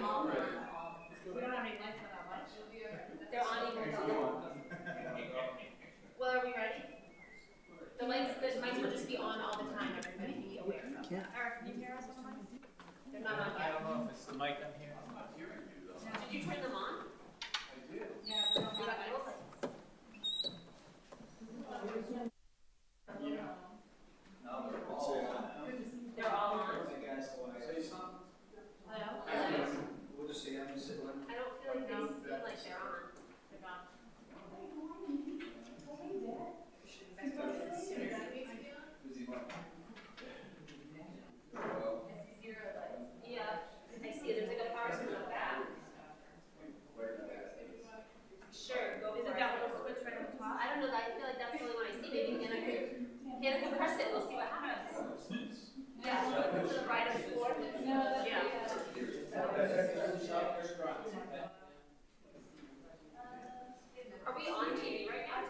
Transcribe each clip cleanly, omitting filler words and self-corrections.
all? We don't have any lights on that much. They're on even though. Well, are we ready? The mics will just be on all the time, everybody be aware of that. Eric, can you hear us on the mic? They're not on I yet. don't know if it's the mic I'm hearing. Did you turn them on? Yeah, we don't We have got lights. no lights. They're all on. Hello? We'll just see, I'm sitting on. I don't feel like they seem like they're on. They're gone. Yeah, I see it. There's like a power switch on the back. Sure, go Is for it that little switch right on the top? I don't know, I feel like that's the only one I see. Maybe Hannah can press it, we'll see what happens. Yeah, to the right of the floor. Yeah. Are we on TV right now?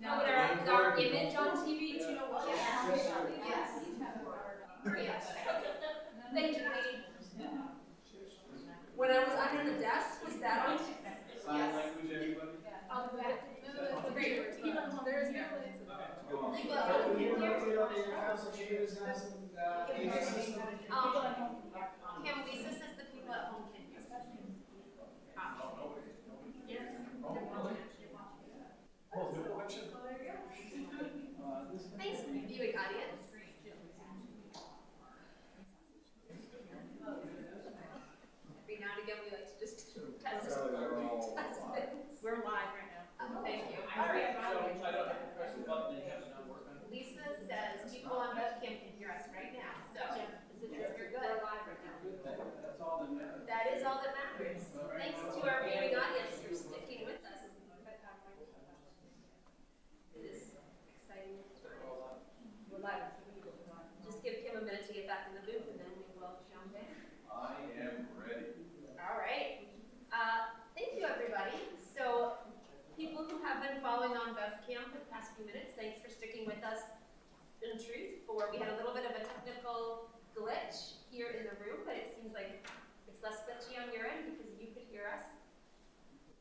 No, but our image on TV, do you know what? Yes. Yes. Thank you. When I was under the desk, was that on? Sign language, everybody? Great. There is no. Kim, Lisa says the people at home can hear. Thanks, viewing audience. Every now and again, we like to just test things. We're live right now. Thank you. So I don't have to press the button and have it not working. Lisa says people on BevCam can hear us right now, so this is good. We're live right now. That's all that matters. That is all that matters. Thanks to our viewing audience for sticking with us. It is exciting. We're live. Just give Kim a minute to get back in the booth and then we will jump in. I am ready. All right. Thank you, everybody. So, people who have been following on BevCam for the past few minutes, thanks for sticking with us. In truth, we had a little bit of a technical glitch here in the room, but it seems like it's less glitchy on your end because you could hear us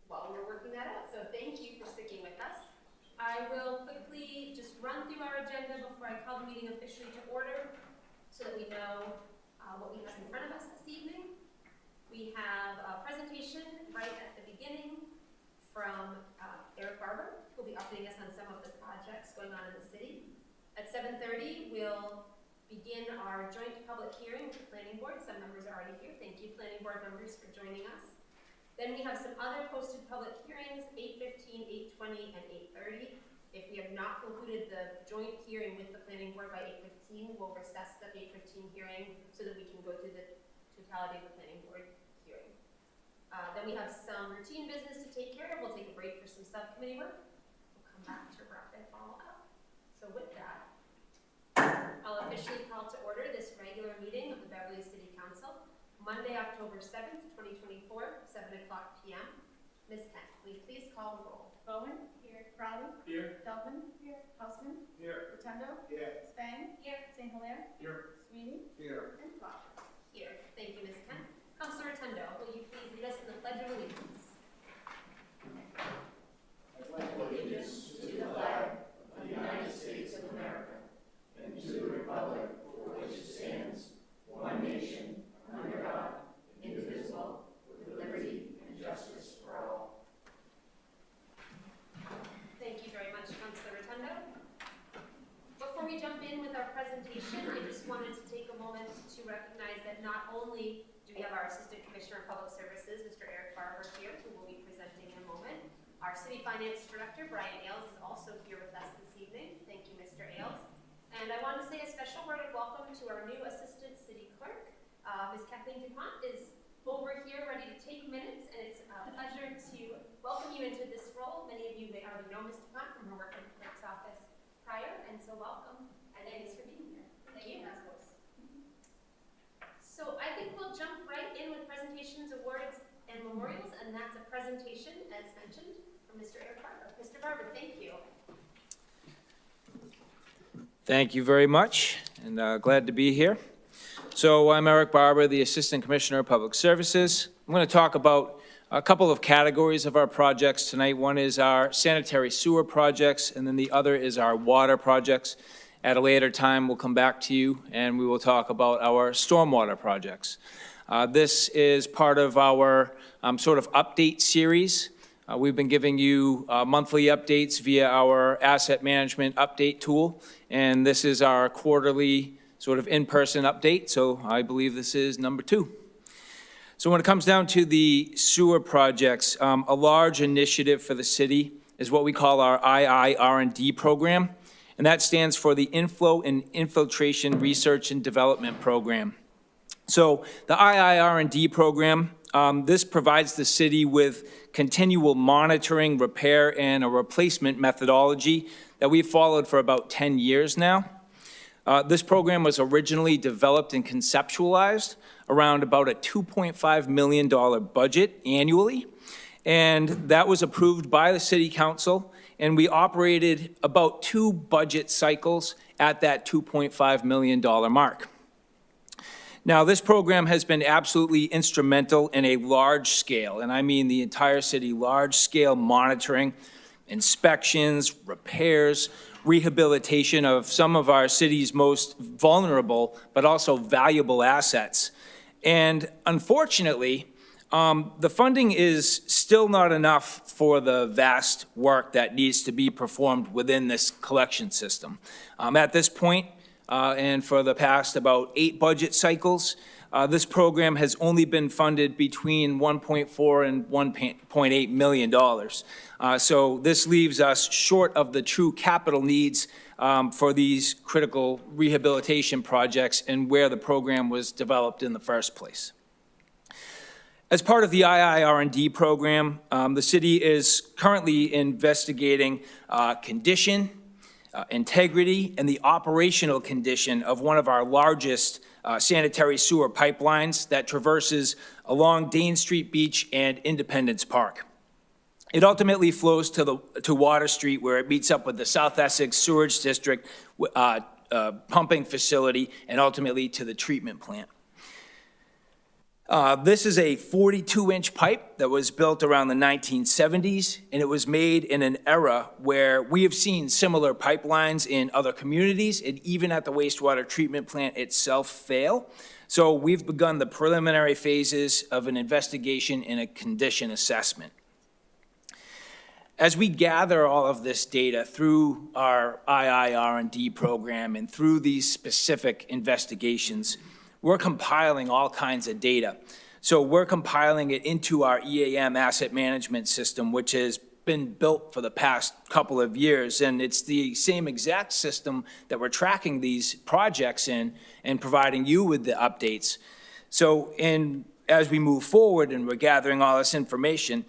while we were working that out. So, thank you for sticking with us. I will quickly just run through our agenda before I call the meeting officially to order so that we know what we have in front of us this evening. We have a presentation right at the beginning from Eric Barber, who will be updating us on some of the projects going on in the city. At 7:30, we'll begin our joint public hearing with the Planning Board. Some members are already here. Thank you, Planning Board members, for joining us. Then we have some other posted public hearings, 8:15, 8:20, and 8:30. If we have not concluded the joint hearing with the Planning Board by 8:15, we'll recess the 8:15 hearing so that we can go through the totality of the Planning Board hearing. Then we have some routine business to take care of. We'll take a break for some subcommittee work. We'll come back to wrap it all up. So with that, I'll officially call to order this regular meeting of the Beverly City Council, Monday, October 7th, 2024, 7:00 p.m. Ms. Kent, will you please call the roll? Bowen? Here. Crowley? Here. Feldman? Here. Hausman? Here. Rotundo? Here. Spang? Here. St. Hilaire? Here. Sweeney? Here. And Flowers. Here. Thank you, Ms. Kent. Councilor Rotundo, will you please lead us in the Pledge of Allegiance? I pledge allegiance to the flag of the United States of America and to the republic for which it stands, one nation, under God, indivisible, with liberty and justice for all. Thank you very much, Councilor Rotundo. Before we jump in with our presentation, I just wanted to take a moment to recognize that not only do we have our Assistant Commissioner of Public Services, Mr. Eric Barber, here, who will be presenting in a moment. Our City Finance Director, Brian Ailes, is also here with us this evening. Thank you, Mr. Ailes. And I want to say a special word of welcome to our new Assistant City Clerk. Ms. Kathleen DuPont is over here ready to take minutes, and it's a pleasure to welcome you into this role. Many of you may already know Ms. DuPont from her work in the clerk's office prior, and so welcome, and thanks for being here. Thank you. So I think we'll jump right in with presentations, awards, and memorials, and that's a presentation, as mentioned, from Mr. Eric Barber. Mr. Barber, thank you. Thank you very much, and glad to be here. So I'm Eric Barber, the Assistant Commissioner of Public Services. I'm going to talk about a couple of categories of our projects tonight. One is our sanitary sewer projects, and then the other is our water projects. At a later time, we'll come back to you and we will talk about our stormwater projects. This is part of our sort of update series. We've been giving you monthly updates via our asset management update tool, and this is our quarterly sort of in-person update, so I believe this is number 2. So when it comes down to the sewer projects, a large initiative for the city is what we call our II-R&D program, and that stands for the Inflow and Infiltration Research and Development Program. So the II-R&D program, this provides the city with continual monitoring, repair, and a replacement methodology that we've followed for about 10 years now. This program was originally developed and conceptualized around about a $2.5 million budget annually, and that was approved by the City Council, and we operated about 2 budget cycles at that $2.5 million mark. Now, this program has been absolutely instrumental in a large scale, and I mean the entire city, large-scale monitoring, inspections, repairs, rehabilitation of some of our city's most vulnerable but also valuable assets. And unfortunately, the funding is still not enough for the vast work that needs to be performed within this collection system. At this point, and for the past about 8 budget cycles, this program has only been funded between $1.4 and $1.8 million. So this leaves us short of the true capital needs for these critical rehabilitation projects and where the program was developed in the first place. As part of the II-R&D program, the city is currently investigating condition, integrity, and the operational condition of one of our largest sanitary sewer pipelines that traverses along Dane Street Beach and Independence Park. It ultimately flows to Water Street, where it meets up with the South Essex Sewerage District pumping facility and ultimately to the treatment plant. This is a 42-inch pipe that was built around the 1970s, and it was made in an era where we have seen similar pipelines in other communities and even at the wastewater treatment plant itself fail. So we've begun the preliminary phases of an investigation and a condition assessment. As we gather all of this data through our II-R&D program and through these specific investigations, we're compiling all kinds of data. So we're compiling it into our EAM asset management system, which has been built for the past couple of years. And it's the same exact system that we're tracking these projects in and providing you with the updates. So as we move forward and we're gathering all this information,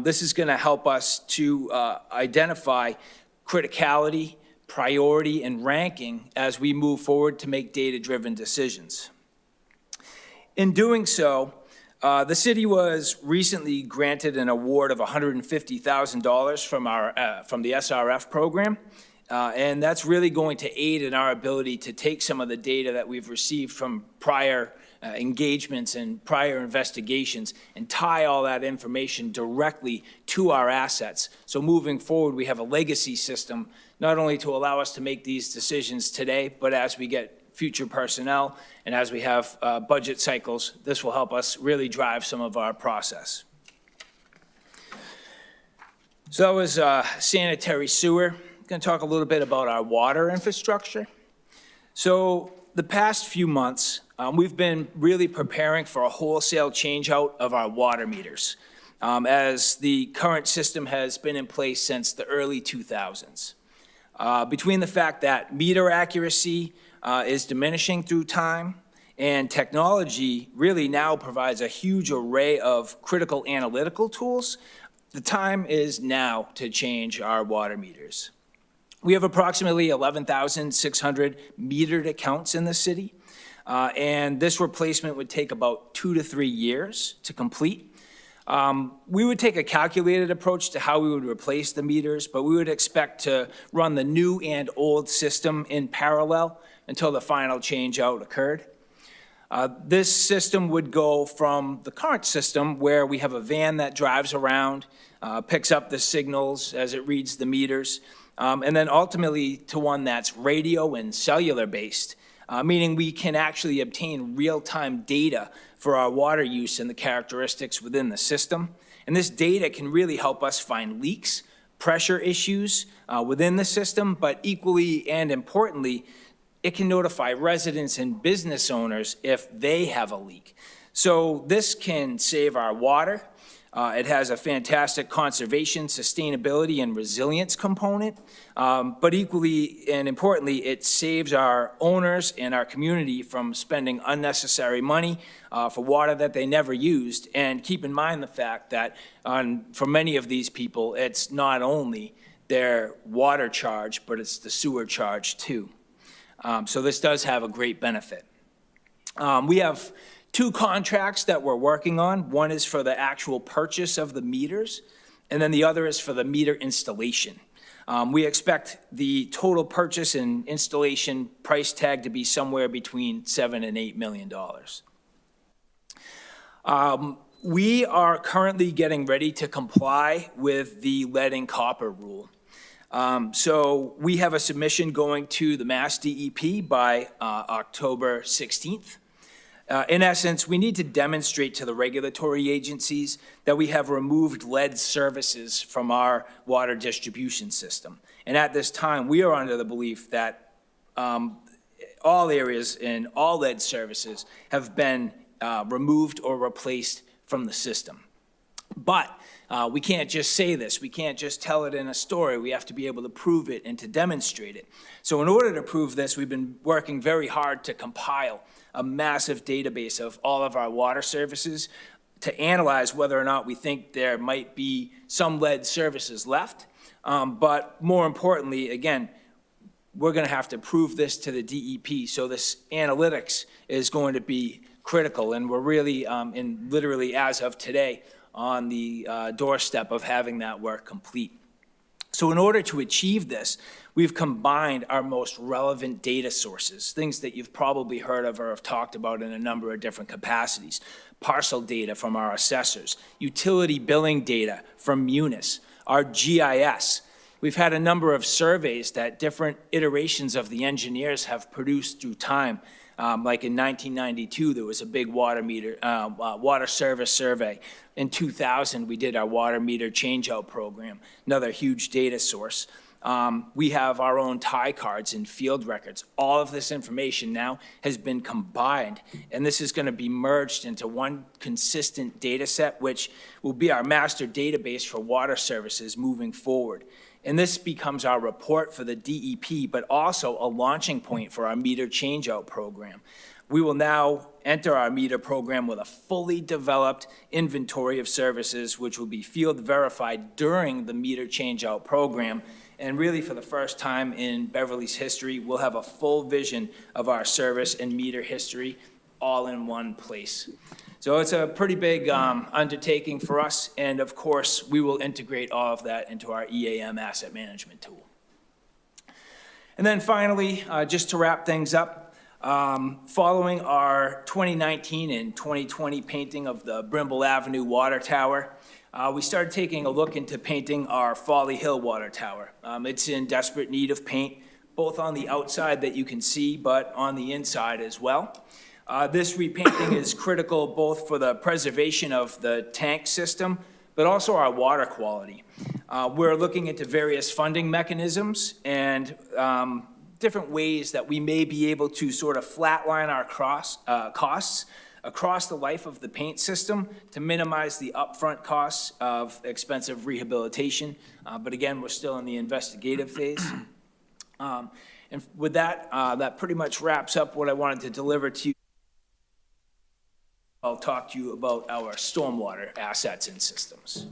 this is going to help us to identify criticality, priority, and ranking as we move forward to make data-driven decisions. In doing so, the city was recently granted an award of $150,000 from the SRF program, and that's really going to aid in our ability to take some of the data that we've received from prior engagements and prior investigations and tie all that information directly to our assets. So moving forward, we have a legacy system, not only to allow us to make these decisions today, but as we get future personnel and as we have budget cycles, this will help us really drive some of our process. So that was sanitary sewer. I'm going to talk a little bit about our water infrastructure. So the past few months, we've been really preparing for a wholesale change out of our water meters, as the current system has been in place since the early 2000s. Between the fact that meter accuracy is diminishing through time, and technology really now provides a huge array of critical analytical tools, the time is now to change our water meters. We have approximately 11,600 metered accounts in the city, and this replacement would take about 2 to 3 years to complete. We would take a calculated approach to how we would replace the meters, but we would expect to run the new and old system in parallel until the final change out occurred. This system would go from the current system where we have a van that drives around, picks up the signals as it reads the meters, and then ultimately to one that's radio and cellular based, meaning we can actually obtain real-time data for our water use and the characteristics within the system. And this data can really help us find leaks, pressure issues within the system, but equally and importantly, it can notify residents and business owners if they have a leak. So this can save our water. It has a fantastic conservation, sustainability, and resilience component. But equally and importantly, it saves our owners and our community from spending unnecessary money for water that they never used. And keep in mind the fact that for many of these people, it's not only their water charge, but it's the sewer charge too. So this does have a great benefit. We have 2 contracts that we're working on. One is for the actual purchase of the meters, and then the other is for the meter installation. We expect the total purchase and installation price tag to be somewhere between $7 and $8 million. We are currently getting ready to comply with the lead and copper rule. So we have a submission going to the Mass DEP by October 16th. In essence, we need to demonstrate to the regulatory agencies that we have removed lead services from our water distribution system. And at this time, we are under the belief that all areas and all lead services have been removed or replaced from the system. But we can't just say this. We can't just tell it in a story. We have to be able to prove it and to demonstrate it. So in order to prove this, we've been working very hard to compile a massive database of all of our water services to analyze whether or not we think there might be some lead services left. But more importantly, again, we're going to have to prove this to the DEP. So this analytics is going to be critical. And we're really, literally as of today, on the doorstep of having that work complete. So in order to achieve this, we've combined our most relevant data sources, things that you've probably heard of or have talked about in a number of different capacities. Parcel data from our assessors, utility billing data from Munis, our GIS. We've had a number of surveys that different iterations of the engineers have produced through time. Like in 1992, there was a big water service survey. In 2000, we did our water meter changeout program, another huge data source. We have our own tie cards and field records. All of this information now has been combined, and this is going to be merged into one consistent data set, which will be our master database for water services moving forward. And this becomes our report for the DEP, but also a launching point for our meter changeout program. We will now enter our meter program with a fully developed inventory of services, which will be field verified during the meter changeout program. And really, for the first time in Beverly's history, we'll have a full vision of our service and meter history all in one place. So it's a pretty big undertaking for us, and of course, we will integrate all of that into our EAM asset management tool. And then finally, just to wrap things up, following our 2019 and 2020 painting of the Brimble Avenue Water Tower, we started taking a look into painting our Folly Hill Water Tower. It's in desperate need of paint, both on the outside that you can see, but on the inside as well. This repainting is critical both for the preservation of the tank system, but also our water quality. We're looking into various funding mechanisms and different ways that we may be able to sort of flatline our costs across the life of the paint system to minimize the upfront costs of expensive rehabilitation. But again, we're still in the investigative phase. And with that, that pretty much wraps up what I wanted to deliver to you. I'll talk to you about our stormwater assets and systems.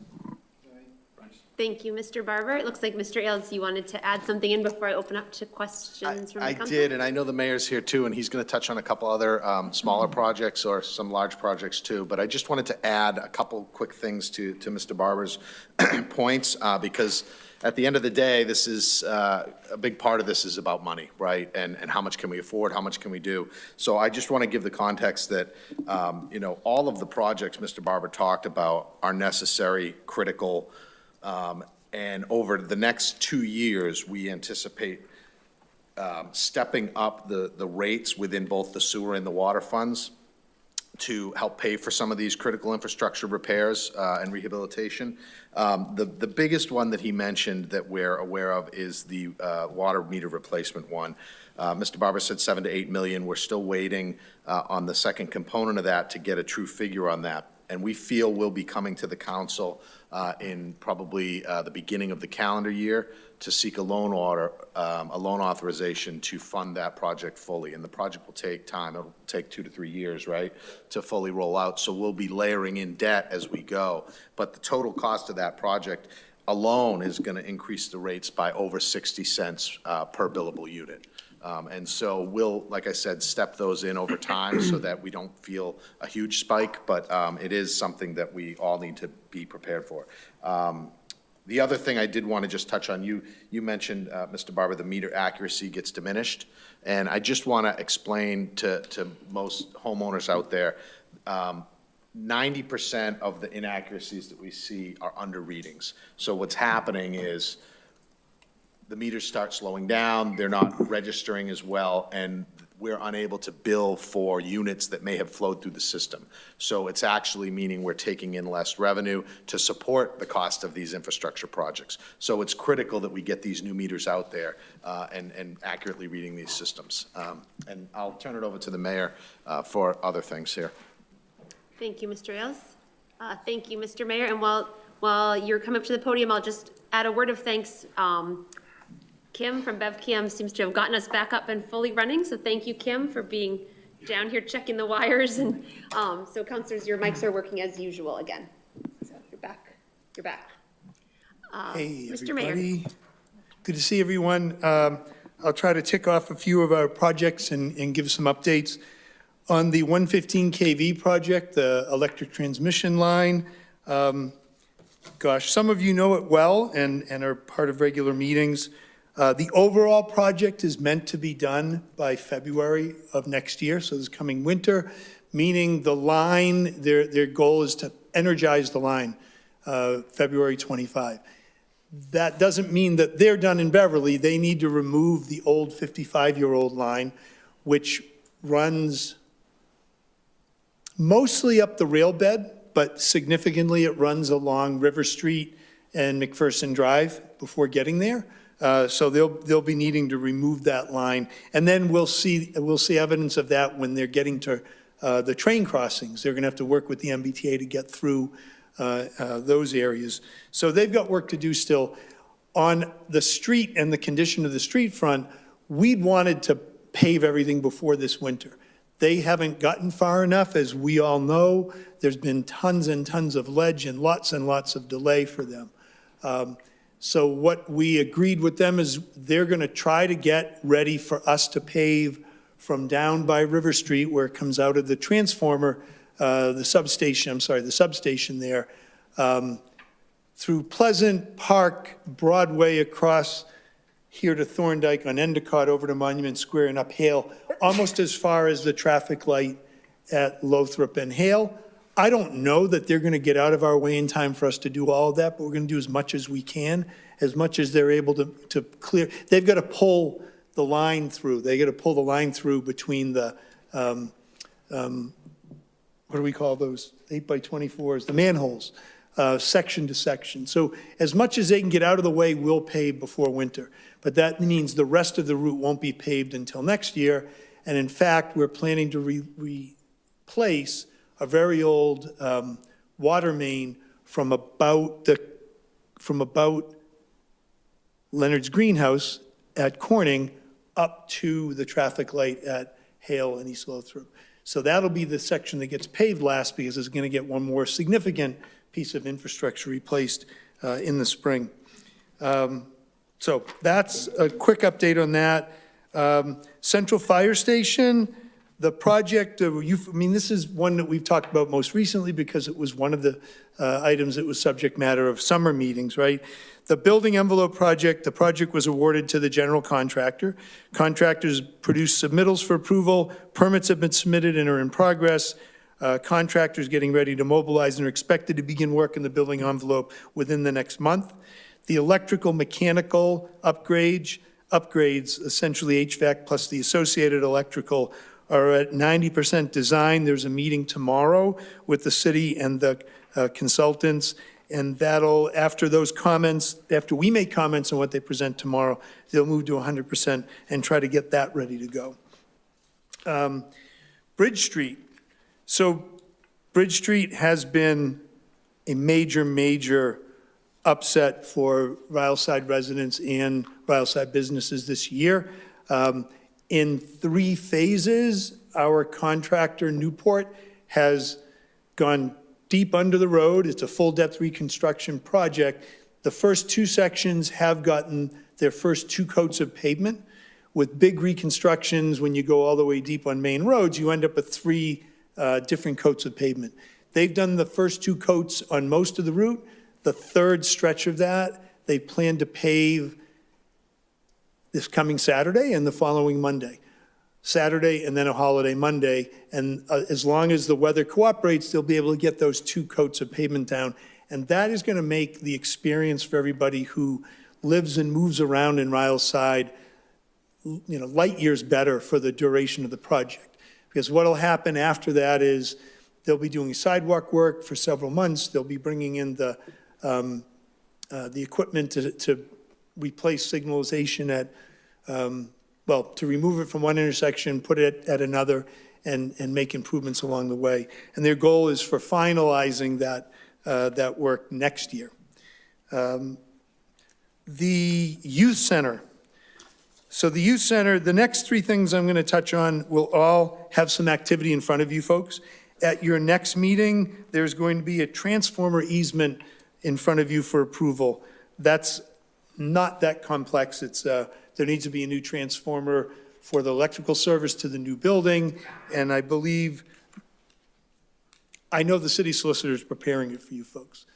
Thank you, Mr. Barber. It looks like, Mr. Ailes, you wanted to add something in before I open up to questions from the council? I did, and I know the mayor's here too, and he's going to touch on a couple other smaller projects or some large projects too. But I just wanted to add a couple quick things to Mr. Barber's points because at the end of the day, this is, a big part of this is about money, right? And how much can we afford, how much can we do? So I just want to give the context that, you know, all of the projects Mr. Barber talked about are necessary, critical, and over the next 2 years, we anticipate stepping up the rates within both the sewer and the water funds to help pay for some of these critical infrastructure repairs and rehabilitation. The biggest one that he mentioned that we're aware of is the water meter replacement one. Mr. Barber said 7 to 8 million. We're still waiting on the second component of that to get a true figure on that. And we feel we'll be coming to the council in probably the beginning of the calendar year to seek a loan order, a loan authorization to fund that project fully. And the project will take time. It'll take 2 to 3 years, right, to fully roll out. So we'll be layering in debt as we go. But the total cost of that project alone is going to increase the rates by over 60 cents per billable unit. And so we'll, like I said, step those in over time so that we don't feel a huge spike, but it is something that we all need to be prepared for. The other thing I did want to just touch on, you mentioned, Mr. Barber, the meter accuracy gets diminished. And I just want to explain to most homeowners out there, 90% of the inaccuracies that we see are under readings. So what's happening is the meters start slowing down, they're not registering as well, and we're unable to bill for units that may have flowed through the system. So it's actually meaning we're taking in less revenue to support the cost of these infrastructure projects. So it's critical that we get these new meters out there and accurately reading these systems. And I'll turn it over to the mayor for other things here. Thank you, Mr. Ailes. Thank you, Mr. Mayor. And while you're coming up to the podium, I'll just add a word of thanks. Kim from BevCam seems to have gotten us back up and fully running, so thank you, Kim, for being down here checking the wires. And so, councilors, your mics are working as usual again. So you're back. You're back. Hey, Mr. everybody. Mayor. Good to see everyone. I'll try to tick off a few of our projects and give some updates. On the 115 kV project, the electric transmission line, gosh, some of you know it well and are part of regular meetings. The overall project is meant to be done by February of next year, so this coming winter, meaning the line, their goal is to energize the line February 25. That doesn't mean that they're done in Beverly. They need to remove the old 55-year-old line, which runs mostly up the rail bed, but significantly it runs along River Street and McPherson Drive before getting there. So they'll be needing to remove that line. And then we'll see evidence of that when they're getting to the train crossings. They're going to have to work with the MBTA to get through those areas. So they've got work to do still. On the street and the condition of the street front, we'd wanted to pave everything before this winter. They haven't gotten far enough, as we all know. There's been tons and tons of ledge and lots of delay for them. So what we agreed with them is they're going to try to get ready for us to pave from down by River Street, where it comes out of the transformer, the substation there, through Pleasant Park, Broadway, across here to Thorndike, on Endicott, over to Monument Square and up Hale, almost as far as the traffic light at Lothrop and Hale. I don't know that they're going to get out of our way in time for us to do all of that, but we're going to do as much as we can, as much as they're able to clear. They've got to pull the line through. They got to pull the line through between the, what do we call those? 8x24s, the manholes, section to section. So as much as they can get out of the way, we'll pave before winter. But that means the rest of the route won't be paved until next year. And in fact, we're planning to replace a very old water main from about Leonard's Greenhouse at Corning up to the traffic light at Hale and East Lothrop. So that'll be the section that gets paved last, because it's going to get one more significant piece of infrastructure replaced in the spring. So that's a quick update on that. Central Fire Station, The project, I mean, this is one that we've talked about most recently because it was one of the items that was subject matter of summer meetings, right? The building envelope project, the project was awarded to the general contractor. Contractors produced submittals for approval. Permits have been submitted and are in progress. Contractors getting ready to mobilize and are expected to begin work in the building envelope within the next month. The electrical mechanical upgrades, essentially HVAC plus the associated electrical, are at 90% design. There's a meeting tomorrow with the city and the consultants, and that'll, after those comments, after we make comments on what they present tomorrow, they'll move to 100% and try to get that ready to go. Bridge Street. So Bridge Street has been a major upset for Ryleside residents and Ryleside businesses this year. In 3 phases, our contractor, Newport, has gone deep under the road. It's a full-depth reconstruction project. The first 2 sections have gotten their first 2 coats of pavement. With big reconstructions, when you go all the way deep on main roads, you end up with 3 different coats of pavement. They've done the first 2 coats on most of the route. The 3rd stretch of that, they plan to pave this coming Saturday and the following Monday. Saturday and then a holiday Monday. And as long as the weather cooperates, they'll be able to get those 2 coats of pavement down. And that is going to make the experience for everybody who lives and moves around in Ryleside, light years better for the duration of the project. Because what'll happen after that is they'll be doing sidewalk work for several months. They'll be bringing in the equipment to replace signalization at, to remove it from one intersection, put it at another, and make improvements along the way. And their goal is for finalizing that work next year. The youth center. So the youth center, the next 3 things I'm going to touch on will all have some activity in front of you folks. At your next meeting, there's going to be a transformer easement in front of you for approval. That's not that complex. It's, there needs to be a new transformer for the electrical service to the new building, and I know the city solicitor is preparing it for you folks.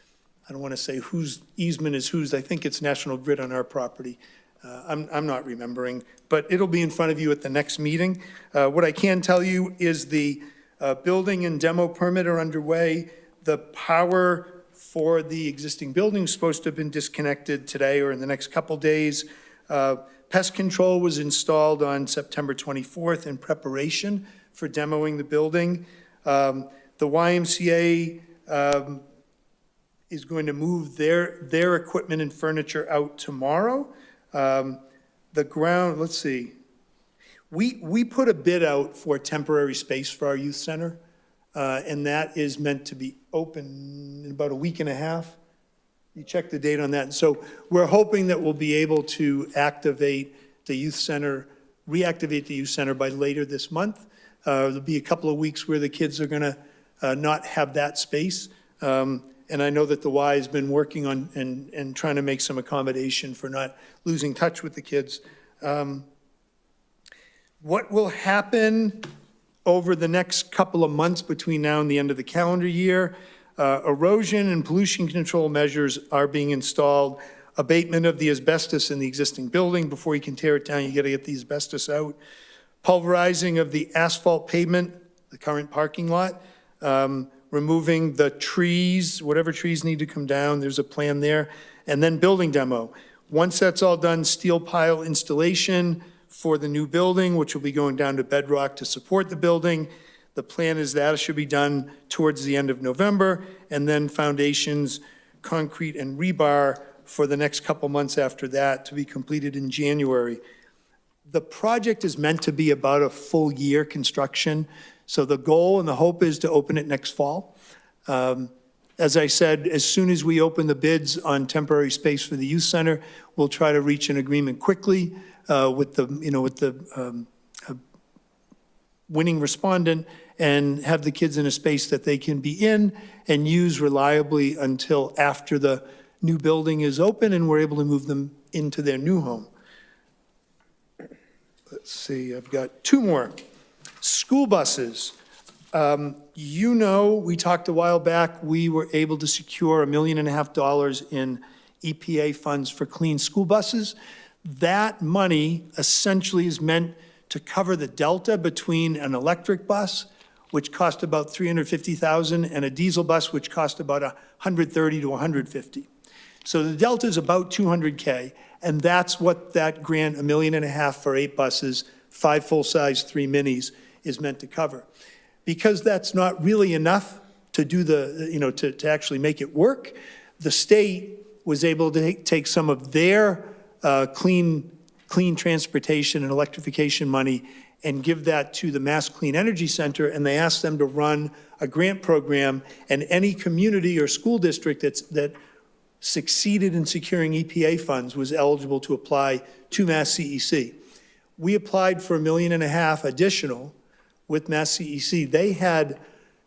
I don't want to say whose easement is whose. I think it's National Grid on our property. I'm not remembering, but it'll be in front of you at the next meeting. What I can tell you is the building and demo permit are underway. The power for the existing building is supposed to have been disconnected today or in the next couple days. Pest control was installed on September 24th in preparation for demoing the building. The YMCA is going to move their equipment and furniture out tomorrow. The ground, let's see. We put a bid out for temporary space for our youth center, and that is meant to be open in about a week and a half. You check the date on that. And so we're hoping that we'll be able to activate the youth center, reactivate the youth center by later this month. There'll be a couple of weeks where the kids are going to not have that space. And I know that the Y has been working on and trying to make some accommodation for not losing touch with the kids. What will happen over the next couple of months between now and the end of the calendar year? Erosion and pollution control measures are being installed. Abatement of the asbestos in the existing building. Before you can tear it down, you got to get the asbestos out. Pulverizing of the asphalt pavement, the current parking lot. Removing the trees, whatever trees need to come down, there's a plan there. And then building demo. Once that's all done, steel pile installation for the new building, which will be going down to bedrock to support the building. The plan is that it should be done towards the end of November, and then foundations, concrete, and rebar for the next couple months after that to be completed in January. The project is meant to be about a full year construction, so the goal and the hope is to open it next fall. As I said, as soon as we open the bids on temporary space for the youth center, we'll try to reach an agreement quickly with the winning respondent and have the kids in a space that they can be in and use reliably until after the new building is open and we're able to move them into their new home. Let's see, I've got 2 more. School buses. You know, we talked a while back, we were able to secure $1.5 million in EPA funds for clean school buses. That money essentially is meant to cover the delta between an electric bus, which cost about $350,000, and a diesel bus, which cost about $130 to $150. So the delta is about $200K, and that's what that grant, $1.5 million for 8 buses, 5 full-size, 3 minis, is meant to cover. Because that's not really enough to do to actually make it work, the state was able to take some of their clean transportation and electrification money and give that to the Mass Clean Energy Center, and they asked them to run a grant program, and any community or school district that succeeded in securing EPA funds was eligible to apply to Mass CEC. We applied for $1.5 million additional with Mass CEC.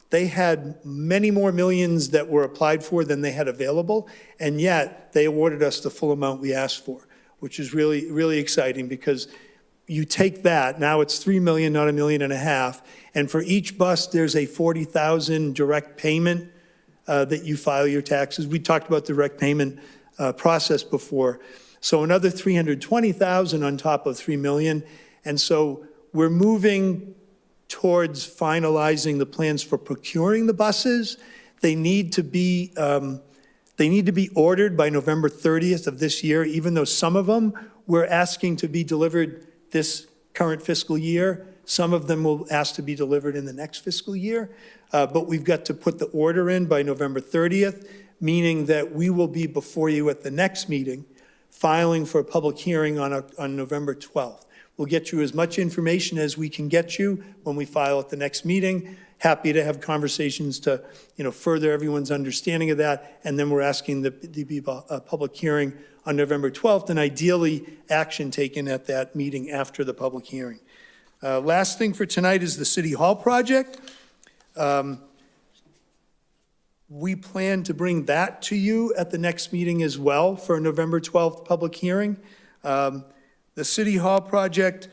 They had many more millions that were applied for than they had available, and yet they awarded us the full amount we asked for, which is really, really exciting, because you take that, now it's $3 million, not $1.5 million, and for each bus, there's a $40,000 direct payment that you file your taxes. We talked about the direct payment process before. So another $320,000 on top of $3 million, and so we're moving towards finalizing the plans for procuring the buses. They need to be ordered by November 30th of this year, even though some of them we're asking to be delivered this current fiscal year. Some of them will ask to be delivered in the next fiscal year. But we've got to put the order in by November 30th, meaning that we will be before you at the next meeting, filing for a public hearing on November 12th. We'll get you as much information as we can get you when we file at the next meeting. Happy to have conversations to, further everyone's understanding of that. And then we're asking to be a public hearing on November 12th, and ideally action taken at that meeting after the public hearing. Last thing for tonight is the City Hall project. We plan to bring that to you at the next meeting as well for a November 12th public hearing. The City Hall project,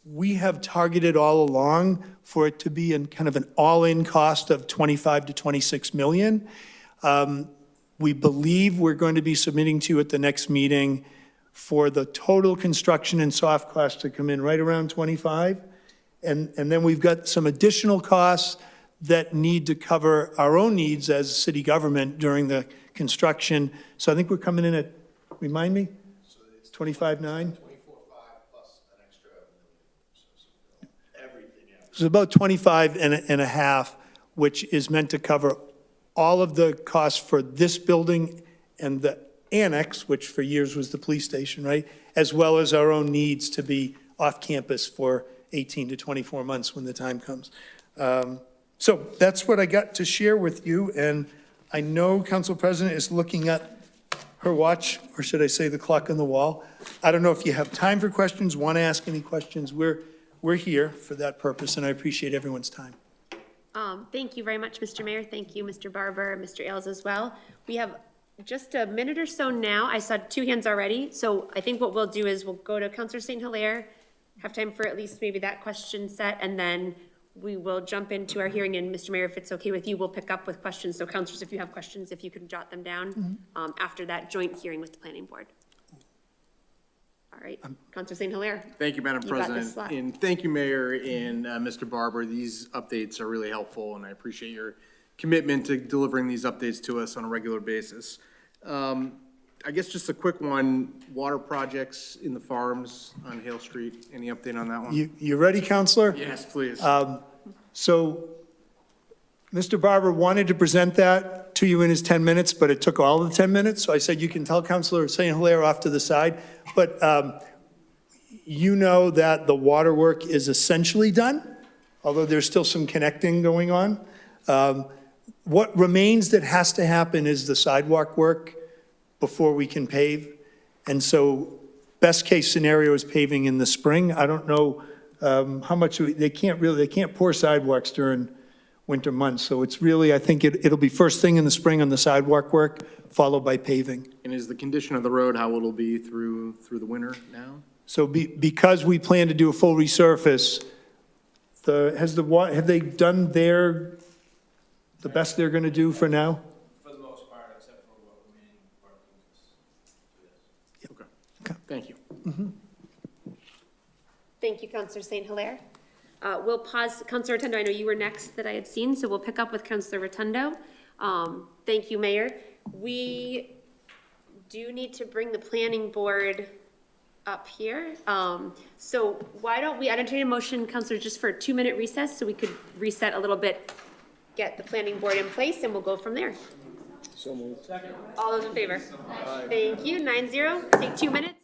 we have targeted all along for it to be in kind of an all-in cost of $25 to $26 million. We believe we're going to be submitting to you at the next meeting for the total construction and soft costs to come in right around 25. And then we've got some additional costs that need to cover our own needs as city government during the construction. So I think we're coming in at, remind me? So it's 25.9? 24.5 plus an extra million. Everything else. So about 25 and a half, which is meant to cover all of the costs for this building and the annex, which for years was the police station, right? As well as our own needs to be off campus for 18 to 24 months when the time comes. So that's what I got to share with you, and I know Council President is looking at her watch, or should I say the clock on the wall. I don't know if you have time for questions, want to ask any questions. We're here for that purpose, and I appreciate everyone's time. Thank you very much, Mr. Mayor. Thank you, Mr. Barber, Mr. Ailes as well. We have just a minute or so now. I saw 2 hands already, so I think what we'll do is we'll go to Councilor St. Hilaire, have time for at least maybe that question set, and then we will jump into our hearing, and Mr. Mayor, if it's okay with you, we'll pick up with questions. So councilors, if you have questions, if you could jot them down after that joint hearing with the planning board. All right, Councilor St. Hilaire. Thank you, Madam You got this President. slot. And thank you, Mayor and Mr. Barber. These updates are really helpful, and I appreciate your commitment to delivering these updates to us on a regular basis. I guess just a quick one, water projects in the farms on Hale Street. Any update on that one? You ready, Counselor? Yes, please. So Mr. Barber wanted to present that to you in his 10 minutes, but it took all the 10 minutes. So I said, you can tell Councilor St. Hilaire off to the side. But you know that the water work is essentially done, although there's still some connecting going on. What remains that has to happen is the sidewalk work before we can pave. And so best case scenario is paving in the spring. I don't know how much, they can't pour sidewalks during winter months. So it's really, I think it'll be first thing in the spring on the sidewalk work, followed by paving. And is the condition of the road how it'll be through the winter now? So because we plan to do a full resurface, have they done the best they're going to do for now? For the most part, except for what remaining part of Okay. Thank you. Thank you, Councillor St. Hilaire. We'll pause, Councillor Rotundo, I know you were next that I had seen, so we'll pick up with Councillor Rotundo. Thank you, Mayor. We do need to bring the planning board up here. So why don't we, I'd entertain a motion, Councillor, just for a 2-minute recess, so we could reset a little bit, get the planning board in place, and we'll go from there. So moved. All those in favor? Thank you, 9-0, take 2 minutes.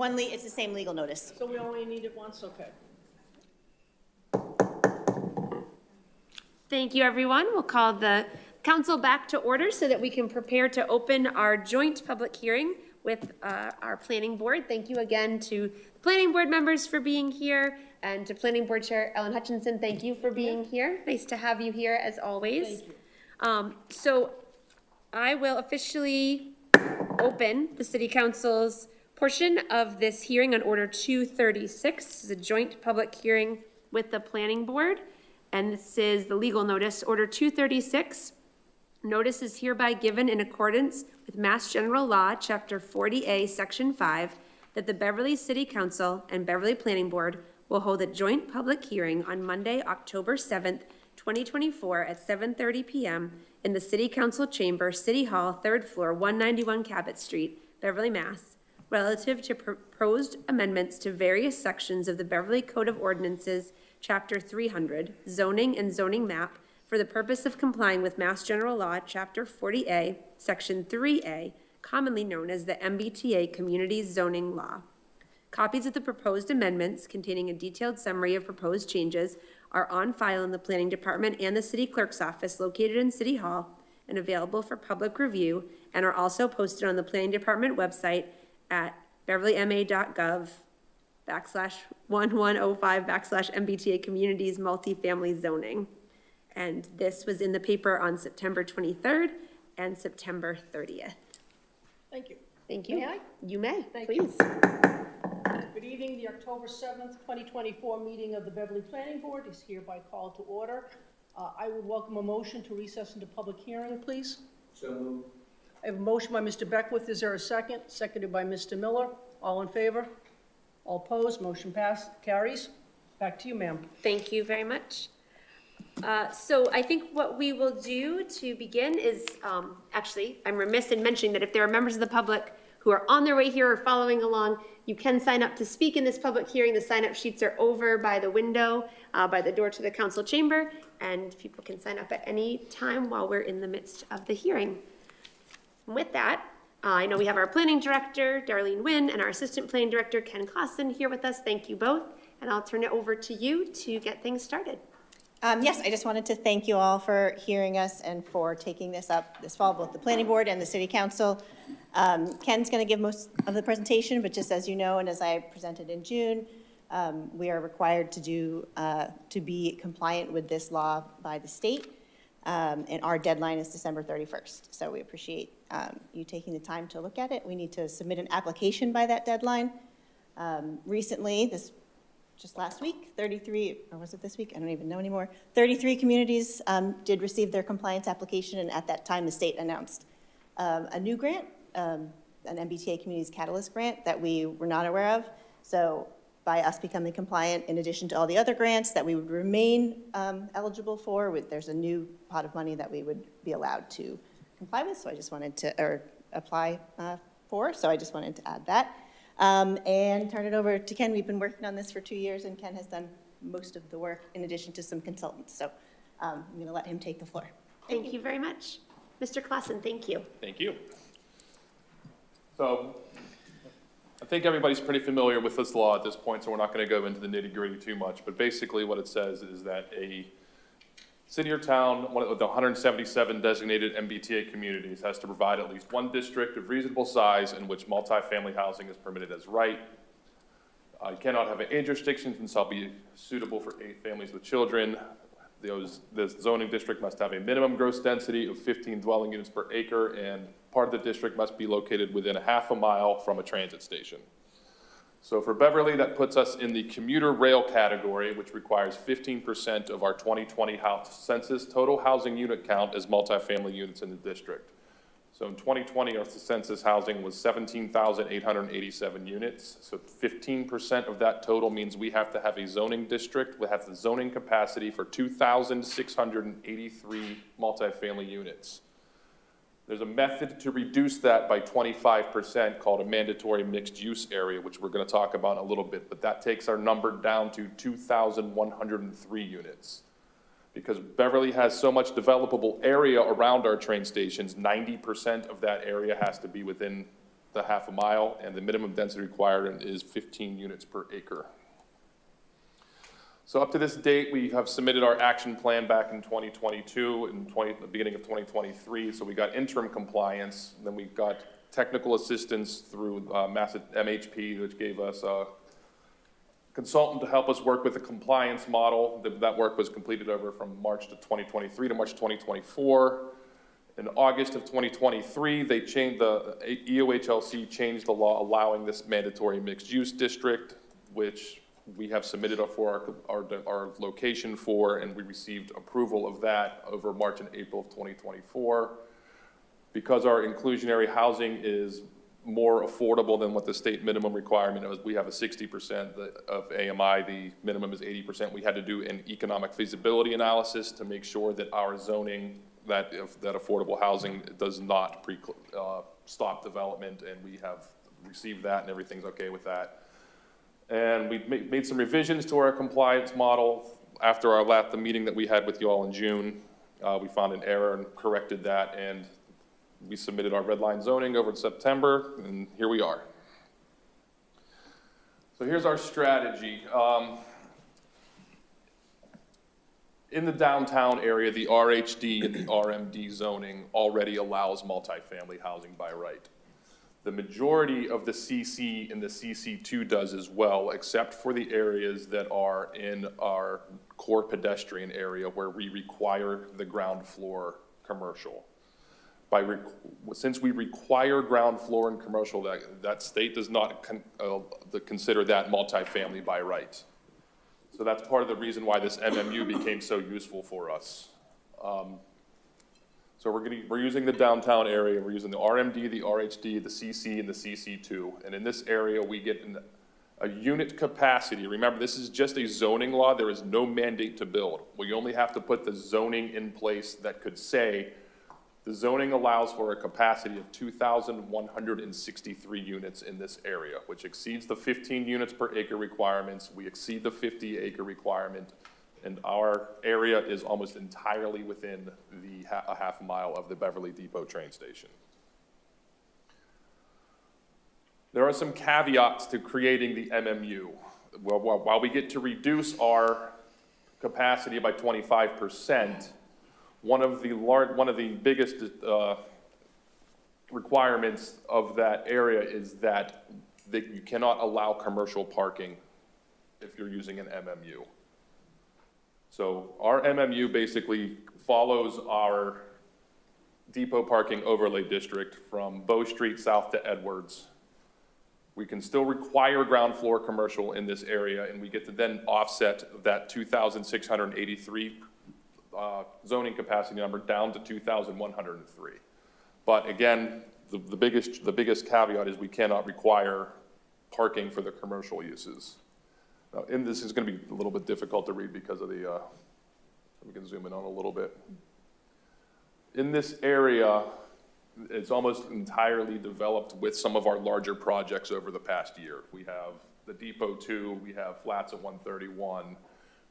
It's the same legal notice. So we only need it once, okay. Thank you, everyone. We'll call the council back to order so that we can prepare to open our joint public hearing with our planning board. Thank you again to the planning board members for being here, and to planning board chair Ellen Hutchinson, thank you for being here. Nice to have you here as always. So I will officially open the city council's portion of this hearing on order 236. This is a joint public hearing with the planning board, and this is the legal notice, order 236. Notice is hereby given in accordance with Mass General Law, Chapter 40A, Section 5, that the Beverly City Council and Beverly Planning Board will hold a joint public hearing on Monday, October 7th, 2024 at 7:30 p.m. in the City Council Chamber, City Hall, 3rd floor, 191 Cabot Street, Beverly, Mass., relative to proposed amendments to various sections of the Beverly Code of Ordinances, Chapter 300, Zoning and Zoning Map, for the purpose of complying with Mass General Law, Chapter 40A, Section 3A, commonly known as the MBTA Community Zoning Law. Copies of the proposed amendments containing a detailed summary of proposed changes are on file in the Planning Department and the City Clerk's office located in City Hall and available for public review, and are also posted on the Planning Department website at beverlyma.gov/1105/MBTA Communities Multifamily Zoning. And this was in the paper on September 23rd, and September 30th. Thank you. Thank you. May I? You may, Thank please. Good evening. The October 7th, 2024 meeting of the Beverly Planning Board is hereby called to order. I would welcome a motion to recess into public hearing, please. So moved. I have a motion by Mr. Beckwith. Is there a second? Seconded by Mr. Miller. All in favor? All opposed? Motion carries. Back to you, ma'am. Thank you very much. So I think what we will do to begin is, actually, I'm remiss in mentioning that if there are members of the public who are on their way here or following along, you can sign up to speak in this public hearing. The sign-up sheets are over by the window, by the door to the council chamber, and people can sign up at any time while we're in the midst of the hearing. With that, I know we have our planning director, Darlene Nguyen, and our assistant planning director, Ken Clausen, here with us. Thank you both, and I'll turn it over to you to get things started. Yes, I just wanted to thank you all for hearing us and for taking this up this fall, both the planning board and the city council. Ken's going to give most of the presentation, but just as you know, and as I presented in June, we are required to be compliant with this law by the state, and our deadline is December 31st. So we appreciate you taking the time to look at it. We need to submit an application by that deadline. Recently, just last week, 33, or was it this week? I don't even know anymore. 33 communities did receive their compliance application, and at that time, the state announced a new grant, an MBTA Communities Catalyst grant that we were not aware of. So by us becoming compliant, in addition to all the other grants that we would remain eligible for, there's a new pot of money that we would be allowed to comply with. So I just wanted to, or apply for, so I just wanted to add that. And turn it over to Ken. We've been working on this for 2 years, and Ken has done most of the work in addition to some consultants. So I'm going to let him take the floor. Thank you very much. Mr. Clausen, thank you. Thank you. So I think everybody's pretty familiar with this law at this point, so we're not going to go into the nitty-gritty too much. But basically what it says is that a city or town, one of the 177 designated MBTA communities, has to provide at least one district of reasonable size in which multifamily housing is permitted as right. You cannot have an age restriction since shall be suitable for 8 families with children. The zoning district must have a minimum gross density of 15 dwelling units per acre, and part of the district must be located within a half a mile from a transit station. So for Beverly, that puts us in the commuter rail category, which requires 15% of our 2020 census total housing unit count as multifamily units in the district. So in 2020, our census housing was 17,887 units. So 15% of that total means we have to have a zoning district. We have the zoning capacity for 2,683 multifamily units. There's a method to reduce that by 25% called a mandatory mixed-use area, which we're going to talk about in a little bit, but that takes our number down to 2,103 units. Because Beverly has so much developable area around our train stations, 90% of that area has to be within the half a mile, and the minimum density required is 15 units per acre. So up to this date, we have submitted our action plan back in 2022 and the beginning of 2023. So we got interim compliance, and then we got technical assistance through MHP, which gave us a consultant to help us work with the compliance model. That work was completed over from March to 2023 to March 2024. In August of 2023, they changed the EOHLC changed the law allowing this mandatory mixed-use district, which we have submitted for our location for, and we received approval of that over March and April of 2024. Because our inclusionary housing is more affordable than what the state minimum requirement is, we have a 60% of AMI, the minimum is 80%. We had to do an economic feasibility analysis to make sure that our zoning, that affordable housing does not stop development, and we have received that and everything's okay with that. And we made some revisions to our compliance model. After the meeting that we had with you all in June, we found an error and corrected that, and we submitted our red line zoning over in September, and here we are. So here's our strategy. In the downtown area, the RHD and the RMD zoning already allows multifamily housing by right. The majority of the CC and the CC2 does as well, except for the areas that are in our core pedestrian area where we require the ground floor commercial. since we require ground floor in commercial, that state does not consider that multifamily by right. So that's part of the reason why this MMU became so useful for us. So we're using the downtown area, we're using the RMD, the RHD, the CC, and the CC2. And in this area, we get a unit capacity. Remember, this is just a zoning law. There is no mandate to build. We only have to put the zoning in place that could say, the zoning allows for a capacity of 2,163 units in this area, which exceeds the 15 units per acre requirements. We exceed the 50-acre requirement, and our area is almost entirely within a half mile of the Beverly Depot train station. There are some caveats to creating the MMU. Well, while we get to reduce our capacity by 25%, one of the biggest requirements of that area is that you cannot allow commercial parking if you're using an MMU. So our MMU basically follows our depot parking overlay district from Bow Street south to Edwards. We can still require ground floor commercial in this area, and we get to then offset that 2,683 zoning capacity number down to 2,103. But again, the biggest caveat is we cannot require parking for the commercial uses. Now, this is going to be a little bit difficult to read because of the, we can zoom in on a little bit. In this area, it's almost entirely developed with some of our larger projects over the past year. We have the Depot 2, we have flats at 131,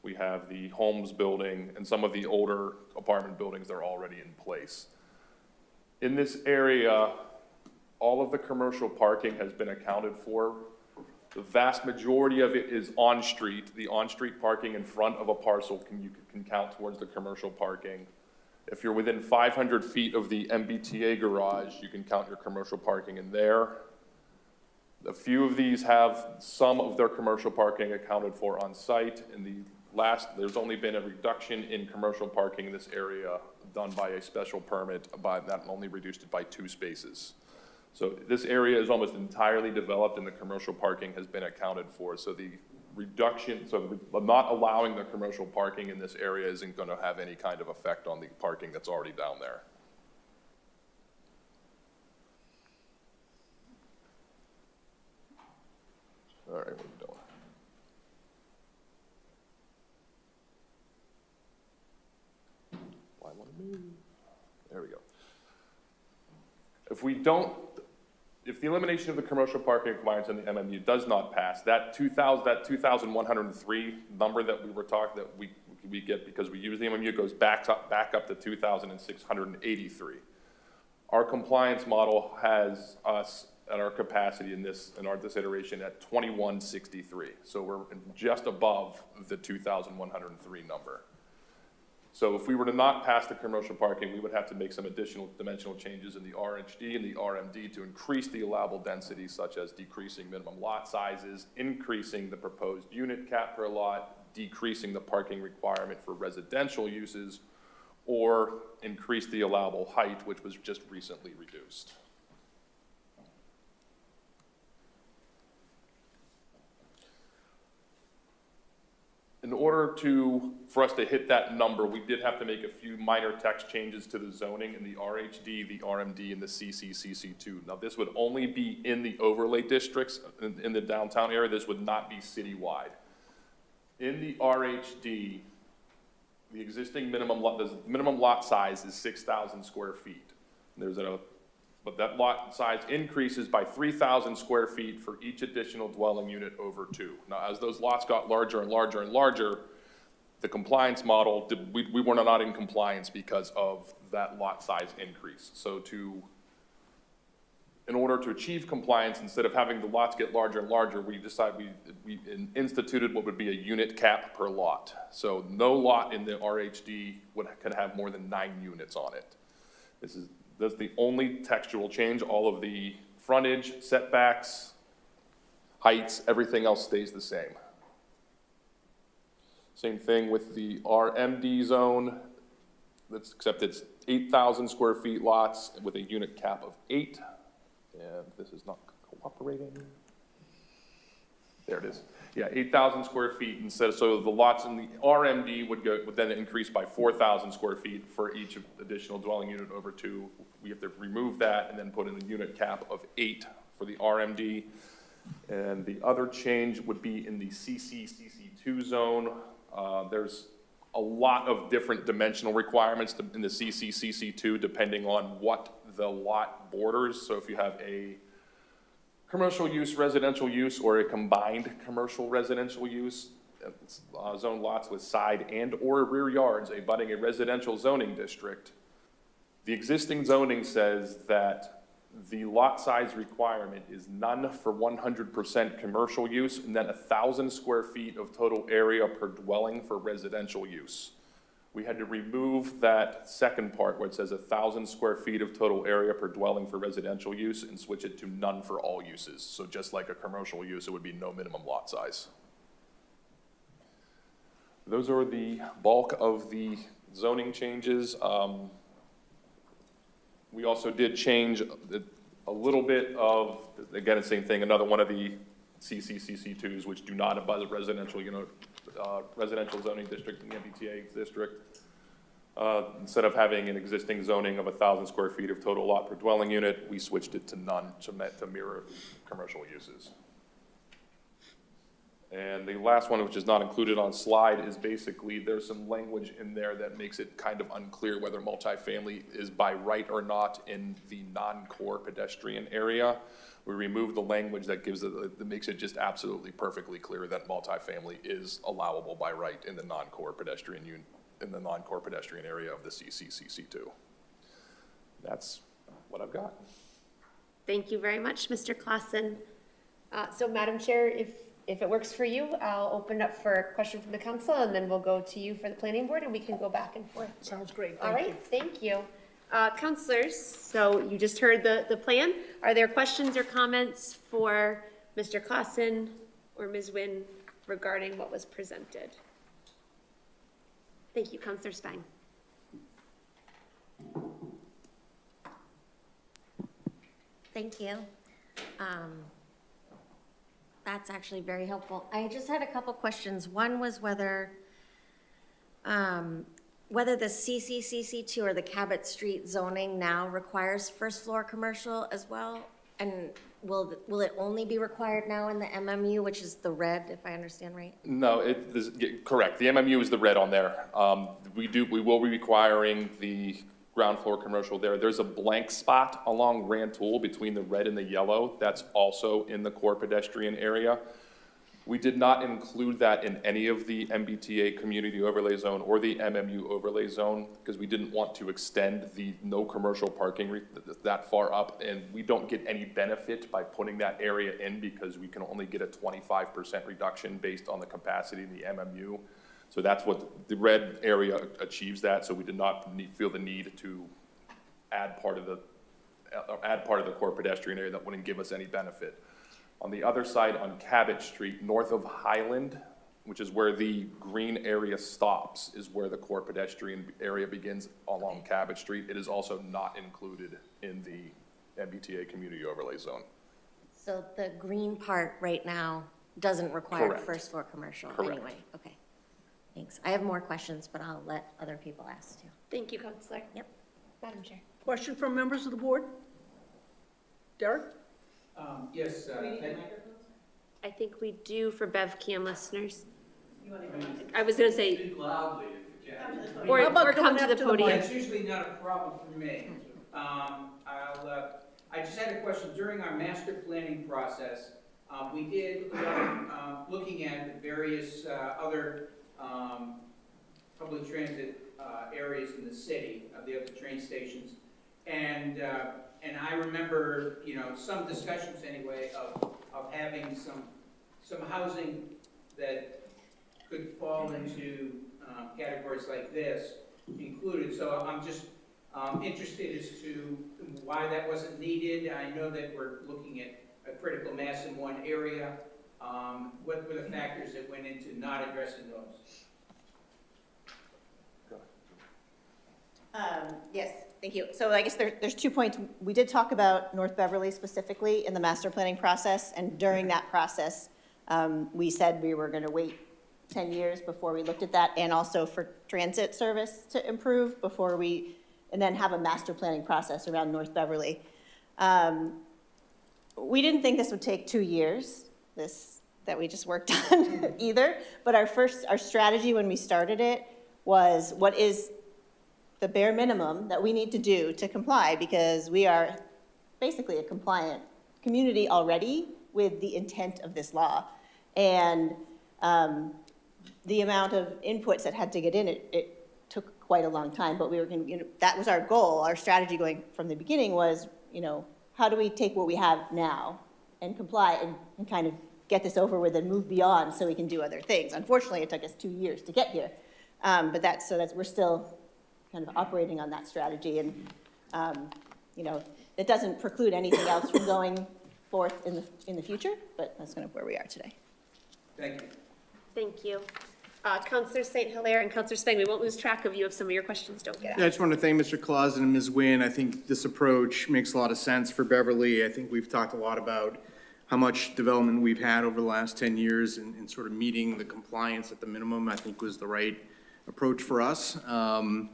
we have the Holmes building, and some of the older apartment buildings that are already in place. In this area, all of the commercial parking has been accounted for. The vast majority of it is on-street. The on-street parking in front of a parcel you can count towards the commercial parking. If you're within 500 feet of the MBTA garage, you can count your commercial parking in there. A few of these have some of their commercial parking accounted for on site. There's only been a reduction in commercial parking in this area done by a special permit, that only reduced it by 2 spaces. So this area is almost entirely developed and the commercial parking has been accounted for. So the reduction, so not allowing the commercial parking in this area isn't going to have any kind of effect on the parking that's already down there. All right, what are we doing? Why want to move? There we go. If the elimination of the commercial parking requirements in the MMU does not pass, that 2,103 number that we were talking, that we get because we use the MMU goes back up to 2,683. Our compliance model has us at our capacity in this iteration at 2,163. So we're just above the 2,103 number. So if we were to not pass the commercial parking, we would have to make some additional dimensional changes in the RHD and the RMD to increase the allowable density, such as decreasing minimum lot sizes, increasing the proposed unit cap per lot, decreasing the parking requirement for residential uses, or increase the allowable height, which was just recently reduced. In order for us to hit that number, we did have to make a few minor text changes to the zoning in the RHD, the RMD, and the CC2. Now, this would only be in the overlay districts in the downtown area. This would not be citywide. In the RHD, the existing minimum lot size is 6,000 square feet. But that lot size increases by 3,000 square feet for each additional dwelling unit over 2. Now, as those lots got larger and larger and larger, the compliance model, we were not in compliance because of that lot size increase. So in order to achieve compliance, instead of having the lots get larger and larger, we instituted what would be a unit cap per lot. So no lot in the RHD could have more than 9 units on it. That's the only textual change. All of the frontage, setbacks, heights, everything else stays the same. Same thing with the RMD zone, except it's 8,000 square feet lots with a unit cap of 8. And this is not cooperating. There it is. Yeah, 8,000 square feet instead of, so the lots in the RMD would then increase by 4,000 square feet for each additional dwelling unit over 2. We have to remove that and then put in a unit cap of 8 for the RMD. And the other change would be in the CC/CC2 zone. There's a lot of different dimensional requirements in the CC/CC2 depending on what the lot borders. So if you have a commercial use, residential use, or a combined commercial residential use, zone lots with side and or rear yards abutting a residential zoning district. The existing zoning says that the lot size requirement is none for 100% commercial use, and then 1,000 square feet of total area per dwelling for residential use. We had to remove that second part where it says 1,000 square feet of total area per dwelling for residential use and switch it to none for all uses. So just like a commercial use, it would be no minimum lot size. Those are the bulk of the zoning changes. We also did change a little bit of, again, the same thing, another one of the CC/CC2s, which do not abut a residential, residential zoning district in the MBTA district. Instead of having an existing zoning of 1,000 square feet of total lot per dwelling unit, we switched it to none to mirror commercial uses. And the last one, which is not included on slide, is basically there's some language in there that makes it kind of unclear whether multifamily is by right or not in the non-core pedestrian area. We removed the language that gives it, that makes it just absolutely perfectly clear that multifamily is allowable by right in the non-core pedestrian area of the CC/CC2. That's what I've got. Thank you very much, Mr. Clausen. So Madam Chair, if it works for you, I'll open up for a question from the council and then we'll go to you for the planning board and we can go back and forth. Sounds great, All thank you. right, thank you. Councilors, so you just heard the plan. Are there questions or comments for Mr. Clausen or Ms. Nguyen regarding what was presented? Thank you, Councilor Spang. Thank you. That's actually very helpful. I just had a couple questions. One was whether the CC/CC2 or the Cabot Street zoning now requires first floor commercial as well? And will it only be required now in the MMU, which is the red, if I understand right? No, correct. The MMU is the red on there. We will be requiring the ground floor commercial there. There's a blank spot along Rantoul between the red and the yellow. That's also in the core pedestrian area. We did not include that in any of the MBTA community overlay zone or the MMU overlay zone because we didn't want to extend the no commercial parking that far up, and we don't get any benefit by putting that area in because we can only get a 25% reduction based on the capacity in the MMU. So that's what the red area achieves that. So we did not feel the need to add part of the core pedestrian area that wouldn't give us any benefit. On the other side, on Cabot Street, north of Highland, which is where the green area stops, is where the core pedestrian area begins along Cabot Street. It is also not included in the MBTA community overlay zone. So the green part right now doesn't require Correct. first floor commercial Correct. anyway? Okay, thanks. I have more questions, but I'll let other people ask too. Thank you, Councilor. Yep. Madam Chair. Question from members of the board? Derek? Yes, thank I think we do for BevCam listeners. I was gonna say, Speak loudly if you can. or How about come coming to up the to the podium. That's usually not a problem for me. I just had a question. During our master planning process, we did a lot of looking at the various other public transit areas in the city, the other train stations. And I remember, some discussions anyway of having some housing that could fall into categories like this included. So I'm just interested as to why that wasn't needed. I know that we're looking at a critical mass in one area. What were the factors that went into not addressing those? Yes, thank you. So I guess there's 2 points. We did talk about North Beverly specifically in the master planning process, and during that process, we said we were going to wait 10 years before we looked at that, and also for transit service to improve before and then have a master planning process around North Beverly. We didn't think this would take 2 years, that we just worked on either, but our strategy when we started it was, what is the bare minimum that we need to do to comply, because we are basically a compliant community already with the intent of this law. And the amount of inputs that had to get in, it took quite a long time, but we were going to, that was our goal. Our strategy going from the beginning was, how do we take what we have now and comply and kind of get this over with and move beyond so we can do other things. Unfortunately, it took us 2 years to get here. But we're still kind of operating on that strategy, and it doesn't preclude anything else from going forth in the future, but that's kind of where we are today. Thank you. Thank you. Councillor St. Hilaire and Councillor Spang, we won't lose track of you if some of your questions don't get asked. Yeah, I just want to thank Mr. Clausen and Ms. Nguyen. I think this approach makes a lot of sense for Beverly. I think we've talked a lot about how much development we've had over the last 10 years, and sort of meeting the compliance at the minimum, I think was the right approach for us. And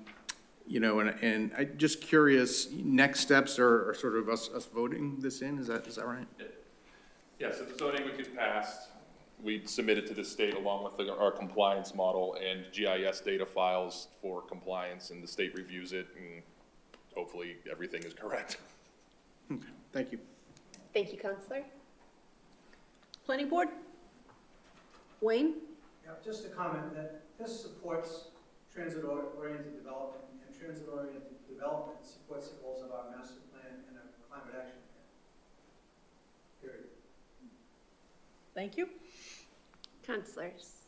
I'm just curious, next steps are sort of us voting this in, is that right? Yeah, so the zoning would get passed. We'd submit it to the state along with our compliance model and GIS data files for compliance, and the state reviews it, and hopefully everything is correct. Okay, thank you. Thank you, Councillor. Planning Board? Wayne? Yeah, just a comment that this supports transit-oriented development, and transit-oriented development supports the goals of our master plan and our climate action plan. Period. Thank you. Councillors.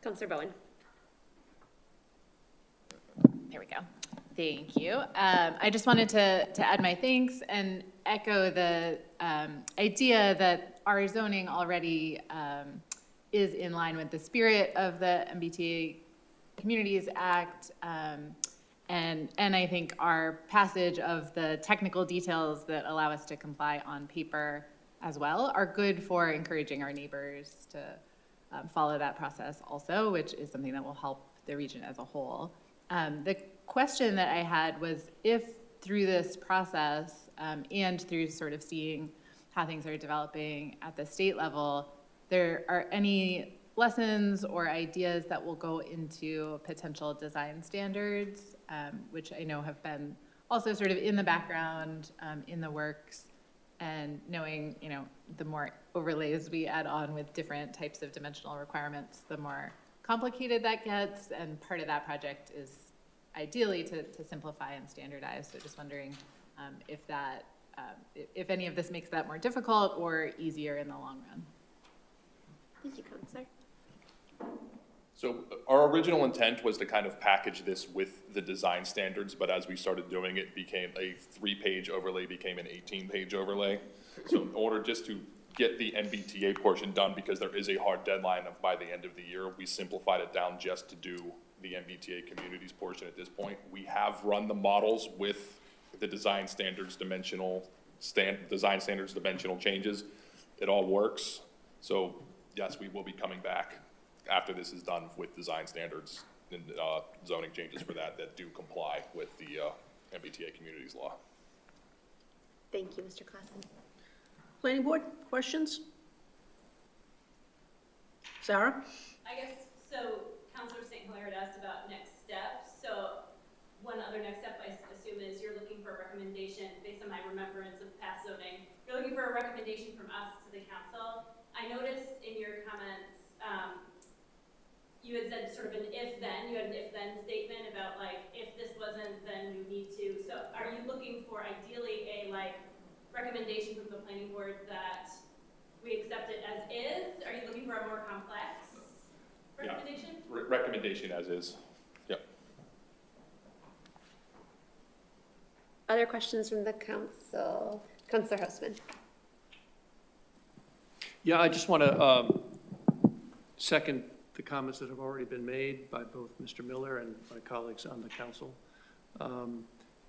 Councillor Bowen. There we go. Thank you. I just wanted to add my thanks and echo the idea that our zoning already is in line with the spirit of the MBTA Communities Act. And I think our passage of the technical details that allow us to comply on paper as well are good for encouraging our neighbors to follow that process also, which is something that will help the region as a whole. The question that I had was, if through this process and through sort of seeing how things are developing at the state level, there are any lessons or ideas that will go into potential design standards, which I know have been also sort of in the background, in the works, and knowing, the more overlays we add on with different types of dimensional requirements, the more complicated that gets, and part of that project is ideally to simplify and standardize. So just wondering if that, if any of this makes that more difficult or easier in the long run. Thank you, Councillor. So our original intent was to kind of package this with the design standards, but as we started doing it, became a 3-page overlay, became an 18-page overlay. So in order just to get the MBTA portion done, because there is a hard deadline of by the end of the year, we simplified it down just to do the MBTA communities portion at this point. We have run the models with the design standards dimensional changes. It all works. So yes, we will be coming back after this is done with design standards and zoning changes for that do comply with the MBTA communities law. Thank you, Mr. Clausen. Planning Board, questions? Sarah? I guess, so Councillor St. Hilaire had asked about next steps. So one other next step, I assume, is you're looking for a recommendation, based on my remembrance of past zoning, you're looking for a recommendation from us to the council. I noticed in your comments, you had said sort of an if-then, you had an if-then statement about like, if this wasn't, then you need to. So are you looking for ideally a recommendation from the planning board that we accept it as is? Are you looking for a more complex recommendation? Yeah. Recommendation as is. Yep. Other questions from the council? Councillor Houseman. Yeah, I just want to second the comments that have already been made by both Mr. Miller and my colleagues on the council.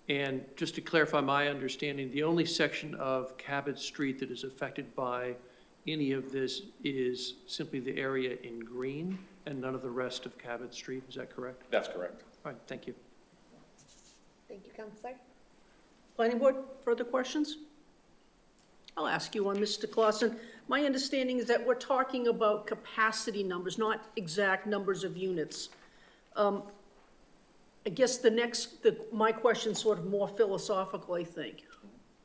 And just to clarify my understanding, the only section of Cabot Street that is affected by any of this is simply the area in green and none of the rest of Cabot Street. Is that correct? That's correct. All right, thank you. Thank you, Counselor. Planning Board, further questions? I'll ask you one, Mr. Clausen. My understanding is that we're talking about capacity numbers, not exact numbers of units. I guess my question's sort of more philosophical, I think.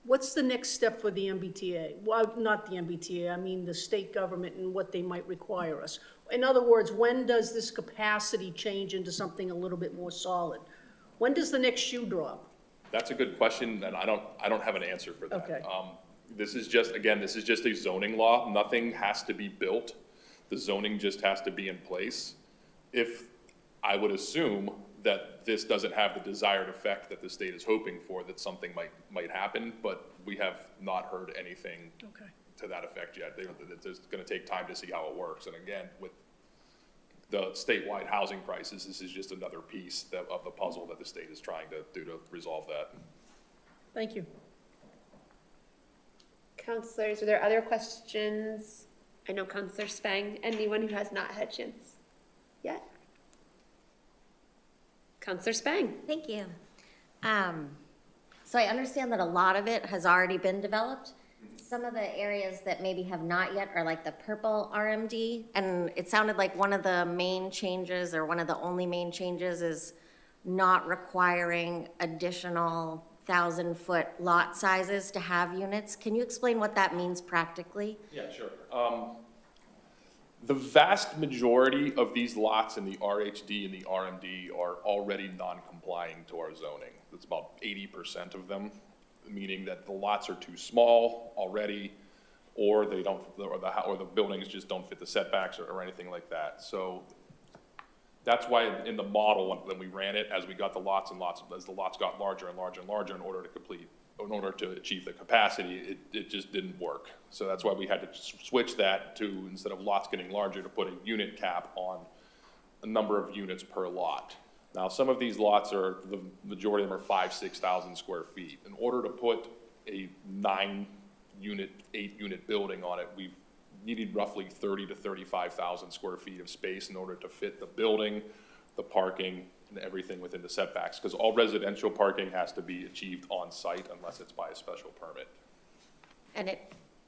What's the next step for the MBTA? Well, not the MBTA, I mean the state government and what they might require us. In other words, when does this capacity change into something a little bit more solid? When does the next shoe drop? That's a good question, and I don't have an answer for that. Okay. This is just a zoning law. Nothing has to be built. The zoning just has to be in place. If, I would assume that this doesn't have the desired effect that the state is hoping for, that something might happen, but we have not heard anything to that effect yet. It's gonna take time to see how it works. And again, with the statewide housing crisis, this is just another piece of the puzzle that the state is trying to do to resolve that. Thank you. Counselors, are there other questions? I know Counselor Spang, anyone who has not had a chance yet? Counselor Spang. Thank you. So I understand that a lot of it has already been developed. Some of the areas that maybe have not yet are like the purple RMD, and it sounded like one of the main changes, or one of the only main changes, is not requiring additional 1,000-foot lot sizes to have units. Can you explain what that means practically? Yeah, sure. The vast majority of these lots in the RHD and the RMD are already non-complying to our zoning. It's about 80% of them, meaning that the lots are too small already, or they don't, or the buildings just don't fit the setbacks or anything like that. So that's why in the model, when we ran it, as we got the lots and lots, as the lots got larger and larger and larger in order to achieve the capacity, it just didn't work. So that's why we had to switch that to, instead of lots getting larger, to put a unit cap on a number of units per lot. Now, some of these lots the majority of them are 5,000 to 6,000 square feet. In order to put a 9-unit, 8-unit building on it, we needed roughly 30,000 to 35,000 square feet of space in order to fit the building, the parking, and everything within the setbacks, because all residential parking has to be achieved on site unless it's by a special permit. And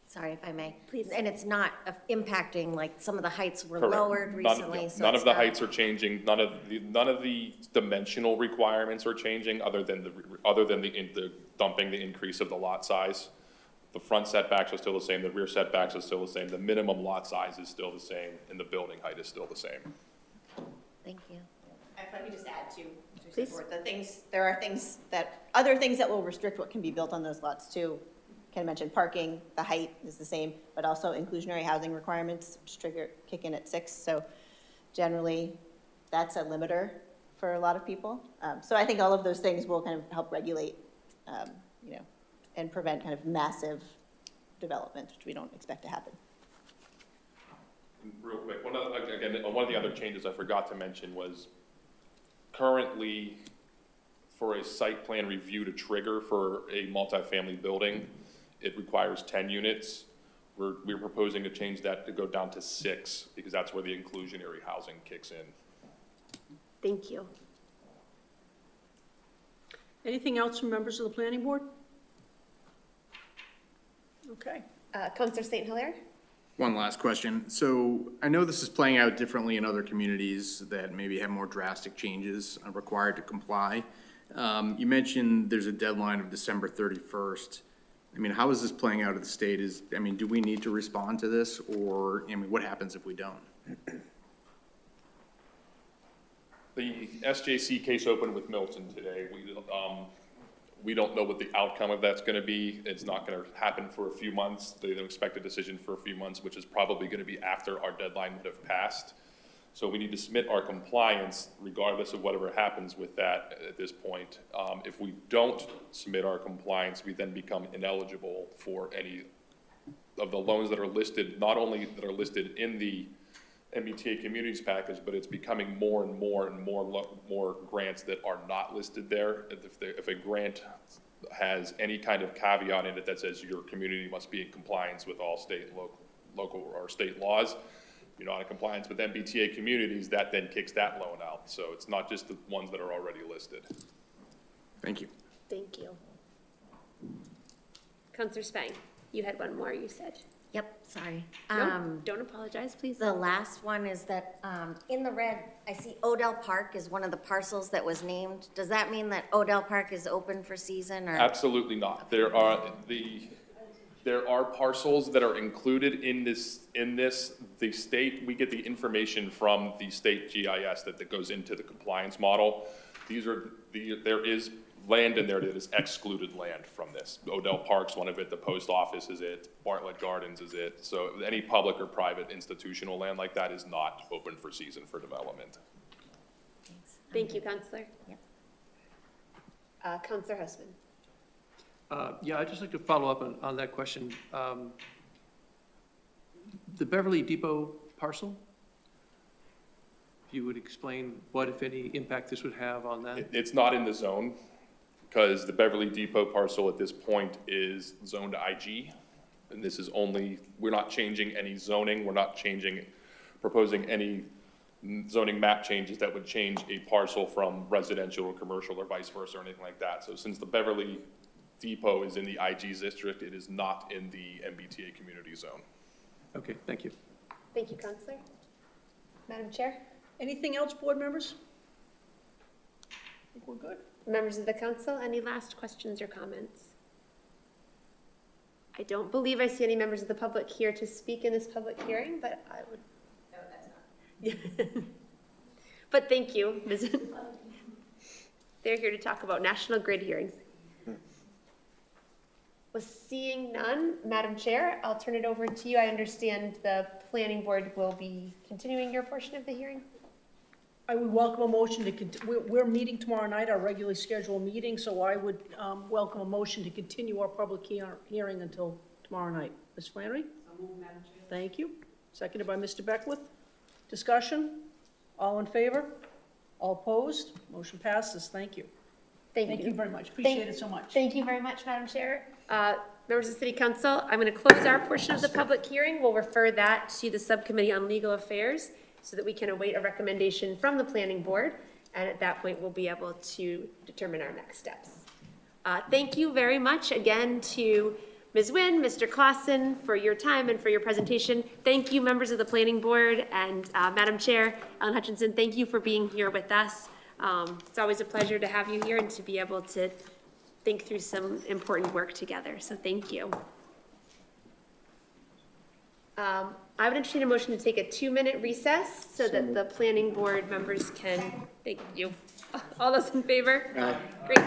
sorry if I may. Please. And it's not impacting, like, some of the heights were Correct. lowered recently, None of the heights are changing, none of the dimensional requirements are changing, other than the dumping the increase of the lot size. The front setbacks are still the same, the rear setbacks are still the same, the minimum lot size is still the same, and the building height is still the same. Thank you. If I could just add to support there are other things that will restrict what can be built on those lots too. Ken mentioned parking, the height is the same, but also inclusionary housing requirements, which kick in at 6. So generally, that's a limiter for a lot of people. So I think all of those things will kind of help regulate, and prevent kind of massive development, which we don't expect to happen. Real quick, one of the other changes I forgot to mention was currently, for a site plan review to trigger for a multifamily building, it requires 10 units. We're proposing to change that to go down to 6, because that's where the inclusionary housing kicks in. Thank you. Anything else from members of the planning board? Okay. Counselor St. Hilaire? One last question. So I know this is playing out differently in other communities that maybe have more drastic changes required to comply. You mentioned there's a deadline of December 31st. I mean, how is this playing out at the state? Do we need to respond to this, or, what happens if we don't? The SJC case opened with Milton today. We don't know what the outcome of that's gonna be. It's not gonna happen for a few months. They don't expect a decision for a few months, which is probably gonna be after our deadline would have passed. So we need to submit our compliance regardless of whatever happens with that at this point. If we don't submit our compliance, we then become ineligible for any of the loans that are listed, not only that are listed in the MBTA communities package, but it's becoming more and more and more grants that are not listed there. If a grant has any kind of caveat in it that says your community must be in compliance with all state, local or state laws, you're not in compliance with MBTA communities, that then kicks that loan out. So it's not just the ones that are already listed. Thank you. Thank you. Counselor Spang, you had one more, you said. Yep, sorry. No, don't apologize, please. The last one is that, in the red, I see Odell Park is one of the parcels that was named. Does that mean that Odell Park is open for season, or? Absolutely not. There are parcels that are included in this, the state, we get the information from the state GIS that goes into the compliance model. There is land in there that is excluded land from this. Odell Park's one of it, the post office is it, Bartlett Gardens is it. So any public or private institutional land like that is not open for season for development. Thank you, Counselor. Yep. Counselor Husband. Yeah, I'd just like to follow up on that question. The Beverly Depot parcel, if you would explain what, if any, impact this would have on that? It's not in the zone, because the Beverly Depot parcel at this point is zoned IG. And this is only, we're not changing any zoning, we're not proposing any zoning map changes that would change a parcel from residential or commercial or vice versa or anything like that. So since the Beverly Depot is in the IG district, it is not in the MBTA community zone. Okay, thank you. Thank you, Counselor. Madam Chair? Anything else, board members? I think we're good. Members of the council, any last questions or comments? I don't believe I see any members of the public here to speak in this public hearing, but I would. No, that's not. But thank you, Ms. They're here to talk about National Grid hearings. Was seeing none, Madam Chair, I'll turn it over to you. I understand the planning board will be continuing your portion of the hearing. I would welcome a motion to, we're meeting tomorrow night, our regularly scheduled meeting, so I would welcome a motion to continue our public hearing until tomorrow night. Ms. Flannery? I'll move, Madam Chair. Thank you. Seconded by Mr. Beckwith. Discussion? All in favor? All opposed? Motion passes. Thank you. Thank you very much. Appreciate it so much. Thank you very much, Madam Chair. Members of the City Council, I'm going to close our portion of the public hearing. We'll refer that to the Subcommittee on Legal Affairs so that we can await a recommendation from the Planning Board, and at that point, we'll be able to determine our next steps. Thank you very much again to Ms. Nguyen, Mr. Clausen, for your time and for your presentation. Thank you, members of the Planning Board, and Madam Chair, Ellen Hutchinson, thank you for being here with us. It's always a pleasure to have you here and to be able to think through some important work together, so thank you. I would entertain a motion to take a 2-minute recess so that the Planning Board members can, thank you. All those in favor? Aye. Great.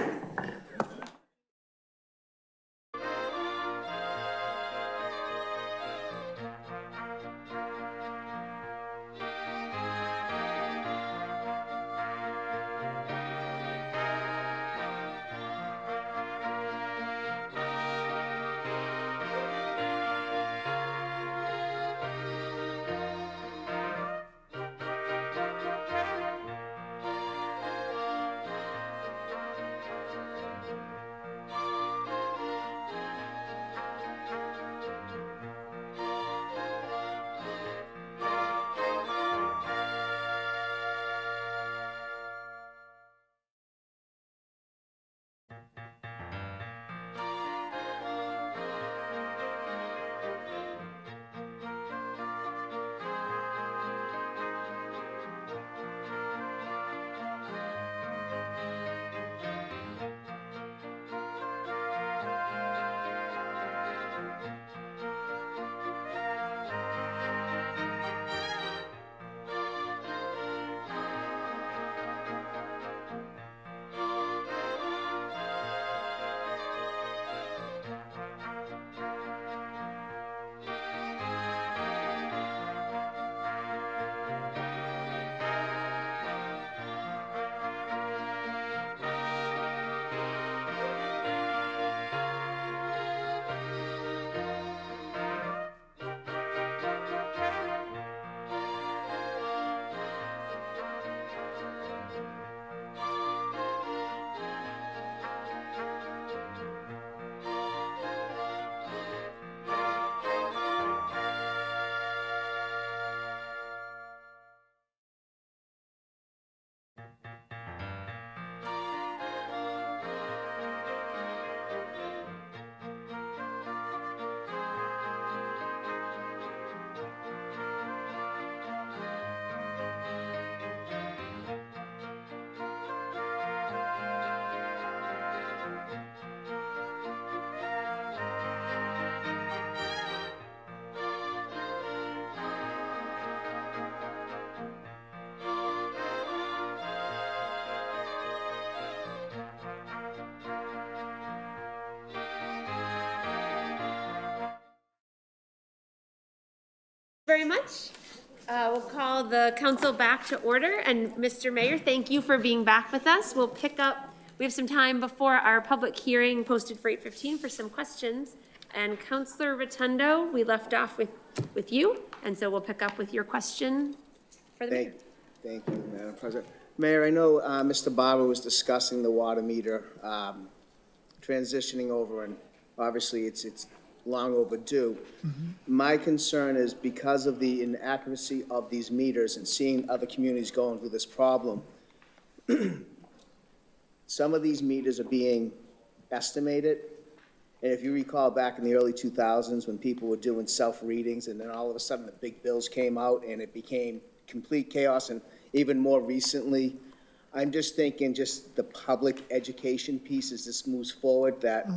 Very much. We'll call the council back to order, and Mr. Mayor, thank you for being back with us. We'll pick up, we have some time before our public hearing posted for 8:15 for some questions. And Councilor Rotundo, we left off with you, and so we'll pick up with your question for the mayor. Thank you, Madam President. Mayor, I know Mr. Barber was discussing the water meter transitioning over, and obviously it's long overdue. My concern is because of the inaccuracy of these meters and seeing other communities going through this problem, some of these meters are being estimated. And if you recall back in the early 2000s when people were doing self-readings and then all of a sudden the big bills came out and it became complete chaos, and even more recently, I'm just thinking just the public education piece as this moves forward that,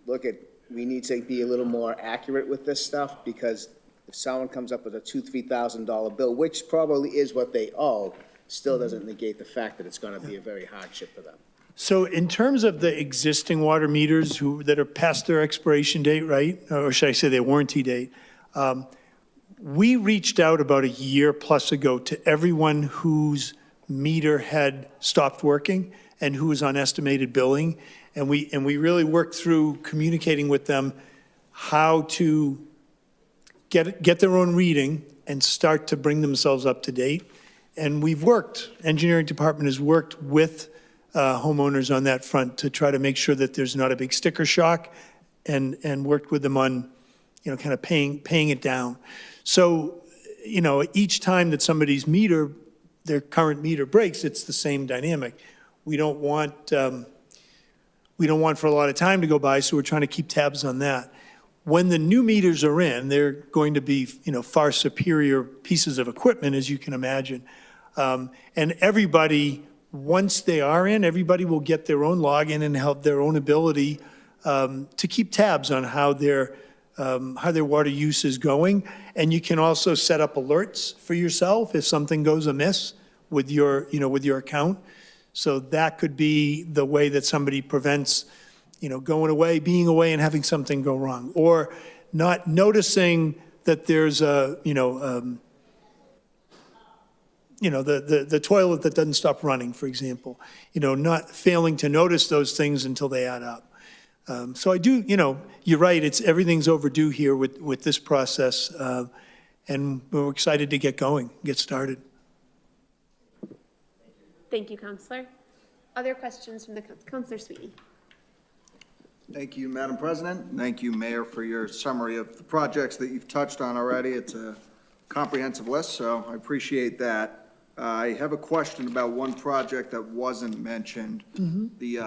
look at, we need to be a little more accurate with this stuff, because if someone comes up with a $2,000-3,000 bill, which probably is what they owe, still doesn't negate the fact that it's gonna be a very hardship for them. So in terms of the existing water meters that are past their expiration date, right? Or should I say their warranty date? We reached out about a year plus ago to everyone whose meter had stopped working and who was on estimated billing. And we really worked through communicating with them how to get their own reading and start to bring themselves up to date. And we've worked, engineering department has worked with homeowners on that front to try to make sure that there's not a big sticker shock, and worked with them on, kind of paying it down. So, each time that somebody's meter, their current meter breaks, it's the same dynamic. We don't want for a lot of time to go by, so we're trying to keep tabs on that. When the new meters are in, they're going to be, far superior pieces of equipment, as you can imagine. And everybody, once they are in, everybody will get their own login and have their own ability to keep tabs on how their water use is going. And you can also set up alerts for yourself if something goes amiss with your account. So that could be the way that somebody prevents, going away, being away and having something go wrong, or not noticing that there's the toilet that doesn't stop running, for example, not failing to notice those things until they add up. So I do, you're right, everything's overdue here with this process, and we're excited to get going, get started. Thank you, Counselor. Other questions from the Counselor Sweetney? Thank you, Madam President. Thank you, Mayor, for your summary of the projects that you've touched on already. It's a comprehensive list, so I appreciate that. I have a question about one project that wasn't mentioned, the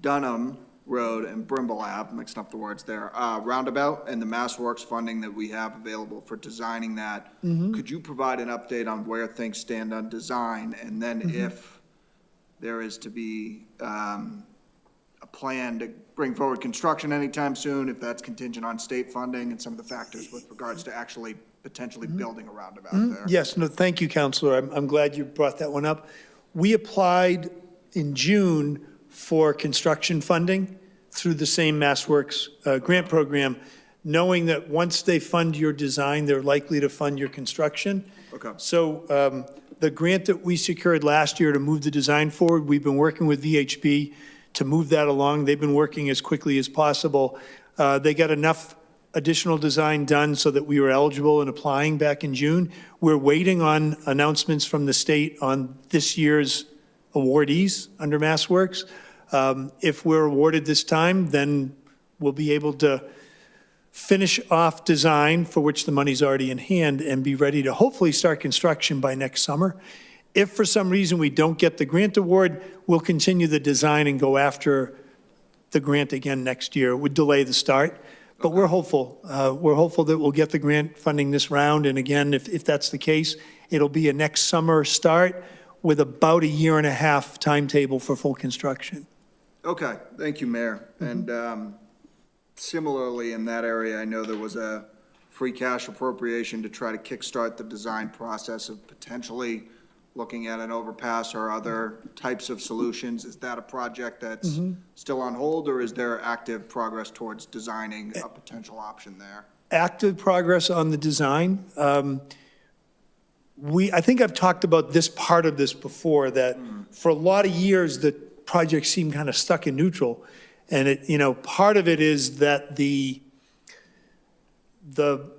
Dunham Road and Brimble mixing up the words there, roundabout, and the MassWorks funding that we have available for designing that. Could you provide an update on where things stand on design, and then if there is to be a plan to bring forward construction anytime soon, if that's contingent on state funding and some of the factors with regards to actually potentially building a roundabout there? Yes, no, thank you, Counselor. I'm glad you brought that one up. We applied in June for construction funding through the same MassWorks grant program, knowing that once they fund your design, they're likely to fund your construction. Okay. So the grant that we secured last year to move the design forward, we've been working with VHB to move that along. They've been working as quickly as possible. They got enough additional design done so that we were eligible and applying back in June. We're waiting on announcements from the state on this year's awardees under MassWorks. If we're awarded this time, then we'll be able to finish off design, for which the money's already in hand, and be ready to hopefully start construction by next summer. If for some reason we don't get the grant award, we'll continue the design and go after the grant again next year. It would delay the start, but we're hopeful. We're hopeful that we'll get the grant funding this round, and again, if that's the case, it'll be a next summer start with about a 1.5-year timetable for full construction. Okay, thank you, Mayor. And similarly, in that area, I know there was a free cash appropriation to try to kickstart the design process of potentially looking at an overpass or other types of solutions. Is that a project that's still on hold, or is there active progress towards designing a potential option there? active progress on the design. I think I've talked about this part of this before, that for a lot of years, the project seemed kind of stuck in neutral. And part of it is that the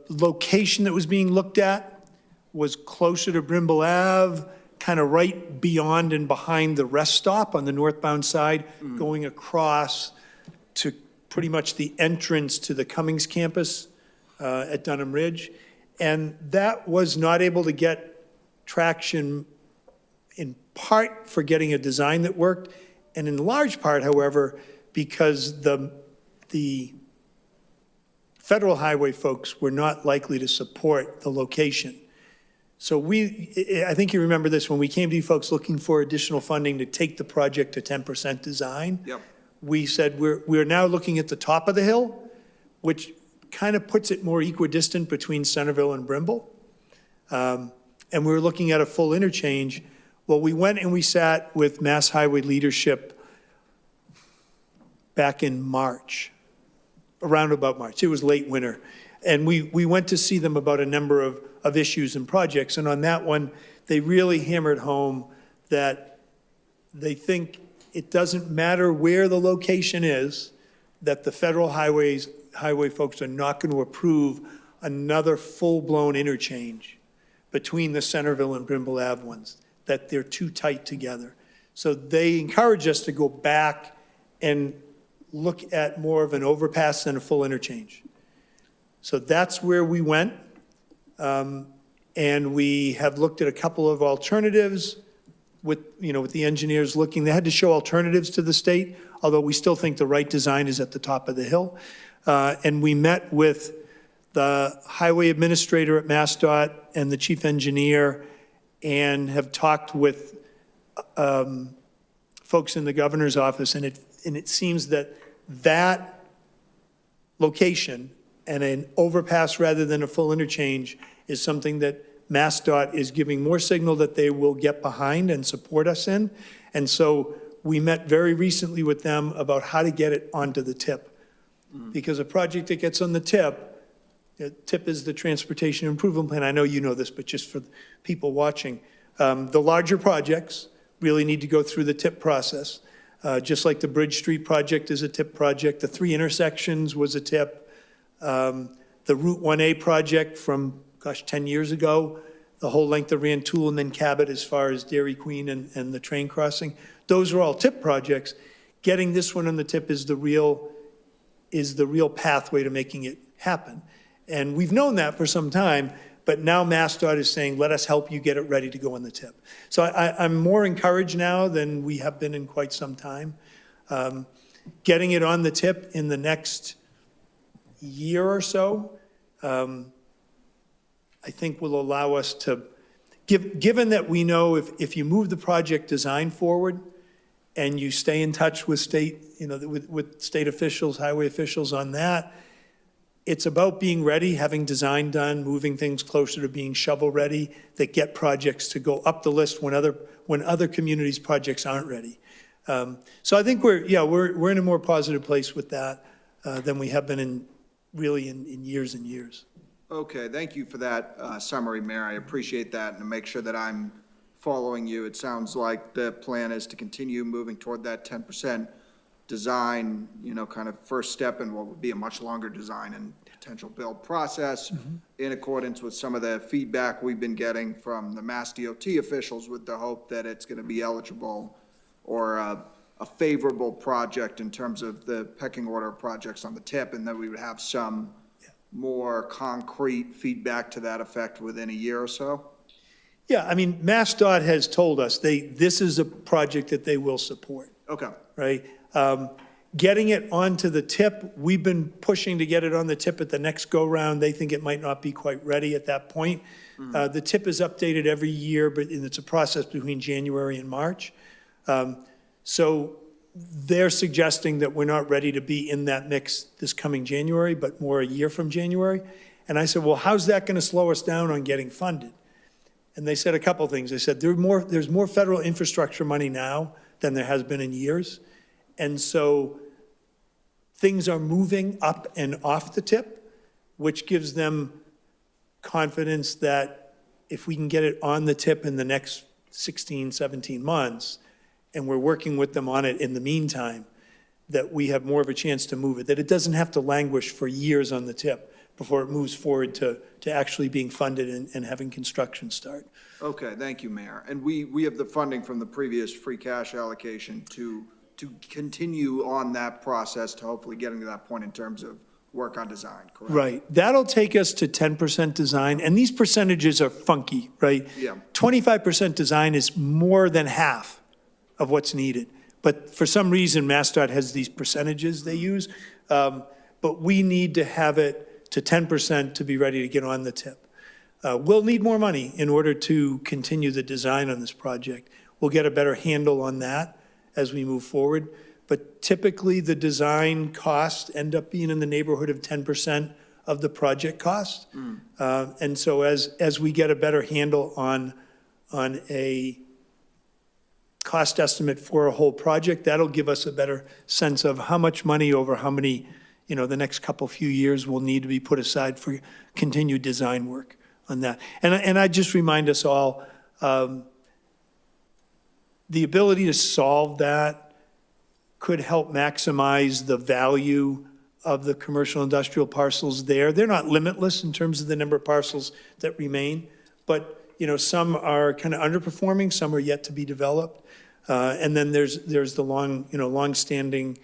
location that was being looked at was closer to Brimble Ave, kind of right beyond and behind the rest stop on the northbound side, going across to pretty much the entrance to the Cummings campus at Dunham Ridge. And that was not able to get traction, in part for getting a design that worked, and in large part, however, because the federal highway folks were not likely to support the location. So I think you remember this, when we came to you folks looking for additional funding to take the project to 10% design. Yep. We said we're now looking at the top of the hill, which kind of puts it more equidistant between Centerville and Brimble. And we were looking at a full interchange. Well, we went and we sat with Mass Highway leadership back in March, around about March. It was late winter. And we went to see them about a number of issues and projects. And on that one, they really hammered home that they think it doesn't matter where the location is, that the federal highway folks are not going to approve another full-blown interchange between the Centerville and Brimble Ave ones, that they're too tight together. So they encourage us to go back and look at more of an overpass than a full interchange. So that's where we went. And we have looked at a couple of alternatives with the engineers looking. They had to show alternatives to the state, although we still think the right design is at the top of the hill. And we met with the highway administrator at MassDOT and the chief engineer, and have talked with folks in the governor's office, and it seems that location and an overpass rather than a full interchange is something that MassDOT is giving more signal that they will get behind and support us in. And so we met very recently with them about how to get it onto the tip. Because a project that gets on the tip is the Transportation Improvement Plan. I know you know this, but just for people watching, the larger projects really need to go through the tip process. Just like the Bridge Street project is a tip project, the 3 intersections was a tip. The Route 1A project from, 10 years ago, the whole length of Rantoul and then Cabot as far as Dairy Queen and the train crossing, those are all tip projects. Getting this one on the tip is the real pathway to making it happen. And we've known that for some time, but now MassDOT is saying, let us help you get it ready to go on the tip. So I'm more encouraged now than we have been in quite some time. Getting it on the tip in the next year or so, I think will allow us to, given that we know if you move the project design forward and you stay in touch with state, with state officials, highway officials on that, it's about being ready, having design done, moving things closer to being shovel-ready, that get projects to go up the list when other communities' projects aren't ready. So I think we're in a more positive place with that than we have been in years and years. Okay, thank you for that summary, Mayor. I appreciate that, and to make sure that I'm following you, it sounds like the plan is to continue moving toward that 10% design, kind of first step in what would be a much longer design and potential build process, in accordance with some of the feedback we've been getting from the Mass DOT officials, with the hope that it's going to be eligible or a favorable project in terms of the pecking order of projects on the tip, and that we would have some more concrete feedback to that effect within a year or so? Yeah, I mean, MassDOT has told us this is a project that they will support. Okay. Right? Getting it onto the tip, we've been pushing to get it on the tip at the next go-round. They think it might not be quite ready at that point. The tip is updated every year, but it's a process between January and March. So they're suggesting that we're not ready to be in that mix this coming January, but more a year from January. And I said, well, how's that going to slow us down on getting funded? And they said a couple things. They said there's more federal infrastructure money now than there has been in years. And so things are moving up and off the tip. which gives them confidence that if we can get it on the tip in the next 16, 17 months, and we're working with them on it in the meantime, that we have more of a chance to move it, that it doesn't have to languish for years on the tip before it moves forward to actually being funded and having construction start. Okay, thank you, Mayor. And we have the funding from the previous free cash allocation to continue on that process to hopefully getting to that point in terms of work on design, correct? Right. That'll take us to 10% design, and these percentages are funky, right? Yeah. 25% design is more than half of what's needed. But for some reason, MassDOT has these percentages they use. But we need to have it to 10% to be ready to get on the tip. We'll need more money in order to continue the design on this project. We'll get a better handle on that as we move forward. But typically, the design costs end up being in the neighborhood of 10% of the project cost. And so as we get a better handle on a cost estimate for a whole project, that'll give us a better sense of how much money over how many, the next few years will need to be put aside for continued design work on that. And I just remind us all, the ability to solve that could help maximize the value of the commercial industrial parcels there. They're not limitless in terms of the number of parcels that remain, but, some are kind of underperforming, some are yet to be developed. And then there's the long-standing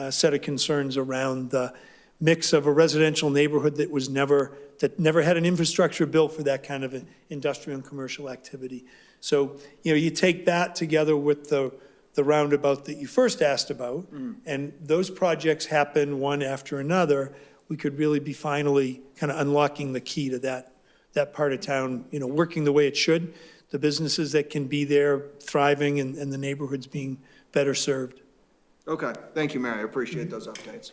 set of concerns around the mix of a residential neighborhood that never had an infrastructure built for that kind of industrial and commercial activity. So, you take that together with the roundabout that you first asked about, and those projects happen one after another, we could really be finally kind of unlocking the key to that part of town, working the way it should, the businesses that can be there thriving and the neighborhoods being better served. Okay, thank you, Mayor. I appreciate those updates.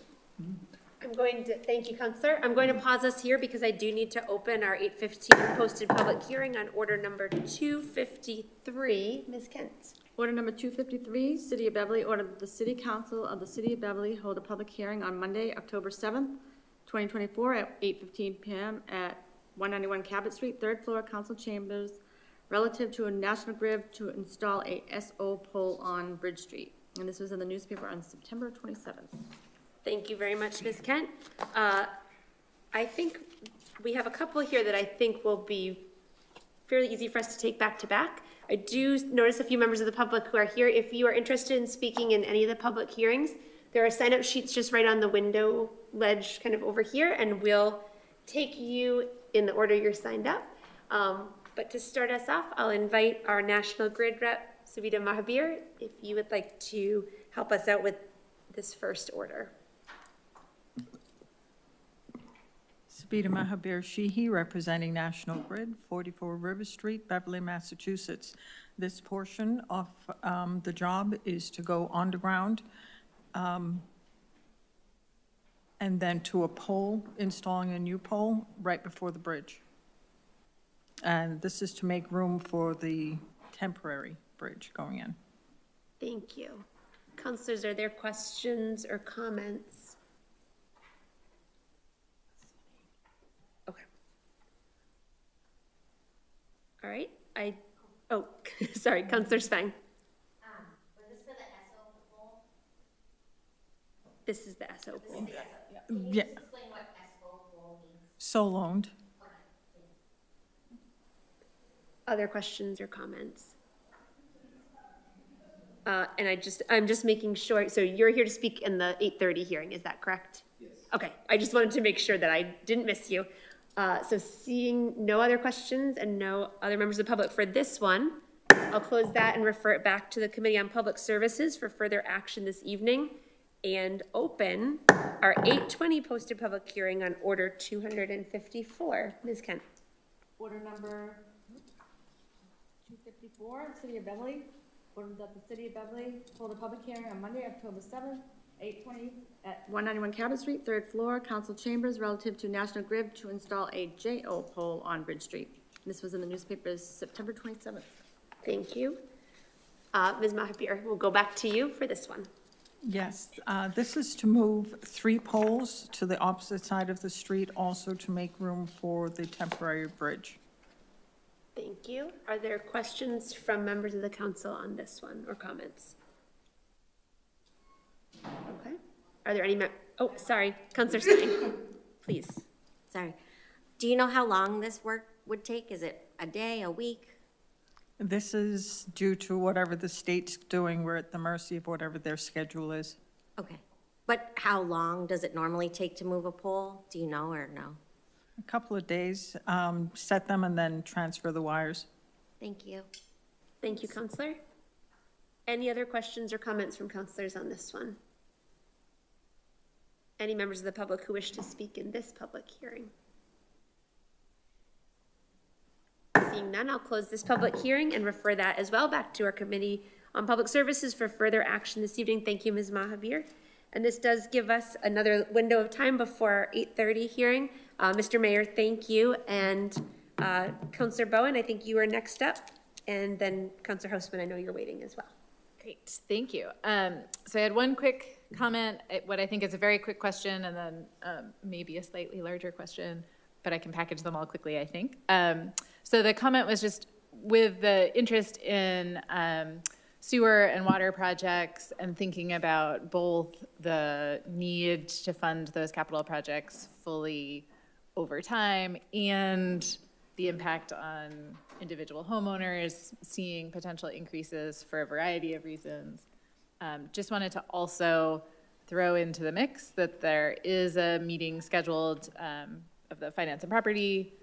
Thank you, Counselor. I'm going to pause us here because I do need to open our 8:15 posted public hearing on order number 253. Ms. Kent. Order number 253, City of Beverly, order that the City Council of the City of Beverly hold a public hearing on Monday, October 7th, 2024 at 8:15 p.m. at 191 Cabot Street, 3rd floor, Council Chambers, relative to a National Grid to install a SO pole on Bridge Street. And this was in the newspaper on September 27th. Thank you very much, Ms. Kent. I think we have a couple here that I think will be fairly easy for us to take back to back. I do notice a few members of the public who are here. If you are interested in speaking in any of the public hearings, there are sign-up sheets just right on the window ledge kind of over here, and we'll take you in the order you're signed up. But to start us off, I'll invite our National Grid rep, Savita Mahabir, if you would like to help us out with this first order. Sabita Mahabir Sheehy, representing National Grid, 44 River Street, Beverly, Massachusetts. This portion of the job is to go underground and then to a pole, installing a new pole right before the bridge. And this is to make room for the temporary bridge going in. Thank you. Councilors, are there questions or comments? Okay. All right, sorry, Councilor Svang. Was this for the SO pole? This is the SO pole. Yeah. Explain what SO pole means. So loaned. Other questions or comments? And I'm just making sure, so you're here to speak in the 8:30 hearing, is that correct? Yes. Okay, I just wanted to make sure that I didn't miss you. So seeing no other questions and no other members of the public for this one, I'll close that and refer it back to the Committee on Public Services for further action this evening and open our 8:20 posted public hearing on order 254. Ms. Kent. Order number 254, City of Beverly, order that the City of Beverly hold a public hearing on Monday, October 7th, 8:20 at 191 Cabot Street, 3rd floor, Council Chambers, relative to National Grid to install a JO pole on Bridge Street. This was in the newspapers September 27th. Thank you. Ms. Mahabir, we'll go back to you for this one. Yes, this is to move 3 poles to the opposite side of the street, also to make room for the temporary bridge. Thank you. Are there questions from members of the council on this one or comments? Okay. Are there any, oh, sorry, Councilor Stein, please. Sorry. Do you know how long this work would take? Is it a day, a week? This is due to whatever the state's doing. We're at the mercy of whatever their schedule is. Okay. But how long does it normally take to move a pole? Do you know or no? A couple of days, set them and then transfer the wires. Thank you. Thank you, Councilor. Any other questions or comments from councilors on this one? Any members of the public who wish to speak in this public hearing? Seeing none, I'll close this public hearing and refer that as well back to our Committee on Public Services for further action this evening. Thank you, Ms. Mahabir. And this does give us another window of time before our 8:30 hearing. Mr. Mayor, thank you. And Councilor Bowen, I think you are next up. And then Councilor Houseman, I know you're waiting as well. Great, thank you. So I had one quick comment, what I think is a very quick question, and then maybe a slightly larger question, but I can package them all quickly, I think. So the comment was just with the interest in sewer and water projects and thinking about both the need to fund those capital projects fully over time and the impact on individual homeowners seeing potential increases for a variety of reasons. Just wanted to also throw into the mix that there is a meeting scheduled of the Finance and Property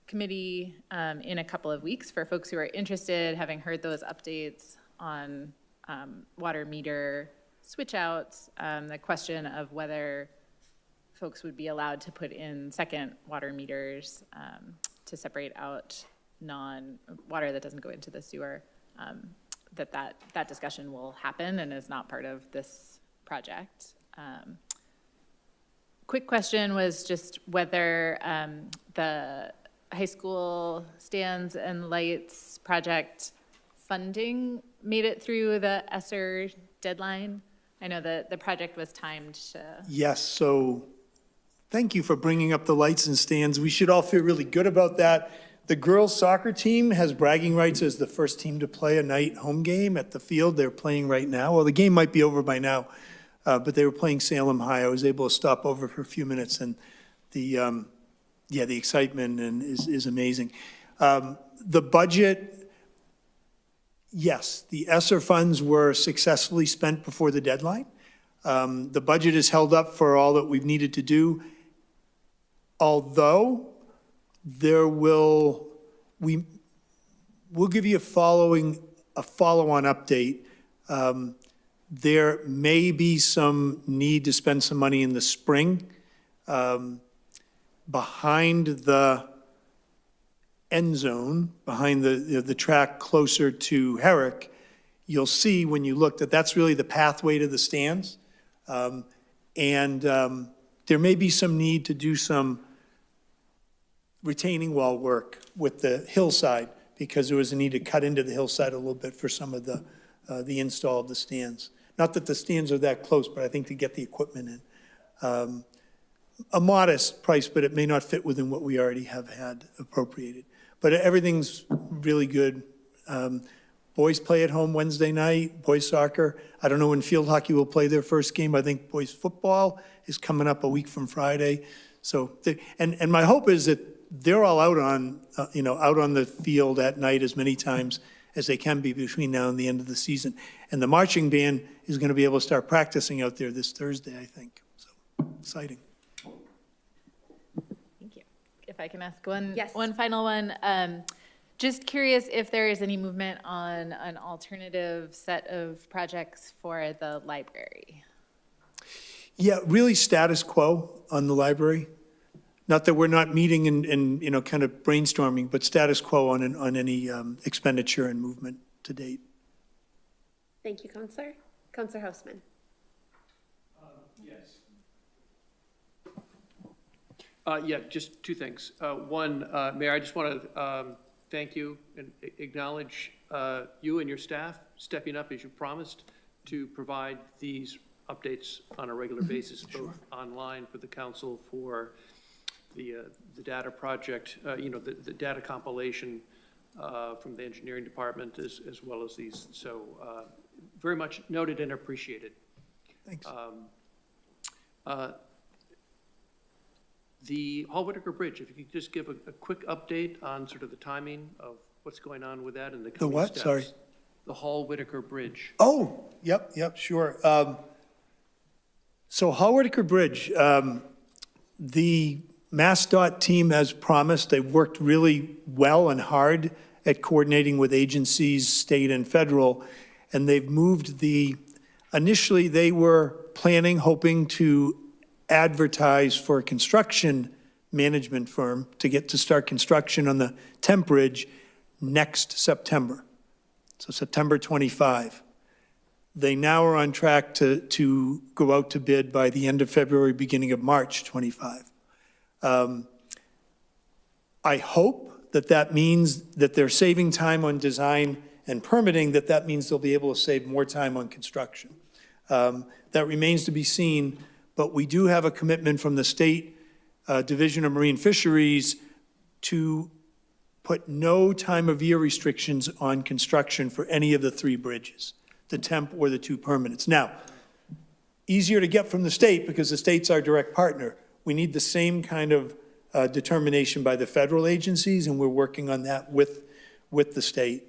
Committee in a couple of weeks for folks who are interested, having heard those updates on water meter switch outs, the question of whether folks would be allowed to put in second water meters to separate out non-water that doesn't go into the sewer, that discussion will happen and is not part of this project. Quick question was just whether the high school stands and lights project funding made it through the ESSER deadline. I know that the project was timed to. Yes, so thank you for bringing up the lights and stands. We should all feel really good about that. The girls' soccer team has bragging rights as the first team to play a night home game at the field they're playing right now. Well, the game might be over by now, but they were playing Salem High. I was able to stop over for a few minutes, and the excitement is amazing. The budget, yes, the ESSER funds were successfully spent before the deadline. The budget is held up for all that we've needed to do, although we'll give you a follow-on update. There may be some need to spend some money in the spring. Behind the end zone, behind the track closer to Herrick, you'll see when you look that that's really the pathway to the stands. There may be some need to do some retaining wall work with the hillside because there was a need to cut into the hillside a little bit for some of the install of the stands. Not that the stands are that close, but I think to get the equipment in. A modest price, but it may not fit within what we already have had appropriated. But everything's really good. Boys play at home Wednesday night, boys soccer. I don't know when field hockey will play their first game. I think boys football is coming up a week from Friday. So, and my hope is that they're all out on, out on the field at night as many times as they can be between now and the end of the season. And the marching band is going to be able to start practicing out there this Thursday, I think. So, exciting. Thank you. If I can ask one final one. Just curious if there is any movement on an alternative set of projects for the library. Yeah, really status quo on the library. Not that we're not meeting and kind of brainstorming, but status quo on any expenditure and movement to date. Thank you, Councilor. Councilor Houseman. Yes. Yeah, just two things. One, Mayor, I just want to thank you and acknowledge you and your staff stepping up as you promised to provide these updates on a regular basis, both online for the council for the data project, the data compilation from the engineering department as well as these. So very much noted and appreciated. Thanks. The Hall-Whitaker Bridge, if you could just give a quick update on sort of the timing of what's going on with that and the coming what? steps. Sorry. The Hall-Whitaker Bridge. Oh, yep, sure. So Hall-Whitaker Bridge, the MassDOT team, as promised, they've worked really well and hard at coordinating with agencies, state and federal, and they've moved initially they were planning, hoping to advertise for a construction management firm to start construction on the Temp Bridge next September. So September 25. They now are on track to go out to bid by the end of February, beginning of March 25. I hope that means that they're saving time on design and permitting, that means they'll be able to save more time on construction. That remains to be seen, but we do have a commitment from the State Division of Marine Fisheries to put no time of year restrictions on construction for any of the 3 bridges, the temp or the 2 permanents. Now, easier to get from the state because the state's our direct partner. We need the same kind of determination by the federal agencies, and we're working on that with the state.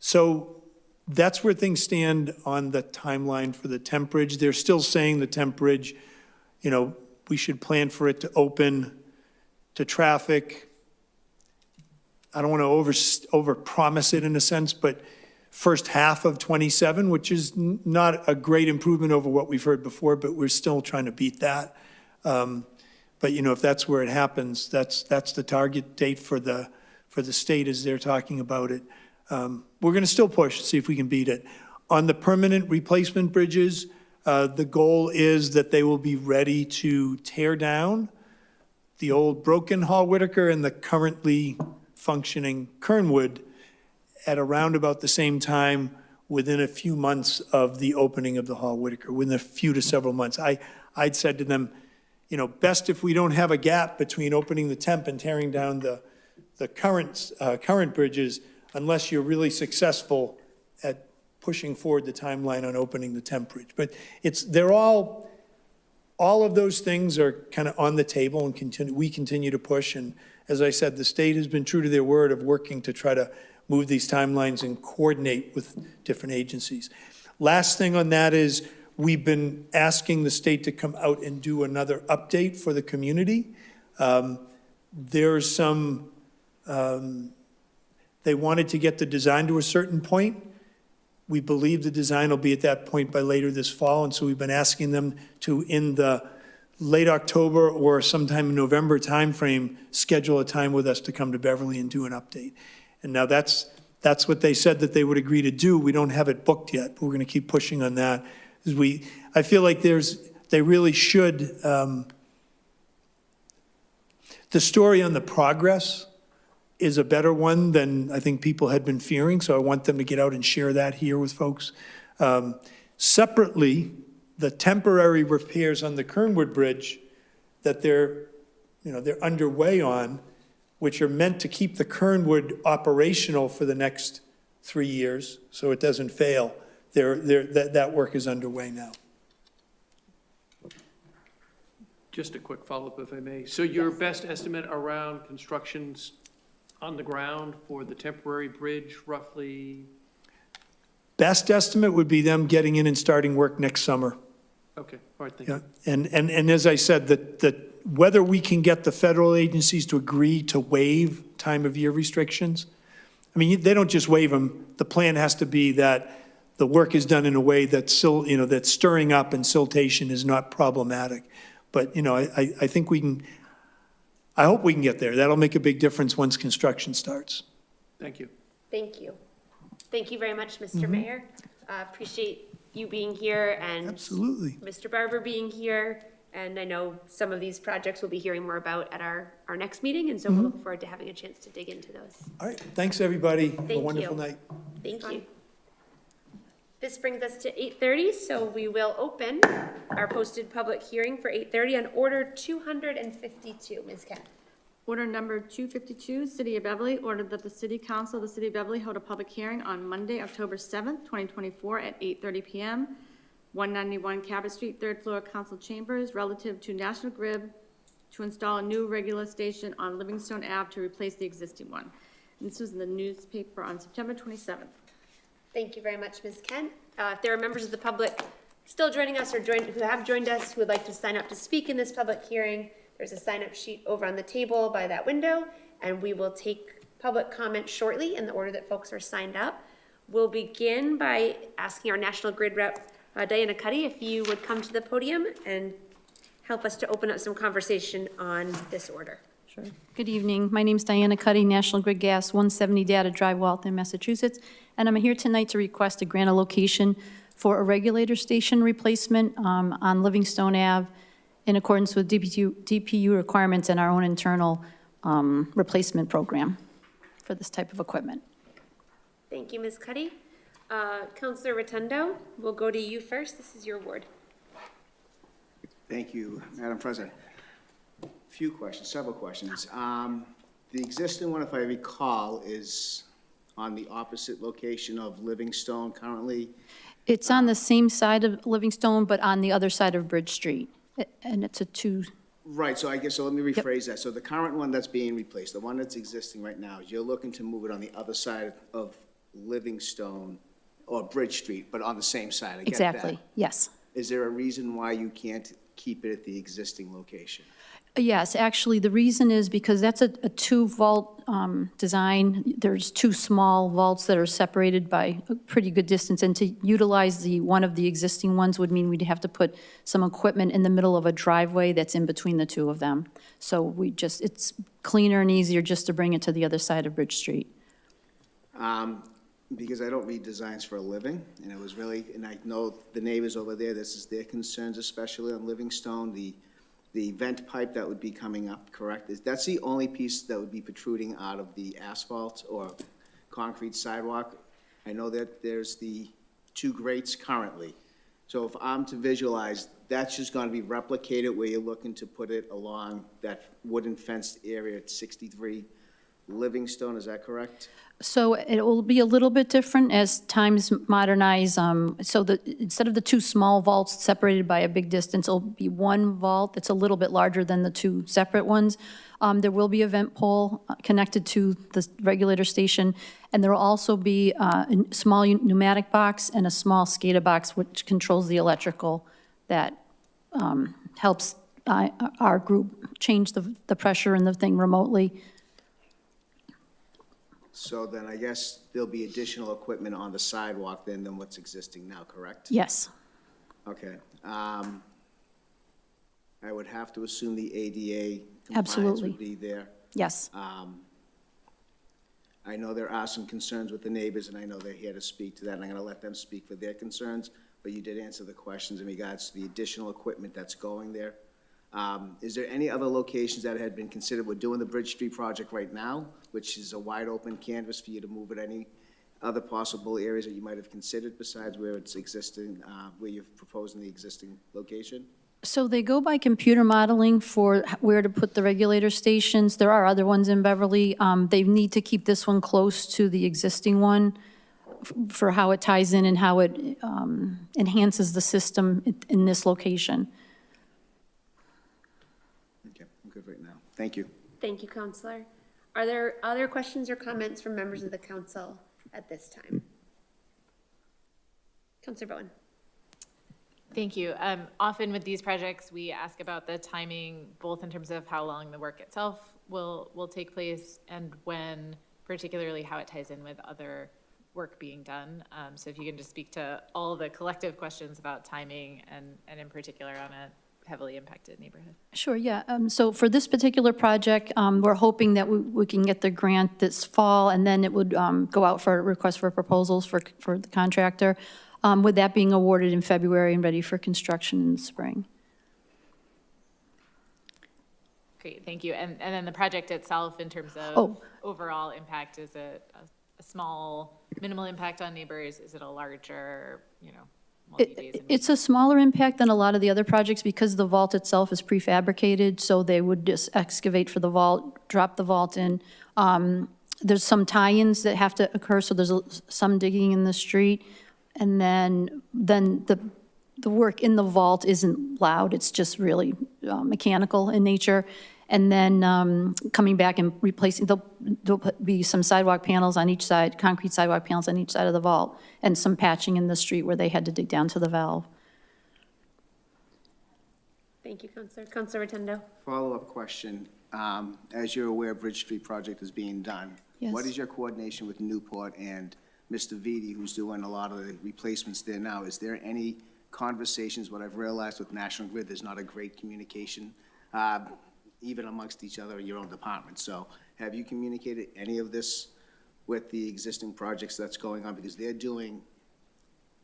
So that's where things stand on the timeline for the Temp Bridge. They're still saying the Temp Bridge, we should plan for it to open to traffic. I don't want to over-promise it in a sense, but first half of '27, which is not a great improvement over what we've heard before, but we're still trying to beat that. But if that's where it happens, that's the target date for the state as they're talking about it. We're going to still push to see if we can beat it. On the permanent replacement bridges, the goal is that they will be ready to tear down the old broken Hall-Whitaker and the currently functioning Kernwood at around about the same time, within a few months of the opening of the Hall-Whitaker, within a few to several months. I'd said to them, best if we don't have a gap between opening the Temp and tearing down the current bridges, unless you're really successful at pushing forward the timeline on opening the Temp Bridge. But they're all of those things are kind of on the table, and we continue to push. And as I said, the state has been true to their word of working to try to move these timelines and coordinate with different agencies. Last thing on that is we've been asking the state to come out and do another update for the community. There's some, they wanted to get the design to a certain point. We believe the design will be at that point by later this fall, and so we've been asking them to, in the late October or sometime in November timeframe, schedule a time with us to come to Beverly and do an update. And now that's what they said that they would agree to do. We don't have it booked yet, but we're going to keep pushing on that. I feel like they really should, the story on the progress is a better one than I think people had been fearing, so I want them to get out and share that here with folks. Separately, the temporary repairs on the Kernwood Bridge that they're underway on, which are meant to keep the Kernwood operational for the next 3 years, so it doesn't fail. That work is underway now. Just a quick follow-up, if I may. So your best estimate around constructions on the ground for the temporary bridge, roughly? Best estimate would be them getting in and starting work next summer. Okay, all right, thank you. And as I said, that whether we can get the federal agencies to agree to waive time of year restrictions, I mean, they don't just waive them. The plan has to be that the work is done in a way that's still, that stirring up and siltation is not problematic. But, I think I hope we can get there. That'll make a big difference once construction starts. Thank you. Thank you. Thank you very much, Mr. Mayor. Appreciate you being here and Absolutely. Mr. Barber being here. And I know some of these projects we'll be hearing more about at our next meeting, and so we'll look forward to having a chance to dig into those. All right, thanks, everybody. Have a Thank wonderful you. night. Thank you. This brings us to 8:30, so we will open our posted public hearing for 8:30 on order 252. Ms. Kent. Order number 252, City of Beverly, ordered that the City Council of the City of Beverly hold a public hearing on Monday, October 7th, 2024, at 8:30 PM, 191 Cabot Street, third floor, council chambers, relative to National Grid to install a new regular station on Livingstone Ave to replace the existing one. And this was in the newspaper on September 27th. Thank you very much, Ms. Kent. If there are members of the public still joining us or who have joined us who would like to sign up to speak in this public hearing, there's a sign-up sheet over on the table by that window, and we will take public comment shortly in the order that folks are signed up. We'll begin by asking our National Grid rep, Diana Cuddy, if you would come to the podium and help us to open up some conversation on this order. Sure. Good evening. My name's Diana Cuddy, National Grid Gas, 170 Data Drive, Waltham, Massachusetts. And I'm here tonight to request a grant allocation for a regulator station replacement on Livingstone Ave in accordance with DPU requirements and our own internal replacement program for this type of equipment. Thank you, Ms. Cuddy. Councilor Rotundo, we'll go to you first. This is your ward. Thank you, Madam President. Few questions, several questions. The existing one, if I recall, is on the opposite location of Livingstone currently. It's on the same side of Livingstone, but on the other side of Bridge Street. And it's a two. Right, so I guess, so let me rephrase that. So the current one that's being replaced, the one that's existing right now, you're looking to move it on the other side of Livingstone or Bridge Street, but on the same side. I get that. Exactly, yes. Is there a reason why you can't keep it at the existing location? Yes, actually, the reason is because that's a two-vault design. There's two small vaults that are separated by a pretty good distance, and to utilize one of the existing ones would mean we'd have to put some equipment in the middle of a driveway that's in between the two of them. So it's cleaner and easier just to bring it to the other side of Bridge Street. Because I don't read designs for a living, and it was really, and I know the neighbors over there, this is their concerns, especially on Livingstone, the vent pipe that would be coming up, correct? That's the only piece that would be protruding out of the asphalt or concrete sidewalk. I know that there's the two grates currently. So if I'm to visualize, that's just gonna be replicated where you're looking to put it along that wooden fenced area at 63 Livingstone, is that correct? So it will be a little bit different as times modernize. So instead of the two small vaults separated by a big distance, it'll be one vault that's a little bit larger than the two separate ones. There will be a vent pole connected to the regulator station, and there will also be a small pneumatic box and a small SCADA box, which controls the electrical that helps our group change the pressure in the thing remotely. So then I guess there'll be additional equipment on the sidewalk then than what's existing now, correct? Yes. Okay. I would have to assume the ADA compliance Absolutely. would be there. Yes. I know there are some concerns with the neighbors, and I know they're here to speak to that, and I'm gonna let them speak for their concerns, but you did answer the questions in regards to the additional equipment that's going there. Is there any other locations that had been considered? We're doing the Bridge Street project right now, which is a wide-open canvas for you to move at any other possible areas that you might have considered besides where it's existing, where you're proposing the existing location? So they go by computer modeling for where to put the regulator stations. There are other ones in Beverly. They need to keep this one close to the existing one for how it ties in and how it enhances the system in this location. Okay, I'm good right now. Thank you. Thank you, Counselor. Are there other questions or comments from members of the council at this time? Counselor Bowen. Thank you. Often with these projects, we ask about the timing, both in terms of how long the work itself will take place and when, particularly how it ties in with other work being done. So if you can just speak to all the collective questions about timing and in particular on a heavily impacted neighborhood. Sure, yeah. So for this particular project, we're hoping that we can get the grant this fall, and then it would go out for a request for proposals for the contractor, with that being awarded in February and ready for construction in the spring. Great, thank you. And then the project itself, in terms of overall impact, is it a small, minimal impact on neighbors? Is it a larger multi-days. It's a smaller impact than a lot of the other projects because the vault itself is prefabricated, so they would just excavate for the vault, drop the vault in. There's some tie-ins that have to occur, so there's some digging in the street. And then the work in the vault isn't loud, it's just really mechanical in nature. And then coming back and replacing, there'll be some sidewalk panels on each side, concrete sidewalk panels on each side of the vault, and some patching in the street where they had to dig down to the valve. Thank you, Counselor. Counselor Rotundo. Follow-up question. As you're aware, Bridge Street project is being done. Yes. What is your coordination with Newport and Mr. Vitti, who's doing a lot of the replacements there now? Is there any conversations? What I've realized with National Grid, there's not a great communication, even amongst each other in your own department. So have you communicated any of this with the existing projects that's going on? Because they're doing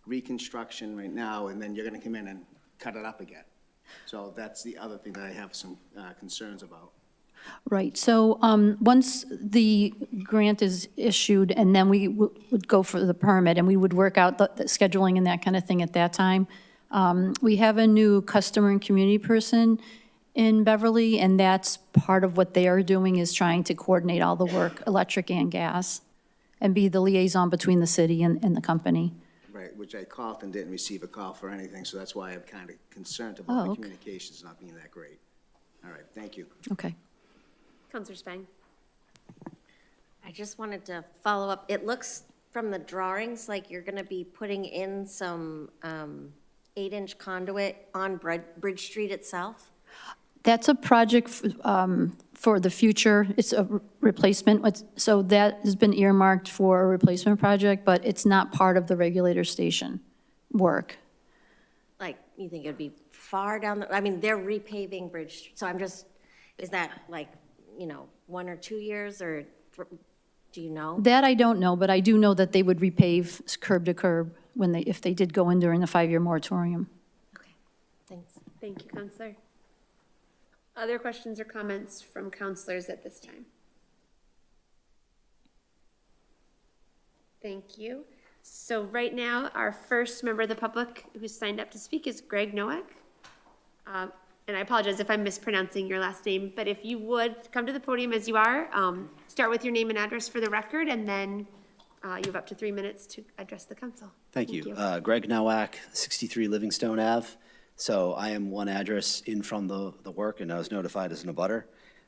reconstruction right now, and then you're going to come in and cut it up again. So that's the other thing that I have some concerns about. Right, so once the grant is issued, and then we would go for the permit, and we would work out the scheduling and that kind of thing at that time. We have a new customer and community person in Beverly, and that's part of what they are doing, is trying to coordinate all the work, electric and gas, and be the liaison between the city and the company. Right, which I called and didn't receive a call for anything, so that's why I'm kind of concerned about the okay. communications not being that great. All right, thank you. Okay. Counselor Spang. I just wanted to follow up. It looks from the drawings like you're going to be putting in some 8-inch conduit on Bridge Street itself. That's a project for the future. It's a replacement. So that has been earmarked for a replacement project, but it's not part of the regulator station work. Like, you think it'd be far down the, I mean, they're repaving Bridge, so I'm just, is that like, 1 or 2 years, or do you know? That I don't know, but I do know that they would repave curb to curb if they did go in during the 5-year moratorium. Okay, thanks. Thank you, Counselor. Other questions or comments from counselors at this time? Thank you. So right now, our first member of the public who's signed up to speak is Greg Nowak. And I apologize if I'm mispronouncing your last name, but if you would come to the podium as you are, start with your name and address for the record, and then you have up to 3 minutes to address the council. Thank you. Greg Nowak, 63 Livingstone Ave. So I am one address in from the work, and I was notified as an abutter.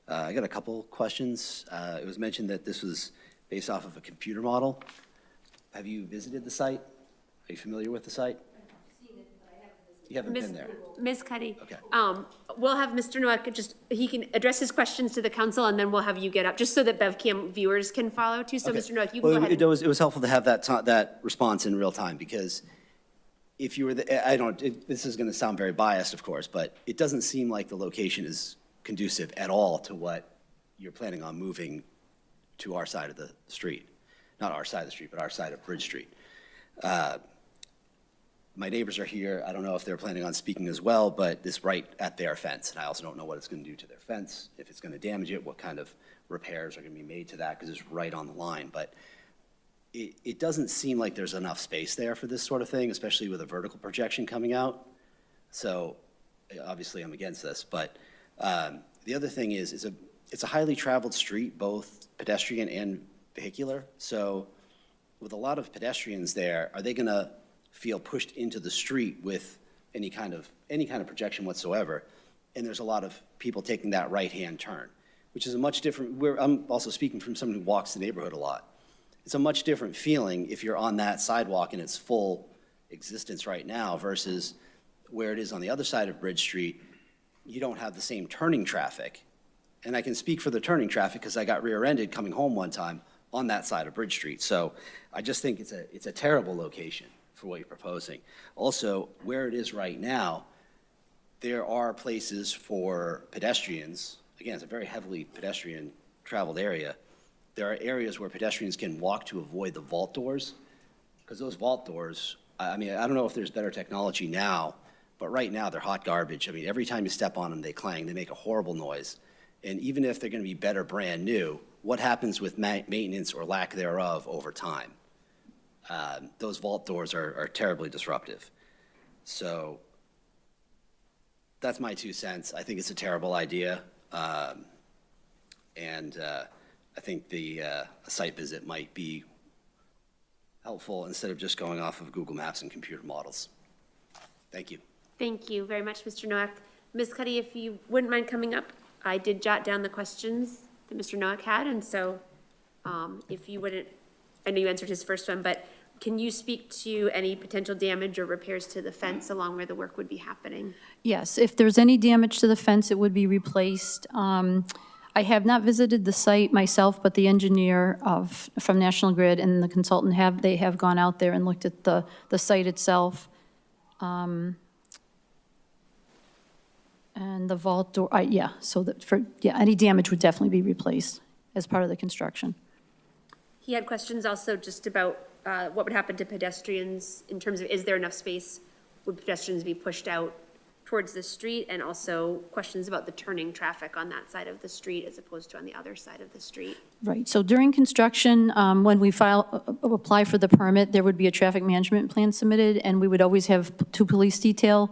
I got a couple questions. It was mentioned that this was based off of a computer model. Have you visited the site? Are you familiar with the site? You haven't been there? Ms. Cuddy. Okay. We'll have Mr. Nowak he can address his questions to the council, and then we'll have you get up, just so that BevCam viewers can follow too. So Okay. Mr. Nowak, you can go ahead. It was helpful to have that response in real time, because if you were, this is going to sound very biased, of course, but it doesn't seem like the location is conducive at all to what you're planning on moving to our side of the street. Not our side of the street, but our side of Bridge Street. My neighbors are here. I don't know if they're planning on speaking as well, but it's right at their fence, and I also don't know what it's going to do to their fence, if it's going to damage it, what kind of repairs are going to be made to that, because it's right on the line. But it doesn't seem like there's enough space there for this sort of thing, especially with a vertical projection coming out. So obviously I'm against this, but the other thing is it's a highly traveled street, both pedestrian and vehicular. So with a lot of pedestrians there, are they going to feel pushed into the street with any kind of projection whatsoever? And there's a lot of people taking that right-hand turn, which is a much different, I'm also speaking from someone who walks the neighborhood a lot. It's a much different feeling if you're on that sidewalk in its full existence right now versus where it is on the other side of Bridge Street. You don't have the same turning traffic. And I can speak for the turning traffic because I got rear-ended coming home one time on that side of Bridge Street. So I just think it's a terrible location for what you're proposing. Also, where it is right now, there are places for pedestrians. Again, it's a very heavily pedestrian traveled area. There are areas where pedestrians can walk to avoid the vault doors, because those vault doors, I mean, I don't know if there's better technology now, but right now they're hot garbage. I mean, every time you step on them, they clang, they make a horrible noise. And even if they're going to be better brand new, what happens with maintenance or lack thereof over time? those vault doors are terribly disruptive. So that's my 2 cents. I think it's a terrible idea. And I think a site visit might be helpful instead of just going off of Google Maps and computer models. Thank you. Thank you very much, Mr. Noack. Ms. Cuddy, if you wouldn't mind coming up, I did jot down the questions that Mr. Noack had, and so if you wouldn't, I know you answered his first one, but can you speak to any potential damage or repairs to the fence along where the work would be happening? Yes, if there's any damage to the fence, it would be replaced. I have not visited the site myself, but the engineer from National Grid and the consultant have gone out there and looked at the site itself. And the vault door, so any damage would definitely be replaced as part of the construction. He had questions also just about what would happen to pedestrians in terms of, is there enough space? Would pedestrians be pushed out towards the street? And also questions about the turning traffic on that side of the street as opposed to on the other side of the street. Right, so during construction, when we apply for the permit, there would be a traffic management plan submitted, and we would always have 2 police detail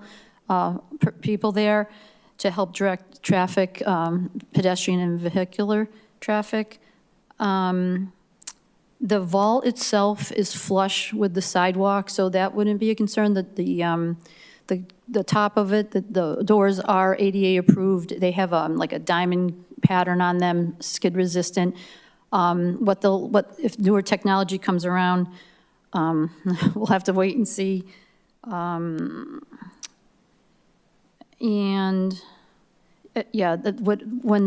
people there to help direct traffic, pedestrian and vehicular traffic. The vault itself is flush with the sidewalk, so that wouldn't be a concern. That the top of it, the doors are ADA approved. They have like a diamond pattern on them, skid resistant. What if newer technology comes around? We'll have to wait and see. When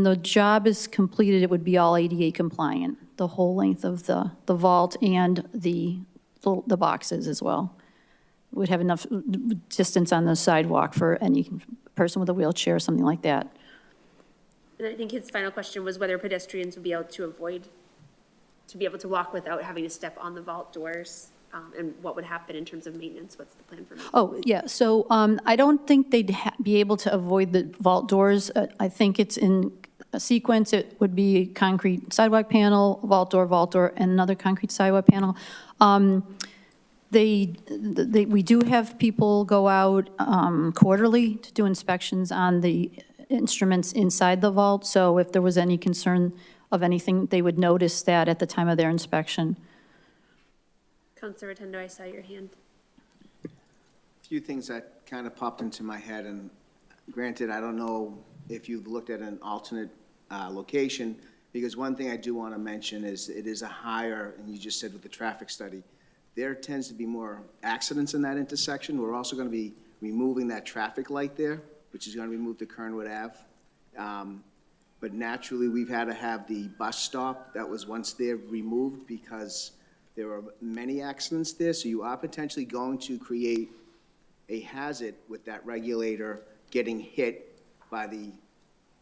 the job is completed, it would be all ADA compliant, the whole length of the vault and the boxes as well. Would have enough distance on the sidewalk for any person with a wheelchair or something like that. And I think his final question was whether pedestrians would be able to walk without having to step on the vault doors, and what would happen in terms of maintenance. What's the plan for maintenance? Oh, yeah, so I don't think they'd be able to avoid the vault doors. I think it's in a sequence. It would be concrete sidewalk panel, vault door, and another concrete sidewalk panel. We do have people go out quarterly to do inspections on the instruments inside the vault, so if there was any concern of anything, they would notice that at the time of their inspection. Councilor Rotundo, I saw your hand. A few things that kind of popped into my head, and granted, I don't know if you've looked at an alternate location, because one thing I do want to mention is it is a higher, and you just said with the traffic study, there tends to be more accidents in that intersection. We're also going to be removing that traffic light there, which is going to be moved to Kernwood Ave. But naturally, we've had to have the bus stop that was once there removed because there were many accidents there. So you are potentially going to create a hazard with that regulator getting hit by the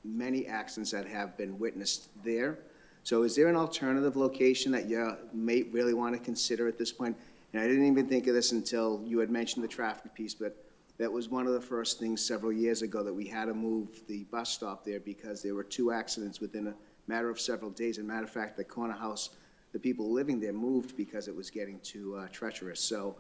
many accidents that have been witnessed there. So is there an alternative location that you may really want to consider at this point? And I didn't even think of this until you had mentioned the traffic piece, but that was one of the first things several years ago, that we had to move the bus stop there because there were 2 accidents within a matter of several days. As a matter of fact, the corner house, the people living there moved because it was getting too treacherous. So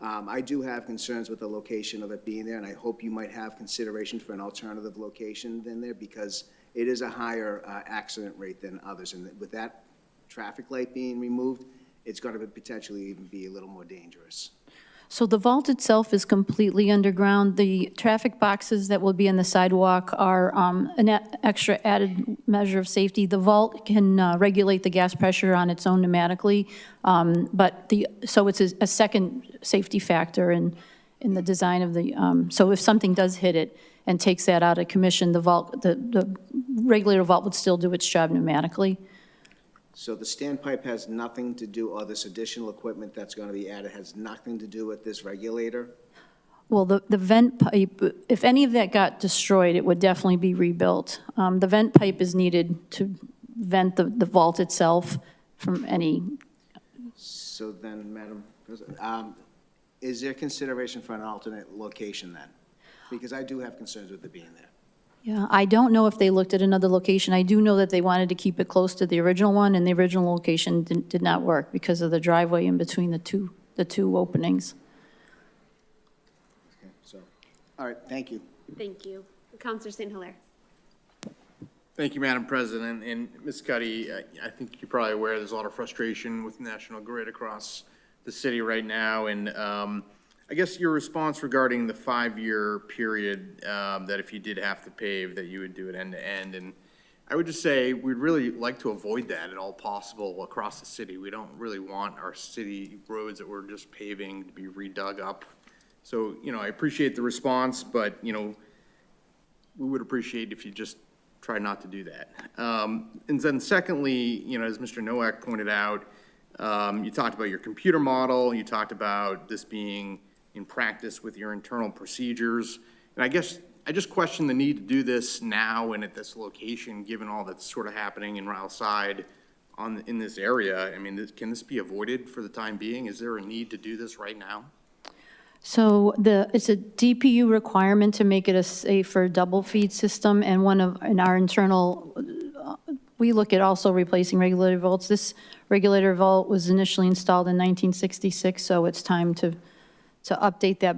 I do have concerns with the location of it being there, and I hope you might have consideration for an alternative location than there, because it is a higher accident rate than others. And with that traffic light being removed, it's going to potentially even be a little more dangerous. So the vault itself is completely underground. The traffic boxes that will be in the sidewalk are an extra added measure of safety. The vault can regulate the gas pressure on its own pneumatically, so it's a second safety factor in the design of the, so if something does hit it and takes that out of commission, the regulator vault would still do its job pneumatically. So the standpipe has nothing to do, or this additional equipment that's going to be added has nothing to do with this regulator? Well, the vent pipe, if any of that got destroyed, it would definitely be rebuilt. The vent pipe is needed to vent the vault itself from any. So then, Madam President, is there consideration for an alternate location then? Because I do have concerns with it being there. Yeah, I don't know if they looked at another location. I do know that they wanted to keep it close to the original one, and the original location did not work because of the driveway in between the two the two openings. Okay, so, all right, thank you. Thank you. Counselor St. Hilaire. Thank you, Madam President. And Ms. Cuddy, I think you're probably aware there's a lot of frustration with National Grid across the city right now. And I guess your response regarding the 5-year period, that if you did have to pave, that you would do it end to end. And I would just say we'd really like to avoid that at all possible across the city. We don't really want our city roads that we're just paving to be redug up. So, I appreciate the response, but, we would appreciate if you just try not to do that. And then secondly, as Mr. Nowak pointed out, you talked about your computer model, you talked about this being in practice with your internal procedures. And I guess I just question the need to do this now and at this location, given all that's sort of happening in Ryle Side in this area. I mean, can this be avoided for the time being? Is there a need to do this right now? So it's a DPU requirement to make it a safer double feed system, and in our internal, we look at also replacing regulator vaults. This regulator vault was initially installed in 1966, so it's time to update that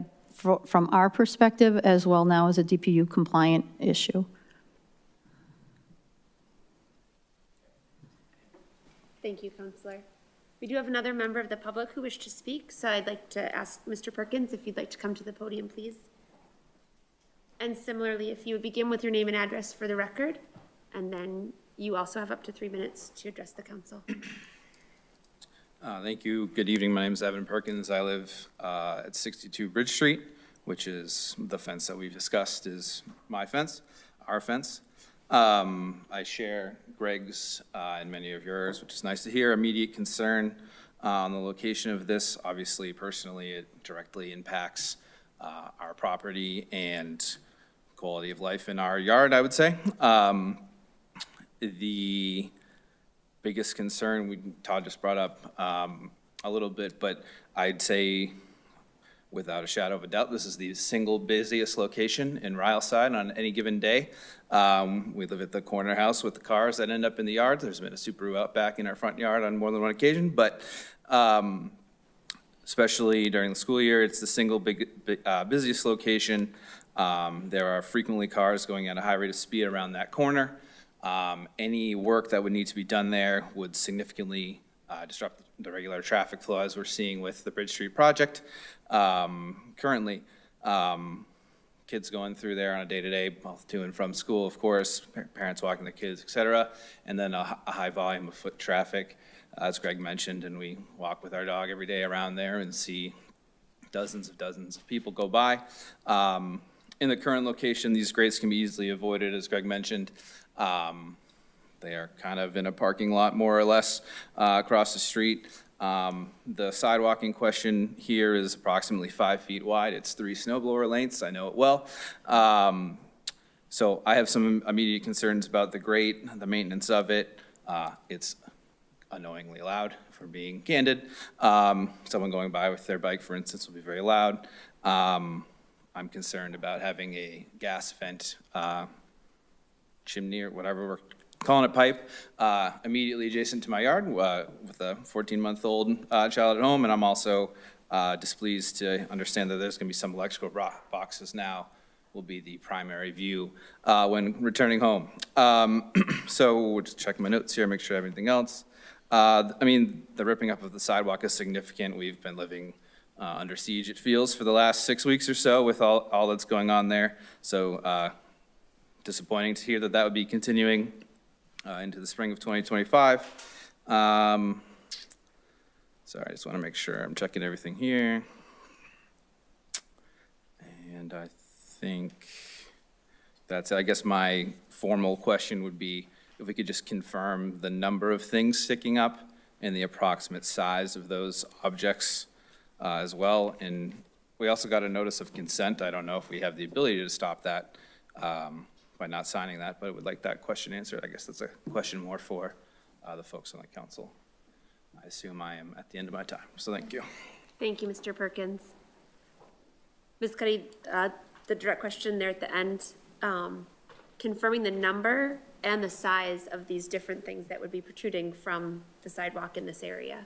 from our perspective as well now as a DPU compliant issue. Thank you, Counselor. We do have another member of the public who wished to speak, so I'd like to ask Mr. Perkins if you'd like to come to the podium, please. And similarly, if you would begin with your name and address for the record, and then you also have up to 3 minutes to address the council. Thank you. Good evening. My name is Evan Perkins. I live at 62 Bridge Street, which is the fence that we've discussed is my fence, our fence. I share Greg's and many of yours, which is nice to hear. Immediate concern on the location of this. Obviously, personally, it directly impacts our property and quality of life in our yard, I would say. The biggest concern, Todd just brought up a little bit, but I'd say without a shadow of a doubt, this is the single busiest location in Ryle Side on any given day. We live at the corner house with the cars that end up in the yard. There's been a Subaru out back in our front yard on more than one occasion, but especially during the school year, it's the single busiest location. There are frequently cars going at a high rate of speed around that corner. Any work that would need to be done there would significantly disrupt the regular traffic flow as we're seeing with the Bridge Street project. Currently, kids going through there on a day-to-day, both to and from school, of course, parents walking their kids, et cetera, and then a high volume of foot traffic, as Greg mentioned, and we walk with our dog every day around there and see dozens of people go by. In the current location, these grates can be easily avoided, as Greg mentioned. They are kind of in a parking lot, more or less, across the street. The sidewalk in question here is approximately 5 feet wide. It's 3 snowblower lengths. I know it well. So I have some immediate concerns about the grate, the maintenance of it. It's annoyingly loud, if we're being candid. Someone going by with their bike, for instance, will be very loud. I'm concerned about having a gas vent chimney or whatever we're calling it, pipe, immediately adjacent to my yard with a 14-month-old child at home. And I'm also displeased to understand that there's going to be some electrical boxes now will be the primary view when returning home. So we'll just check my notes here, make sure everything else. I mean, the ripping up of the sidewalk is significant. We've been living under siege, it feels, for the last 6 weeks or so with all that's going on there. So disappointing to hear that that would be continuing into the spring of 2025. Sorry, I just want to make sure I'm checking everything here. And I think that's it. I guess my formal question would be if we could just confirm the number of things sticking up and the approximate size of those objects as well. And we also got a notice of consent. I don't know if we have the ability to stop that by not signing that, but I would like that question answered. I guess that's a question more for the folks on the council. I assume I am at the end of my time, so thank you. Thank you, Mr. Perkins. Ms. Cuddy, the direct question there at the end, confirming the number and the size of these different things that would be protruding from the sidewalk in this area.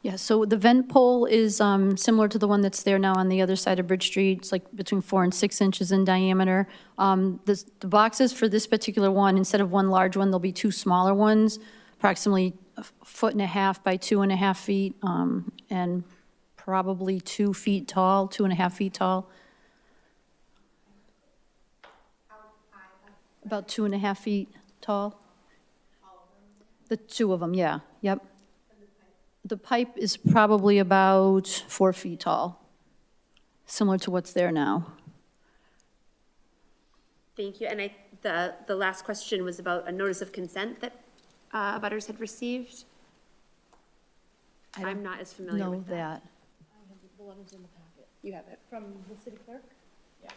Yeah, so the vent pole is similar to the one that's there now on the other side of Bridge Street. It's like between 4 and 6 inches in diameter. The boxes for this particular one, instead of one large one, there'll be 2 smaller ones, approximately 1.5 by 2.5 feet, and probably 2 feet tall, 2.5 feet tall. About 2.5 feet tall. The 2 of them, yeah, yep. The pipe is probably about 4 feet tall, similar to what's there now. Thank you. And the last question was about a notice of consent that abutters had received. I'm not as familiar with that. Know that. The letter's in the packet. You have it. From the city clerk? Yeah.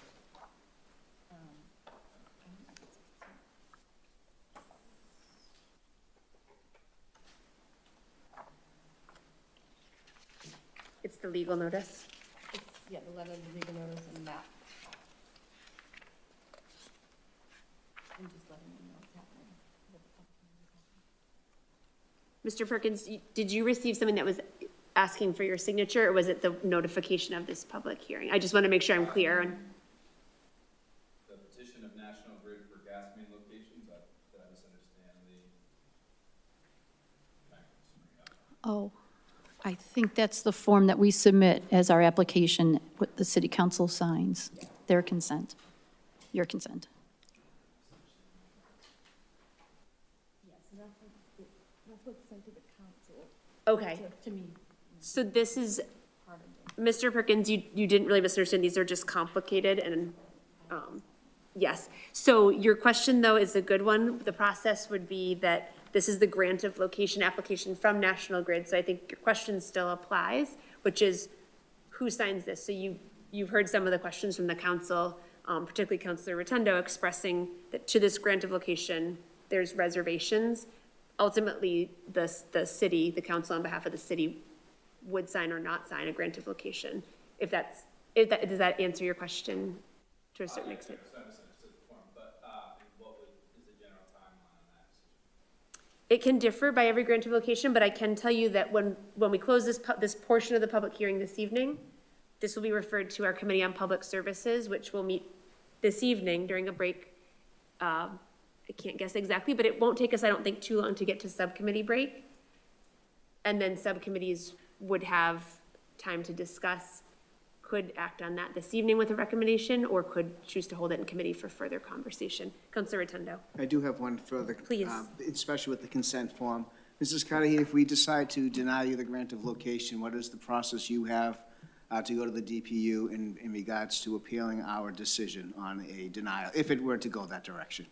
It's the legal notice. Yeah, the letter, the legal notice, and that. I'm just letting you know what's happening. Mr. Perkins, did you receive something that was asking for your signature, or was it the notification of this public hearing? I just want to make sure I'm clear on. The petition of National Grid for gas main locations, did I misunderstand the? Oh, I think that's the form that we submit as our application, what the city council signs, their consent, your consent. Yes, and that's what's sent to the council. Okay. To me. So this is, Mr. Perkins, you didn't really misunderstand. These are just complicated and, yes. So your question, though, is a good one. The process would be that this is the grant of location application from National Grid. So I think your question still applies, which is who signs this? So you've heard some of the questions from the council, particularly Councilor Rotundo, expressing that to this grant of location, there's reservations. Ultimately, the city, the council on behalf of the city would sign or not sign a grant of location. Does that answer your question to a certain extent? It can differ by every grant of location, but I can tell you that when we close this portion of the public hearing this evening, this will be referred to our Committee on Public Services, which will meet this evening during a break. I can't guess exactly, but it won't take us, I don't think, too long to get to subcommittee break. And then subcommittees would have time to discuss, could act on that this evening with a recommendation, or could choose to hold it in committee for further conversation. Councilor Rotundo. I do have one further. Please. Especially with the consent form. Mrs. Cudahy, if we decide to deny you the grant of location, what is the process you have to go to the DPU in regards to appealing our decision on a denial, if it were to go that direction?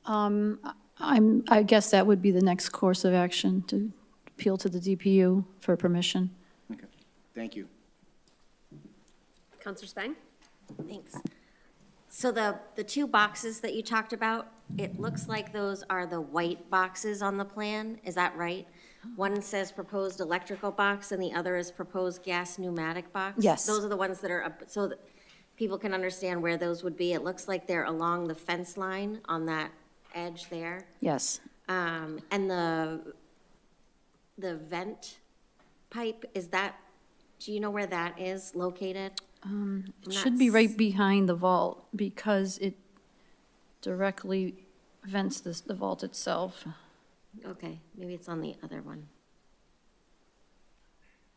I guess that would be the next course of action, to appeal to the DPU for permission. Okay, thank you. Councilor Spang? Thanks. So the 2 boxes that you talked about, it looks like those are the white boxes on the plan, is that right? One says proposed electrical box and the other is proposed gas pneumatic box? Yes. Those are the ones that are, so that people can understand where those would be. It looks like they're along the fence line on that edge there. Yes. And the vent pipe, is that, do you know where that is located? It should be right behind the vault because it directly vents the vault itself. Okay, maybe it's on the other one.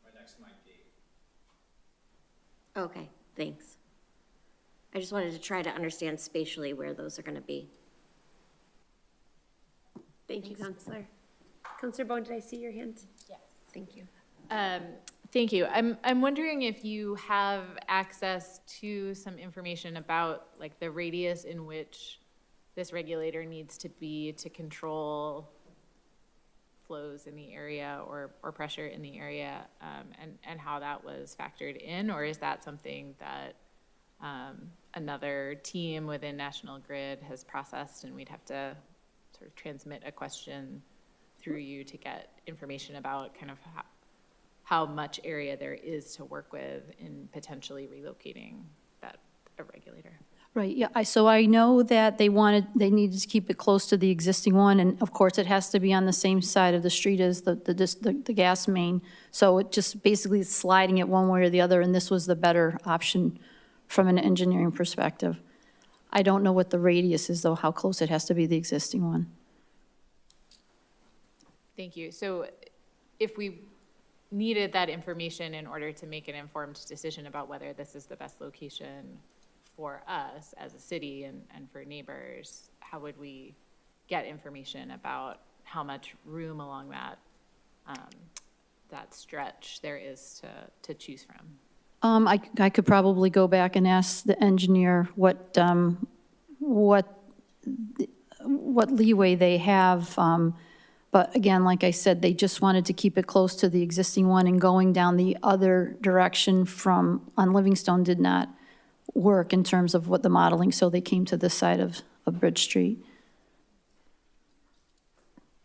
Right next to my gate. Okay, thanks. I just wanted to try to understand spatially where those are going to be. Thank you, Councilor. Councilor Bone, did I see your hand? Yes. Thank you. Thank you. I'm wondering if you have access to some information about like the radius in which this regulator needs to be to control flows in the area or pressure in the area, and how that was factored in, or is that something that another team within National Grid has processed and we'd have to sort of transmit a question through you to get information about kind of how much area there is to work with in potentially relocating that regulator? Right, yeah, so I know that they needed to keep it close to the existing one, and of course, it has to be on the same side of the street as the gas main. So it just basically is sliding it one way or the other, and this was the better option from an engineering perspective. I don't know what the radius is, though, how close it has to be the existing one. Thank you. So if we needed that information in order to make an informed decision about whether this is the best location for us as a city and for neighbors, how would we get information about how much room along that, that stretch there is to choose from? I could probably go back and ask the engineer what leeway they have. But again, like I said, they just wanted to keep it close to the existing one, and going down the other direction on Livingstone did not work in terms of what the modeling, so they came to this side of Bridge Street.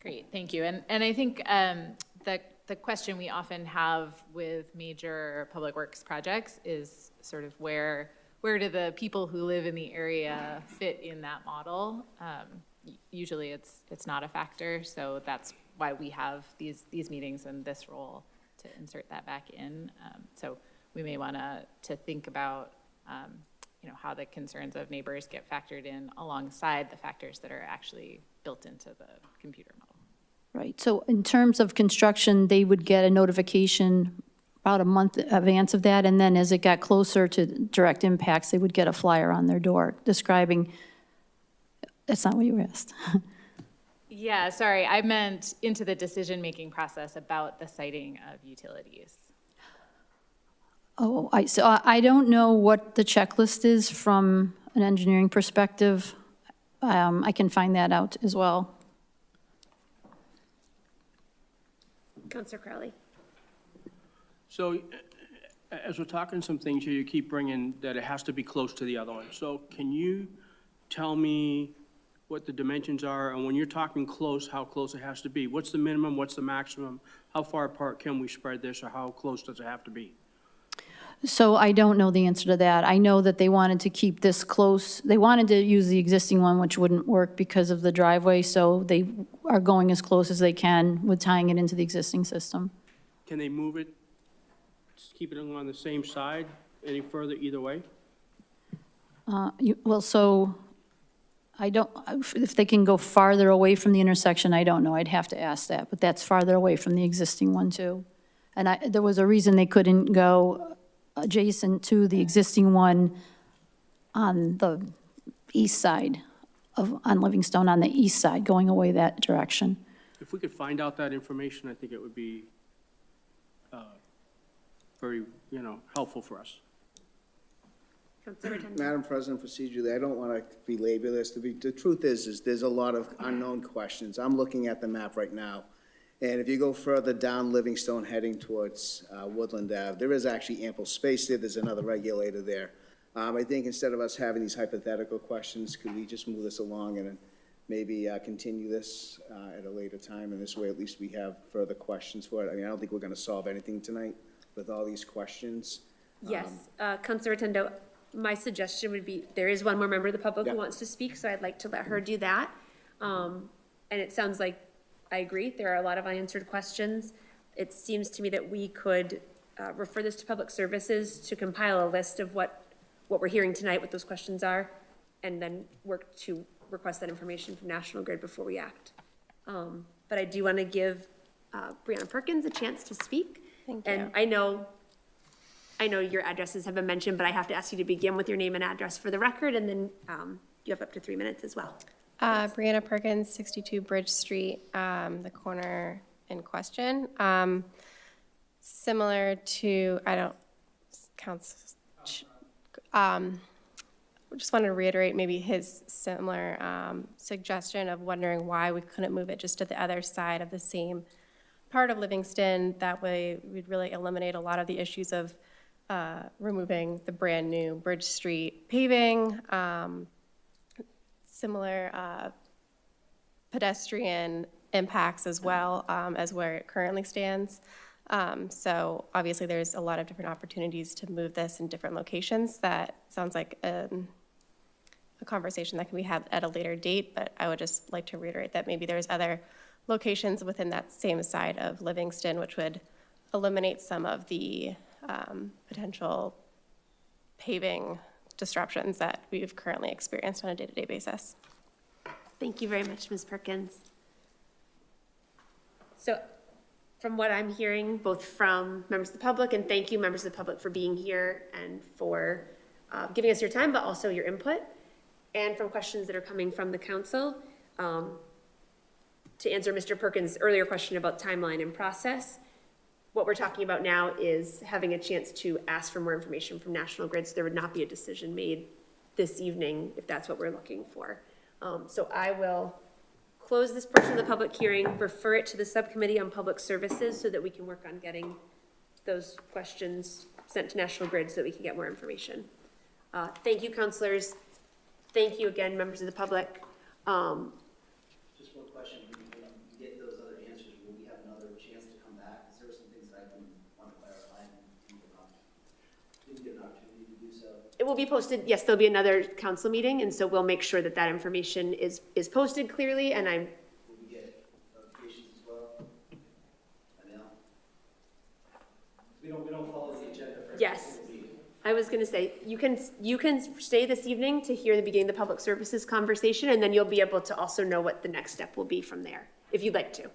Great, thank you. And I think the question we often have with major public works projects is sort of where do the people who live in the area fit in that model? Usually it's not a factor, so that's why we have these meetings and this role to insert that back in. So we may want to think about how the concerns of neighbors get factored in alongside the factors that are actually built into the computer model. Right, so in terms of construction, they would get a notification about a month in advance of that, and then as it got closer to direct impacts, they would get a flyer on their door describing, that's not what you asked. Yeah, sorry, I meant into the decision-making process about the siting of utilities. Oh, so I don't know what the checklist is from an engineering perspective. I can find that out as well. Councilor Crowley. So as we're talking some things here, you keep bringing that it has to be close to the other one. So can you tell me what the dimensions are, and when you're talking close, how close it has to be? What's the minimum, what's the maximum? How far apart can we spread this, or how close does it have to be? So I don't know the answer to that. I know that they wanted to keep this close. They wanted to use the existing one, which wouldn't work because of the driveway, so they are going as close as they can with tying it into the existing system. Can they move it, keep it on the same side any further either way? Well, so I don't, if they can go farther away from the intersection, I don't know. I'd have to ask that, but that's farther away from the existing one too. And there was a reason they couldn't go adjacent to the existing one on the east side on Livingstone, on the east side, going away that direction. If we could find out that information, I think it would be very, helpful for us. Madam President, procedurally, I don't want to belabor this. The truth is there's a lot of unknown questions. I'm looking at the map right now, and if you go further down Livingstone heading towards Woodland Ave, there is actually ample space there. There's another regulator there. I think instead of us having these hypothetical questions, could we just move this along and then maybe continue this at a later time? And this way, at least we have further questions for it. I mean, I don't think we're going to solve anything tonight with all these questions. Yes, Councilor Rotundo, my suggestion would be, there is one more member of the public Yeah. who wants to speak, so I'd like to let her do that. And it sounds like, I agree, there are a lot of unanswered questions. It seems to me that we could refer this to Public Services to compile a list of what we're hearing tonight, what those questions are, and then work to request that information from National Grid before we act. But I do want to give Brianna Perkins a chance to speak. Thank you. And I know your addresses have been mentioned, but I have to ask you to begin with your name and address for the record, and then you have up to 3 minutes as well. Brianna Perkins, 62 Bridge Street, the corner in question. Similar to, just want to reiterate maybe his similar suggestion of wondering why we couldn't move it just to the other side of the same part of Livingston. That way we'd really eliminate a lot of the issues of removing the brand new Bridge Street paving, similar pedestrian impacts as well as where it currently stands. So obviously there's a lot of different opportunities to move this in different locations. That sounds like a conversation that can be had at a later date, but I would just like to reiterate that maybe there's other locations within that same side of Livingston, which would eliminate some of the potential paving disruptions that we've currently experienced on a day-to-day basis. Thank you very much, Ms. Perkins. So from what I'm hearing, both from members of the public, and thank you, members of the public, for being here and for giving us your time, but also your input, and from questions that are coming from the council, to answer Mr. Perkins' earlier question about timeline and process, what we're talking about now is having a chance to ask for more information from National Grid, so there would not be a decision made this evening if that's what we're looking for. So I will close this portion of the public hearing, refer it to the Subcommittee on Public Services so that we can work on getting those questions sent to National Grid so that we can get more information. Thank you, counselors. Thank you again, members of the public. Just one question, when you get those other answers, will we have another chance to come back? Because there were some things that I want to clarify and didn't get an opportunity to do so. It will be posted, yes, there'll be another council meeting, and so we'll make sure that that information is posted clearly, and I'm. Will we get notifications as well? By mail? We don't follow the agenda for. Yes. I was gonna say, you can stay this evening to hear the beginning of the public services conversation, and then you'll be able to also know what the next step will be from there, if you'd like to.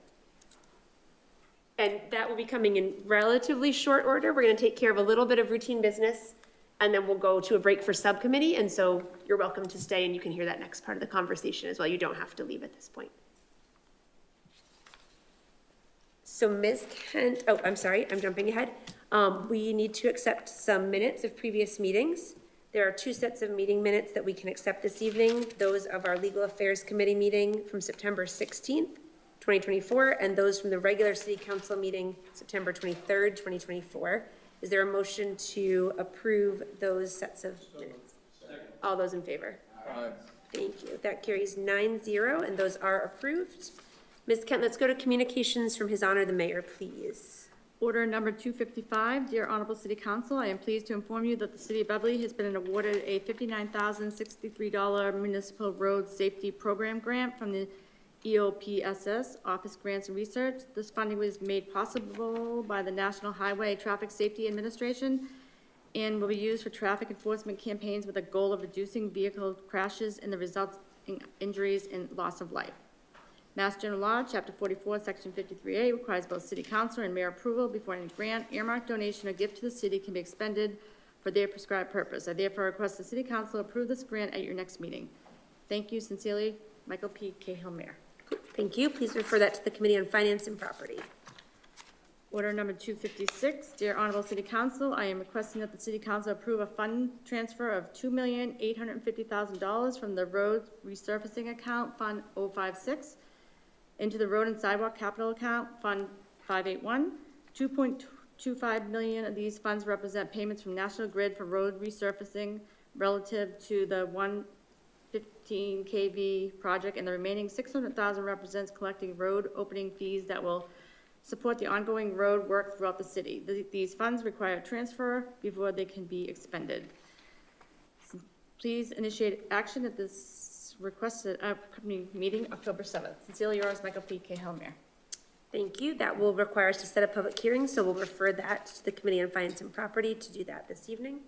And that will be coming in relatively short order. We're gonna take care of a little bit of routine business, and then we'll go to a break for subcommittee, and so you're welcome to stay and you can hear that next part of the conversation as well. You don't have to leave at this point. So Ms. Kent, oh, I'm sorry, I'm jumping ahead. We need to accept some minutes of previous meetings. There are 2 sets of meeting minutes that we can accept this evening. Those of our Legal Affairs Committee meeting from September 16th, 2024, and those from the regular City Council meeting, September 23rd, 2024. Is there a motion to approve those sets of minutes? All those in favor? Aye. Thank you. That carries 9-0, and those are approved. Ms. Kent, let's go to communications from His Honor the Mayor, please. Order number 255, Dear Honorable City Council, I am pleased to inform you that the City of Beverly has been awarded a $59,063 Municipal Road Safety Program grant from the EOPSS, Office Grants and Research. This funding was made possible by the National Highway Traffic Safety Administration and will be used for traffic enforcement campaigns with a goal of reducing vehicle crashes and the resulting injuries and loss of life. Mass General Law, Chapter 44, Section 53A requires both City Council and Mayor approval before any grant, earmark, donation, or gift to the city can be expended for their prescribed purpose. I therefore request the City Council approve this grant at your next meeting. Thank you sincerely, Michael P. Cahill, Mayor. Thank you. Please refer that to the Committee on Finance and Property. Order number 256, Dear Honorable City Council, I am requesting that the City Council approve a fund transfer of $2,850,000 from the Road Resurfacing Account, Fund 056, into the Road and Sidewalk Capital Account, Fund 581. 2.25 million of these funds represent payments from National Grid for road resurfacing relative to the 115 kV project, and the remaining 600,000 represents collecting road opening fees that will support the ongoing road work throughout the city. These funds require a transfer before they can be expended. Please initiate action at this requested upcoming meeting, October 7th. Sincerely yours, Michael P. Cahill, Mayor. Thank you. That will require us to set a public hearing, so we'll refer that to the Committee on Finance and Property to do that this evening.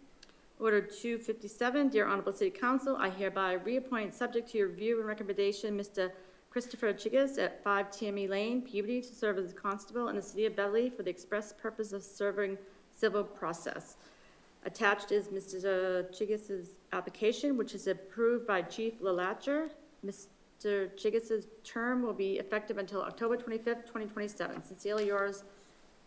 Order 257, Dear Honorable City Council, I hereby reappoint, subject to your review and recommendation, Mr. Christopher Chigas at 5 Tammy Lane, Peabody, to serve as constable in the City of Beverly for the express purpose of serving civil process. Attached is Mr. Chigas's application, which is approved by Chief LaLatcher. Mr. Chigas's term will be effective until October 25th, 2027. Sincerely yours,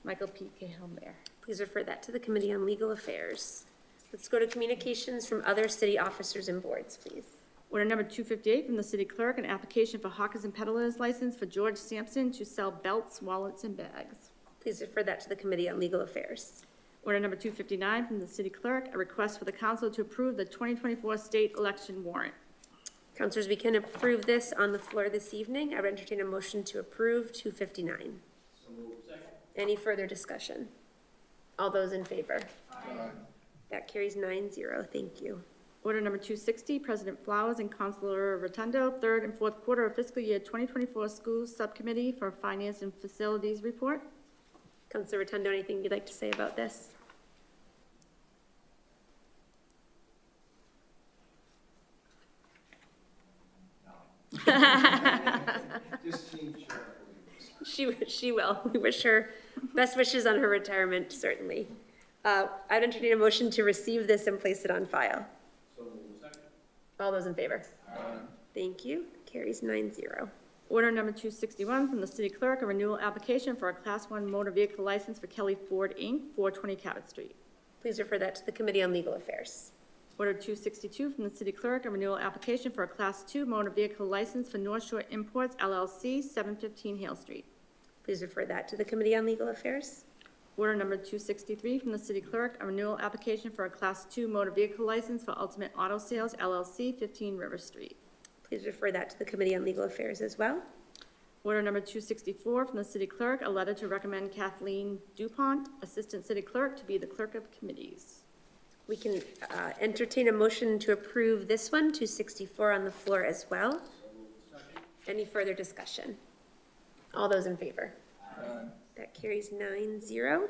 Michael P. Cahill, Mayor. Please refer that to the Committee on Legal Affairs. Let's go to communications from other city officers and boards, please. Order number 258 from the city clerk, an application for hawkers and peddlers license for George Sampson to sell belts, wallets, and bags. Please refer that to the Committee on Legal Affairs. Order number 259 from the city clerk, a request for the council to approve the 2024 state election warrant. Councilors, we can approve this on the floor this evening. I would entertain a motion to approve 259. So moved. Second. Any further discussion? All those in favor? Aye. That carries 9-0. Thank you. Order number 260, President Flowers and Councilor Rotundo, third and fourth quarter of fiscal year 2024 school subcommittee for finance and facilities report. Councilor Rotundo, anything you'd like to say about this? She will. We wish her best wishes on her retirement, certainly. I'd entertain a motion to receive this and place it on file. All those in favor? Thank you. Carries 9-0. Order number 261 from the city clerk, a renewal application for a Class 1 motor vehicle license for Kelly Ford, Inc., 420 Cabot Street. Please refer that to the Committee on Legal Affairs. Order 262 from the city clerk, a renewal application for a Class 2 motor vehicle license for North Shore Imports, LLC, 715 Hale Street. Please refer that to the Committee on Legal Affairs. Order number 263 from the city clerk, a renewal application for a Class 2 motor vehicle license for Ultimate Auto Sales, LLC, 15 River Street. Please refer that to the Committee on Legal Affairs as well. Order number 264 from the city clerk, a letter to recommend Kathleen DuPont, Assistant City Clerk, to be the clerk of committees. We can entertain a motion to approve this one, 264 on the floor as well. Any further discussion? All those in favor? That carries 9-0.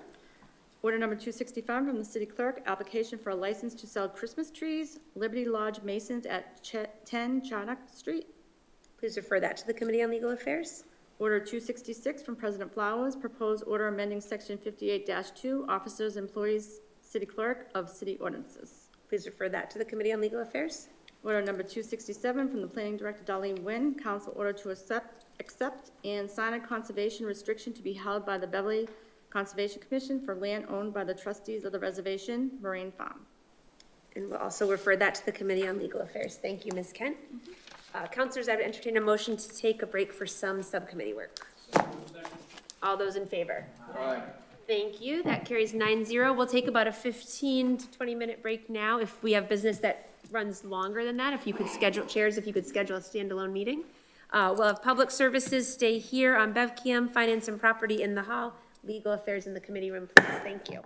Order number 265 from the city clerk, application for a license to sell Christmas trees, Liberty Lodge Masons at 10 Charnock Street. Please refer that to the Committee on Legal Affairs. Order 266 from President Flowers, proposed order amending section 58-2, officers, employees, city clerk of city ordinances. Please refer that to the Committee on Legal Affairs. Order number 267 from the planning director Darlene Nguyen, council order to accept and sign a conservation restriction to be held by the Beverly Conservation Commission for land owned by the trustees of the reservation, Moraine Farm. And we'll also refer that to the Committee on Legal Affairs. Thank you, Ms. Kent. Councilors, I would entertain a motion to take a break for some subcommittee work. All those in favor? Aye. Thank you. That carries 9-0. We'll take about a 15 to 20-minute break now. If we have business that runs longer than that, if you could schedule, chairs, if you could schedule a standalone meeting. We'll have public services stay here on BevCam, finance and property in the hall, legal affairs in the committee room, please. Thank you.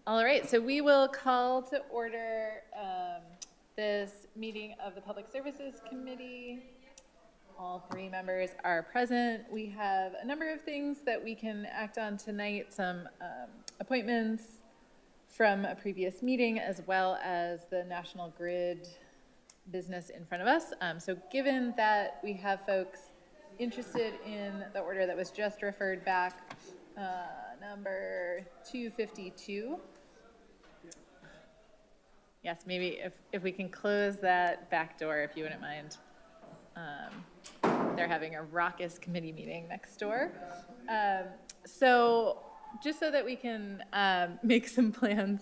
All right, so we will call to order this meeting of the Public Services Committee. All three members are present. We have a number of things that we can act on tonight, some appointments from a previous meeting, as well as the National Grid business in front of us. So given that we have folks interested in the order that was just referred back, number 252. Yes, maybe if we can close that back door, if you wouldn't mind. They're having a raucous committee meeting next door. So just so that we can make some plans,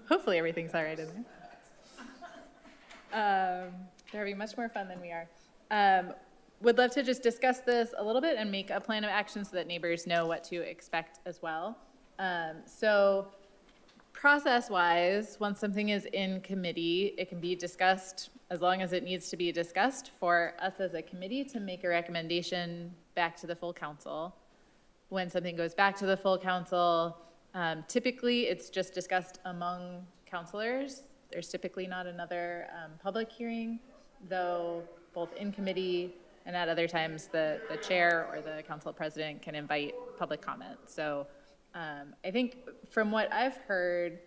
hopefully everything's all right in there. They're having much more fun than we are. would love to just discuss this a little bit and make a plan of action so that neighbors know what to expect as well. So process-wise, once something is in committee, it can be discussed as long as it needs to be discussed for us as a committee to make a recommendation back to the full council. When something goes back to the full council, typically it's just discussed among councilors. There's typically not another public hearing, though both in committee and at other times the chair or the council president can invite public comment. So I think from what I've heard,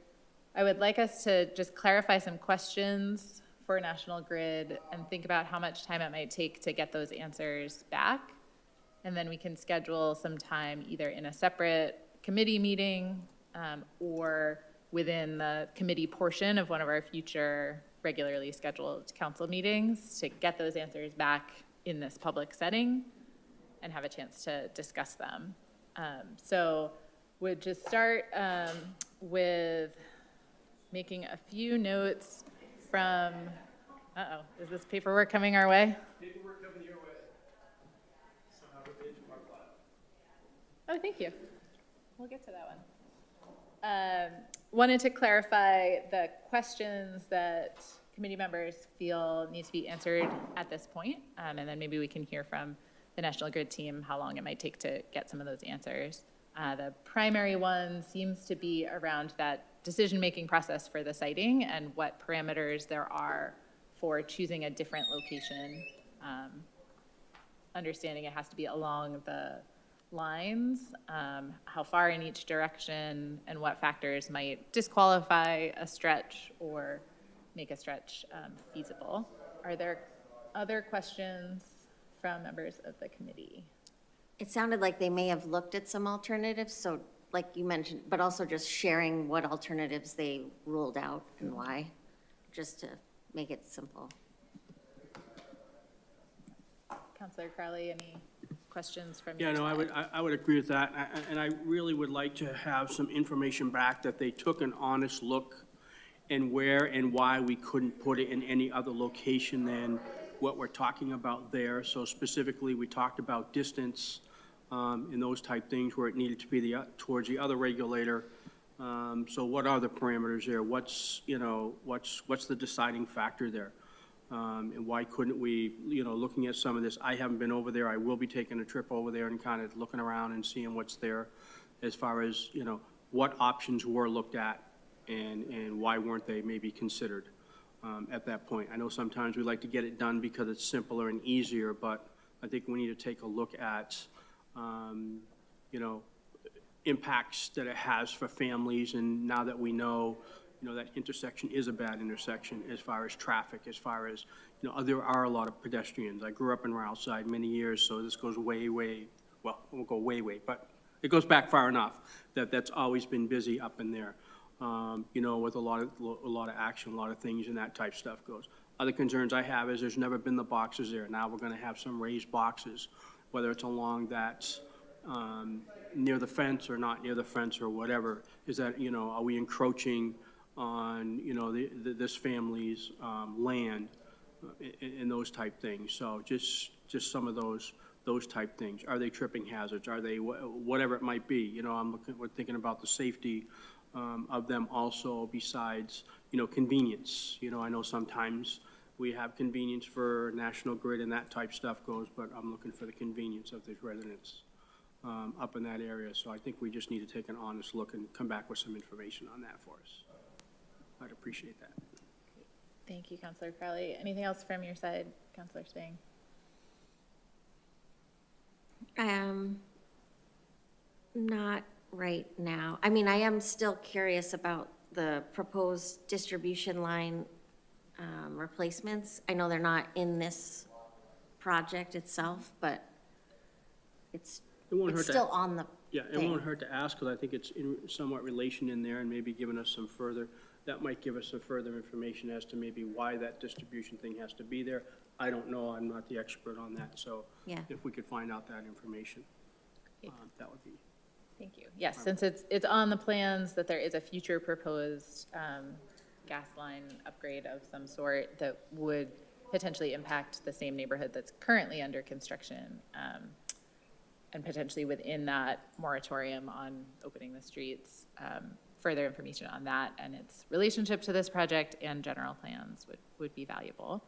I would like us to just clarify some questions for National Grid and think about how much time it might take to get those answers back. And then we can schedule some time either in a separate committee meeting or within the committee portion of one of our future regularly scheduled council meetings to get those answers back in this public setting and have a chance to discuss them. So would just start with making a few notes from, is this paperwork coming our way? Paperwork coming your way. Oh, thank you. We'll get to that one. Wanted to clarify the questions that committee members feel need to be answered at this point, and then maybe we can hear from the National Grid team how long it might take to get some of those answers. The primary one seems to be around that decision-making process for the siting and what parameters there are for choosing a different location. Understanding it has to be along the lines, how far in each direction, and what factors might disqualify a stretch or make a stretch feasible. Are there other questions from members of the committee? It sounded like they may have looked at some alternatives, so like you mentioned, but also just sharing what alternatives they ruled out and why, just to make it simple. Councilor Crowley, any questions from Yeah, your no, side? I would agree with that, and I really would like to have some information back that they took an honest look and where and why we couldn't put it in any other location than what we're talking about there. So specifically, we talked about distance and those type things where it needed to be towards the other regulator. So what are the parameters there? What's the deciding factor there? And why couldn't we, looking at some of this, I haven't been over there. I will be taking a trip over there and kind of looking around and seeing what's there as far as, what options were looked at and why weren't they maybe considered at that point. I know sometimes we like to get it done because it's simpler and easier, but I think we need to take a look at, impacts that it has for families. And now that we know, that intersection is a bad intersection as far as traffic, as far as, there are a lot of pedestrians. I grew up in Routhside many years, so this goes way, well, it won't go way, but it goes back far enough that's always been busy up in there. With a lot of action, a lot of things and that type stuff goes. Other concerns I have is there's never been the boxes there. Now we're gonna have some raised boxes, whether it's along that, near the fence or not near the fence or whatever. Is that, are we encroaching on, this family's, land and those type things? So just some of those type things. Are they tripping hazards? Are they, whatever it might be? We're thinking about the safety of them also, besides, convenience. I know sometimes we have convenience for National Grid and that type stuff goes, but I'm looking for the convenience of the residents up in that area. So I think we just need to take an honest look and come back with some information on that for us. I'd appreciate that. Thank you, Councilor Crowley. Anything else from your side, Councilor Spang? Not right now. I mean, I am still curious about the proposed distribution line replacements. I know they're not in this project itself, but it's still on the Yeah, it won't hurt to ask, because I think it's in somewhat relation in there and maybe giving us some further, that might give us some further information as to maybe why that distribution thing has to be there. I don't know, I'm not the expert on that, so yeah. If we could find out that information, that would be. Thank you. Yes, since it's on the plans that there is a future proposed gas line upgrade of some sort that would potentially impact the same neighborhood that's currently under construction, and potentially within that moratorium on opening the streets, further information on that and its relationship to this project and general plans would be valuable.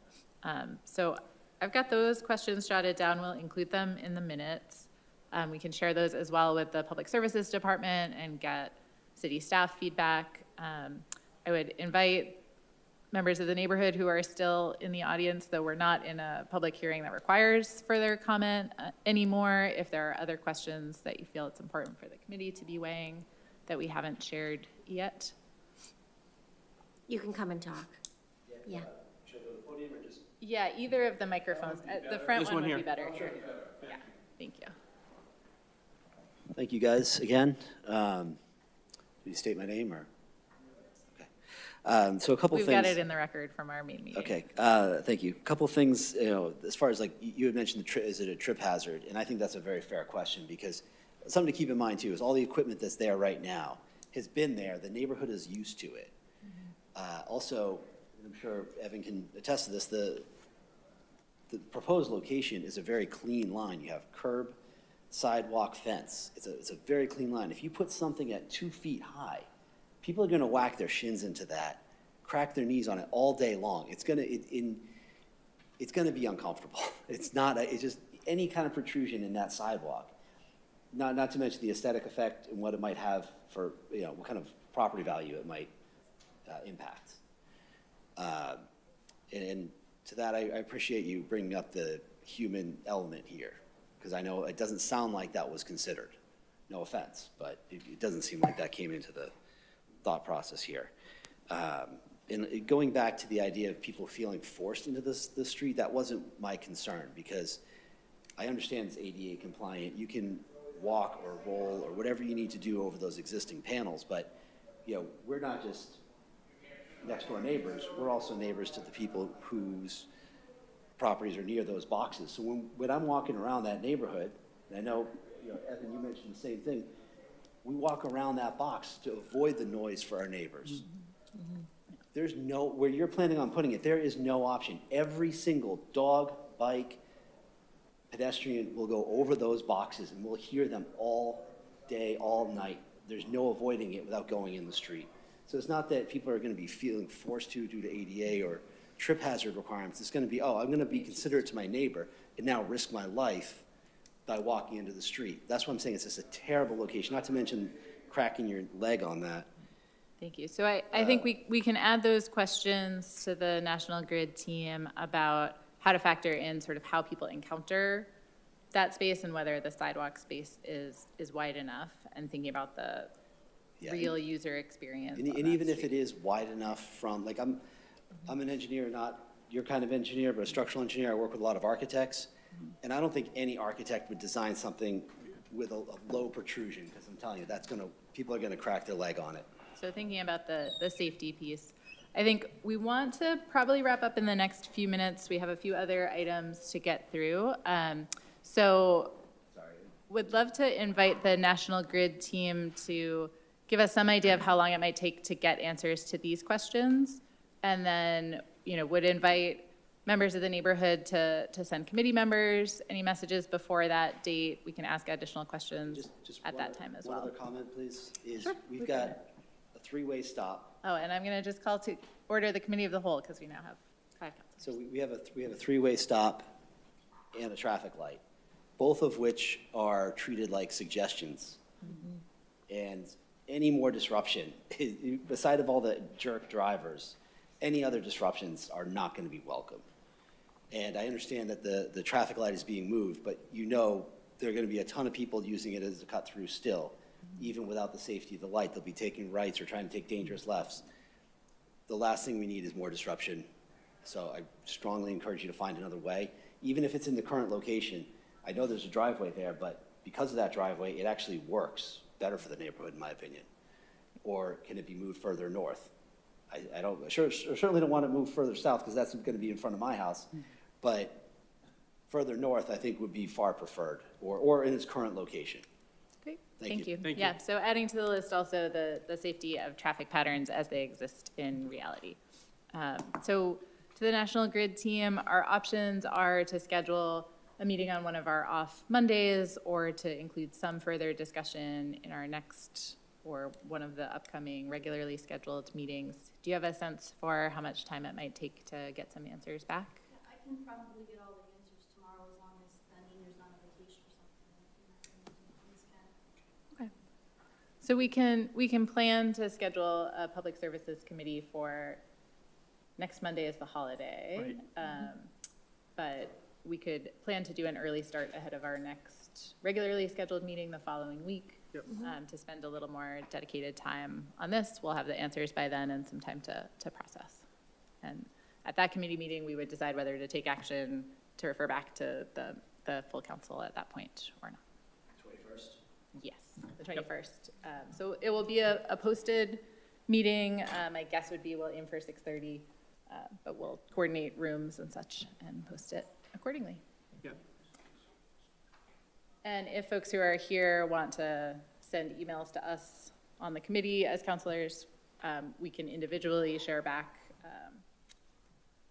So I've got those questions jotted down. We'll include them in the minutes. We can share those as well with the Public Services Department and get city staff feedback. I would invite members of the neighborhood who are still in the audience, though we're not in a public hearing that requires further comment anymore. If there are other questions that you feel it's important for the committee to be weighing that we haven't shared yet. You can come and talk. Yeah. Should I go to the podium or just? Yeah, either of the microphones. The front This one one would here. be better here. Yeah, thank you. Thank you, guys, again. Will you state my name or? Okay. So a couple We've things. got it in the record from our main meeting. Okay, thank you. A couple things, as far as like, you had mentioned is it a trip hazard? And I think that's a very fair question, because something to keep in mind too is all the equipment that's there right now has been there, the neighborhood is used to it. Also, I'm sure Evan can attest to this, the proposed location is a very clean line. You have curb, sidewalk, fence. It's a very clean line. If you put something at 2 feet high, people are gonna whack their shins into that, crack their knees on it all day long. It's gonna be uncomfortable. It's just any kind of protrusion in that sidewalk. Not to mention the aesthetic effect and what it might have for, what kind of property value it might impact. And to that, I appreciate you bringing up the human element here, because I know it doesn't sound like that was considered. No offense, but it doesn't seem like that came into the thought process here. And going back to the idea of people feeling forced into this street, that wasn't my concern, because I understand it's ADA compliant. You can walk or roll or whatever you need to do over those existing panels, but we're not just next door neighbors, we're also neighbors to the people whose properties are near those boxes. So when I'm walking around that neighborhood, and I know, Evan, you mentioned the same thing, we walk around that box to avoid the noise for our neighbors. There's where you're planning on putting it, there is no option. Every single dog, bike, pedestrian will go over those boxes and we'll hear them all day, all night. There's no avoiding it without going in the street. So it's not that people are gonna be feeling forced to due to ADA or trip hazard requirements. It's gonna be, I'm gonna be considerate to my neighbor and now risk my life by walking into the street. That's what I'm saying, it's just a terrible location, not to mention cracking your leg on that. Thank you. So I think we can add those questions to the National Grid team about how to factor in sort of how people encounter that space and whether the sidewalk space is wide enough, and thinking about the real user experience. And even if it is wide enough from, like, I'm an engineer, not your kind of engineer, but a structural engineer. I work with a lot of architects, and I don't think any architect would design something with a low protrusion, because I'm telling you, people are gonna crack their leg on it. So thinking about the safety piece, I think we want to probably wrap up in the next few minutes. We have a few other items to get through. So would love to invite the National Grid team to give us some idea of how long it might take to get answers to these questions. And then, would invite members of the neighborhood to send committee members any messages before that date. We can ask additional questions at that time as well. One other comment, please, is Sure. we've got a three-way stop. Oh, and I'm going to just call to order the committee of the whole, because we now have 5 councilors. So we have a three-way stop and a traffic light, both of which are treated like suggestions. And any more disruption, beside of all the jerk drivers, any other disruptions are not going to be welcome. And I understand that the traffic light is being moved, but there are going to be a ton of people using it as a cut through still. Even without the safety of the light, they'll be taking rights or trying to take dangerous lefts. The last thing we need is more disruption. So I strongly encourage you to find another way, even if it's in the current location. I know there's a driveway there, but because of that driveway, it actually works better for the neighborhood, in my opinion. Or can it be moved further north? I certainly don't want to move further south, because that's going to be in front of my house. But further north, I think, would be far preferred, or in its current location. Great, Thank you. Thank you. Yeah, so adding to the list also the safety of traffic patterns as they exist in reality. So to the National Grid team, our options are to schedule a meeting on one of our off Mondays or to include some further discussion in our next or one of the upcoming regularly scheduled meetings. Do you have a sense for how much time it might take to get some answers back? I can probably get all the answers tomorrow as long as Nina's not on vacation or something. Okay. So we can plan to schedule a public services committee for next Monday is the holiday. But we could plan to do an early start ahead of our next regularly scheduled meeting the following week. To spend a little more dedicated time on this. We'll have the answers by then and some time to process. And at that committee meeting, we would decide whether to take action to refer back to the full council at that point or not. 21st? Yes, the 21st. So it will be a posted meeting. My guess would be we'll aim for 6:30, but we'll coordinate rooms and such and post it accordingly. Yeah. And if folks who are here want to send emails to us on the committee as counselors, we can individually share back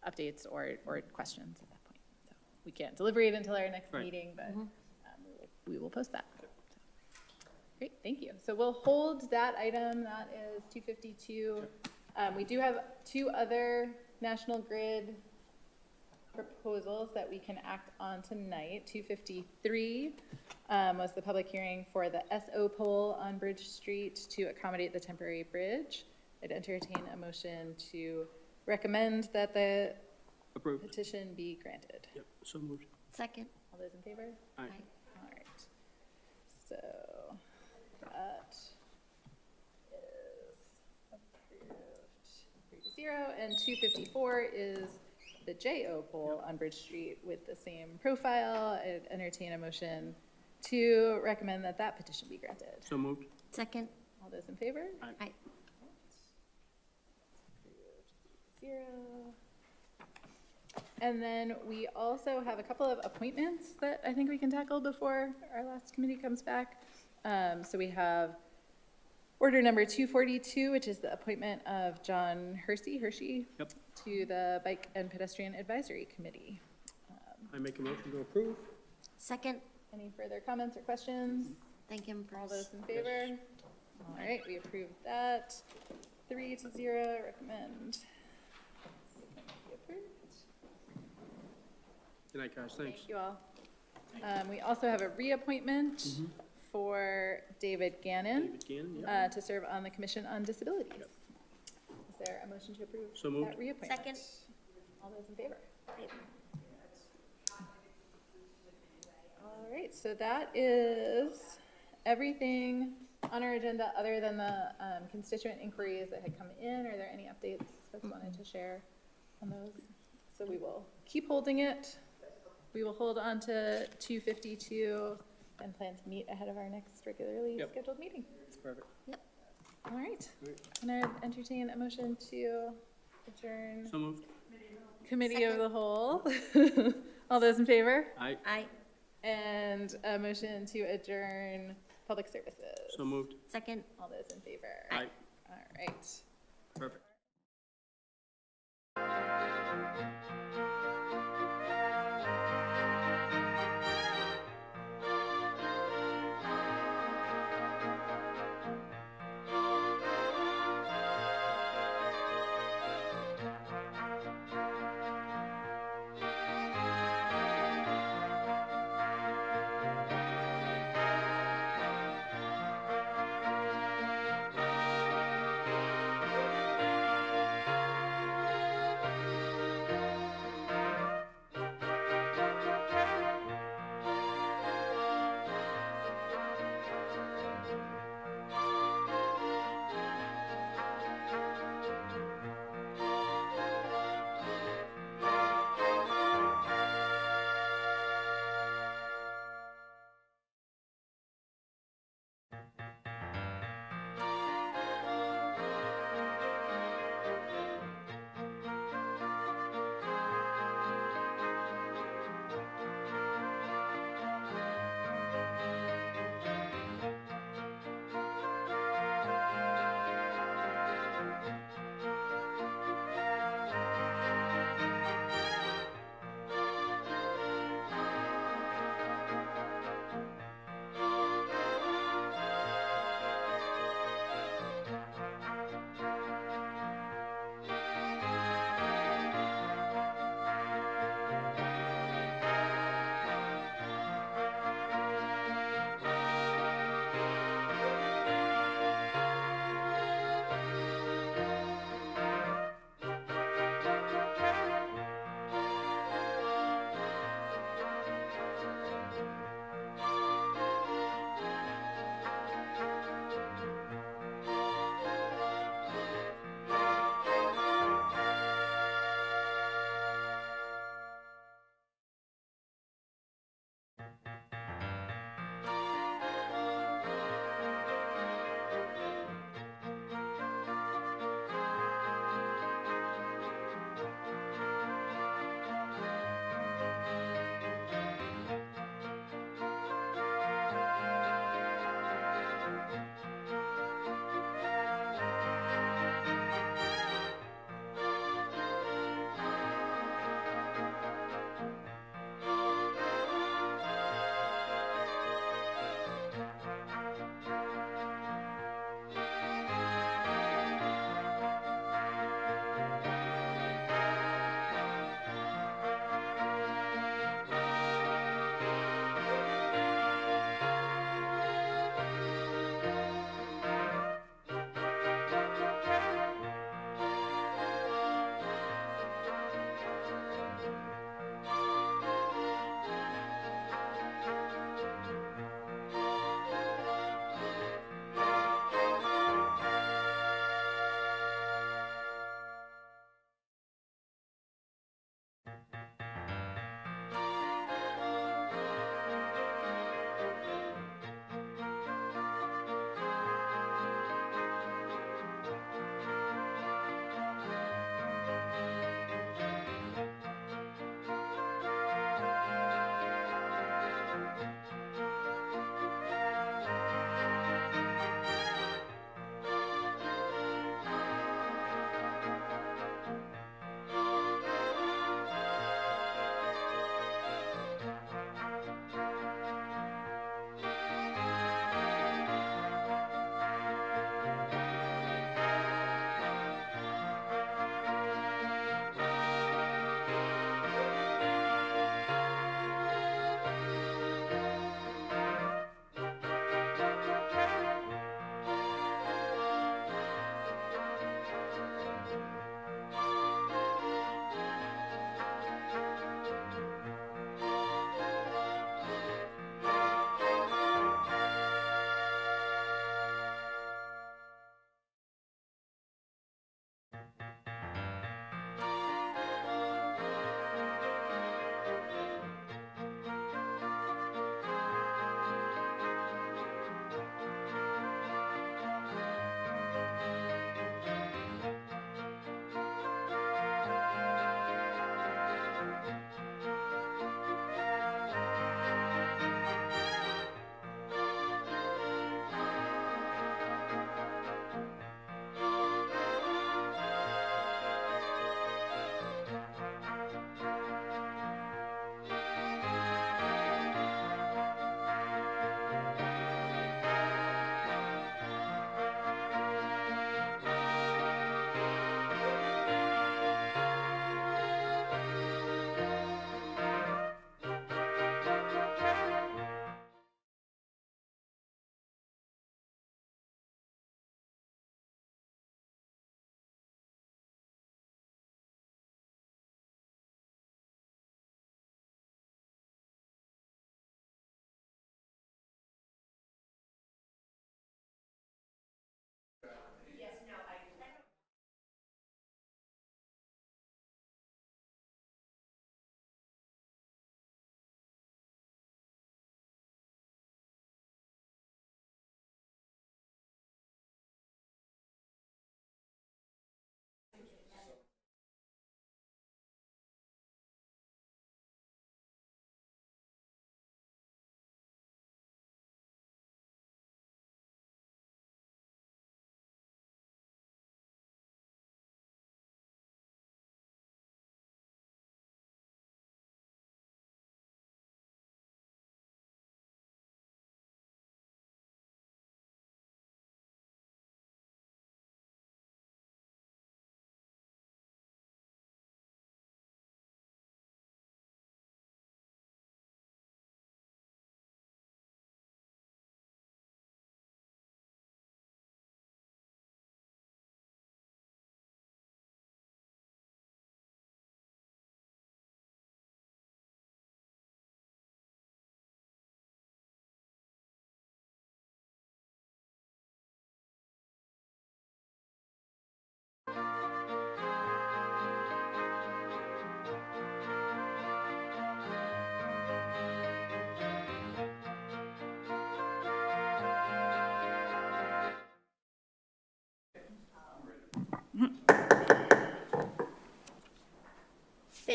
updates or questions at that point. So we can't deliberate until our next meeting, but we will post that. So, great, thank you. So we'll hold that item. That is 252. We do have two other National Grid proposals that we can act on tonight. 253 was the public hearing for the SO pole on Bridge Street to accommodate the temporary bridge. I'd entertain a motion to recommend that the petition be granted. Yep, so moved. Second. All those in favor? Aye. All right. So that is approved 3-0, and 254 is the JO pole on Bridge Street with the same profile. I'd entertain a motion to recommend that that petition be granted. So moved. Second. All those in favor? Aye. 0. And then we also have a couple of appointments that I think we can tackle before our last committee comes back. So we have order number 242, which is the appointment of John Hershey to the Bike and Pedestrian Advisory Committee. I make a motion to approve. Second. Any further comments or questions? Thank him All first. those in favor? All right, we approved that. 3-0, recommend. Be approved. Good night, guys, thanks. Thank you all. We also have a reappointment for David Gannon. To serve on the Commission on Disabilities. Is there a motion to approve So moved. that reappointment? Second. All those in favor? All right, so that is everything on our agenda other than the constituent inquiries that had come in. Are there any updates folks wanted to share on those? So we will keep holding it. We will hold on to 252 and plan to meet ahead of our next regularly scheduled meeting. Perfect. Yep. All right. Can I entertain a motion to adjourn So moved. Committee of the Whole? All those in favor? Aye. Aye. And a motion to adjourn Public Services? So moved. Second. All those in favor? Aye. All right. Perfect.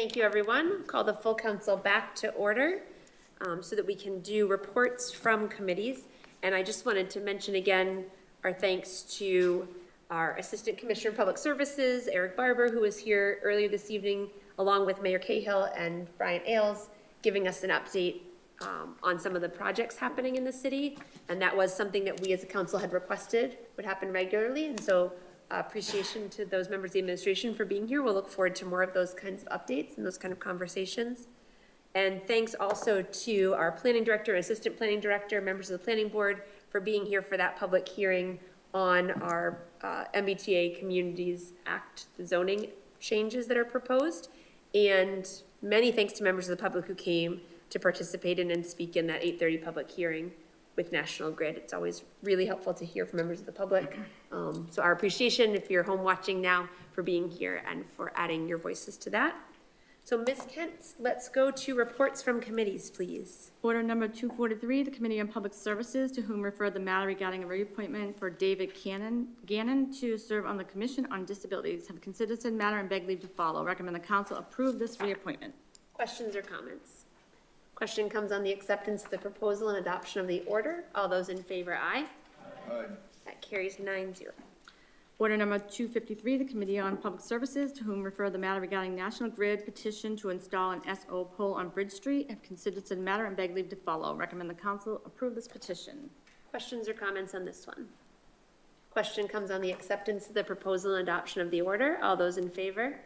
Thank you, everyone. Call the full council back to order so that we can do reports from committees. And I just wanted to mention again our thanks to our Assistant Commissioner of Public Services, Eric Barber, who was here earlier this evening, along with Mayor Cahill and Brian Ailes, giving us an update on some of the projects happening in the city. And that was something that we as a council had requested would happen regularly. And so appreciation to those members of the administration for being here. We'll look forward to more of those kinds of updates and those kind of conversations. And thanks also to our planning director, assistant planning director, members of the planning board for being here for that public hearing on our MBTA Communities Act, the zoning changes that are proposed. And many thanks to members of the public who came to participate in and speak in that 8:30 public hearing with National Grid. It's always really helpful to hear from members of the public. So our appreciation, if you're home watching now, for being here and for adding your voices to that. So Ms. Kent, let's go to reports from committees, please. Order number 243, the Committee on Public Services, to whom referred the matter regarding a reappointment for David Gannon to serve on the Commission on Disabilities, have considered said matter and beg leave to follow. Recommend the council approve this reappointment. Questions or comments? Question comes on the acceptance of the proposal and adoption of the order. All those in favor, aye. Aye. That carries 9-0. Order number 253, the Committee on Public Services, to whom refer the matter regarding National Grid petition to install an SO pole on Bridge Street, have considered said matter and beg leave to follow. Recommend the council approve this petition. Questions or comments on this one? Question comes on the acceptance of the proposal and adoption of the order. All those in favor?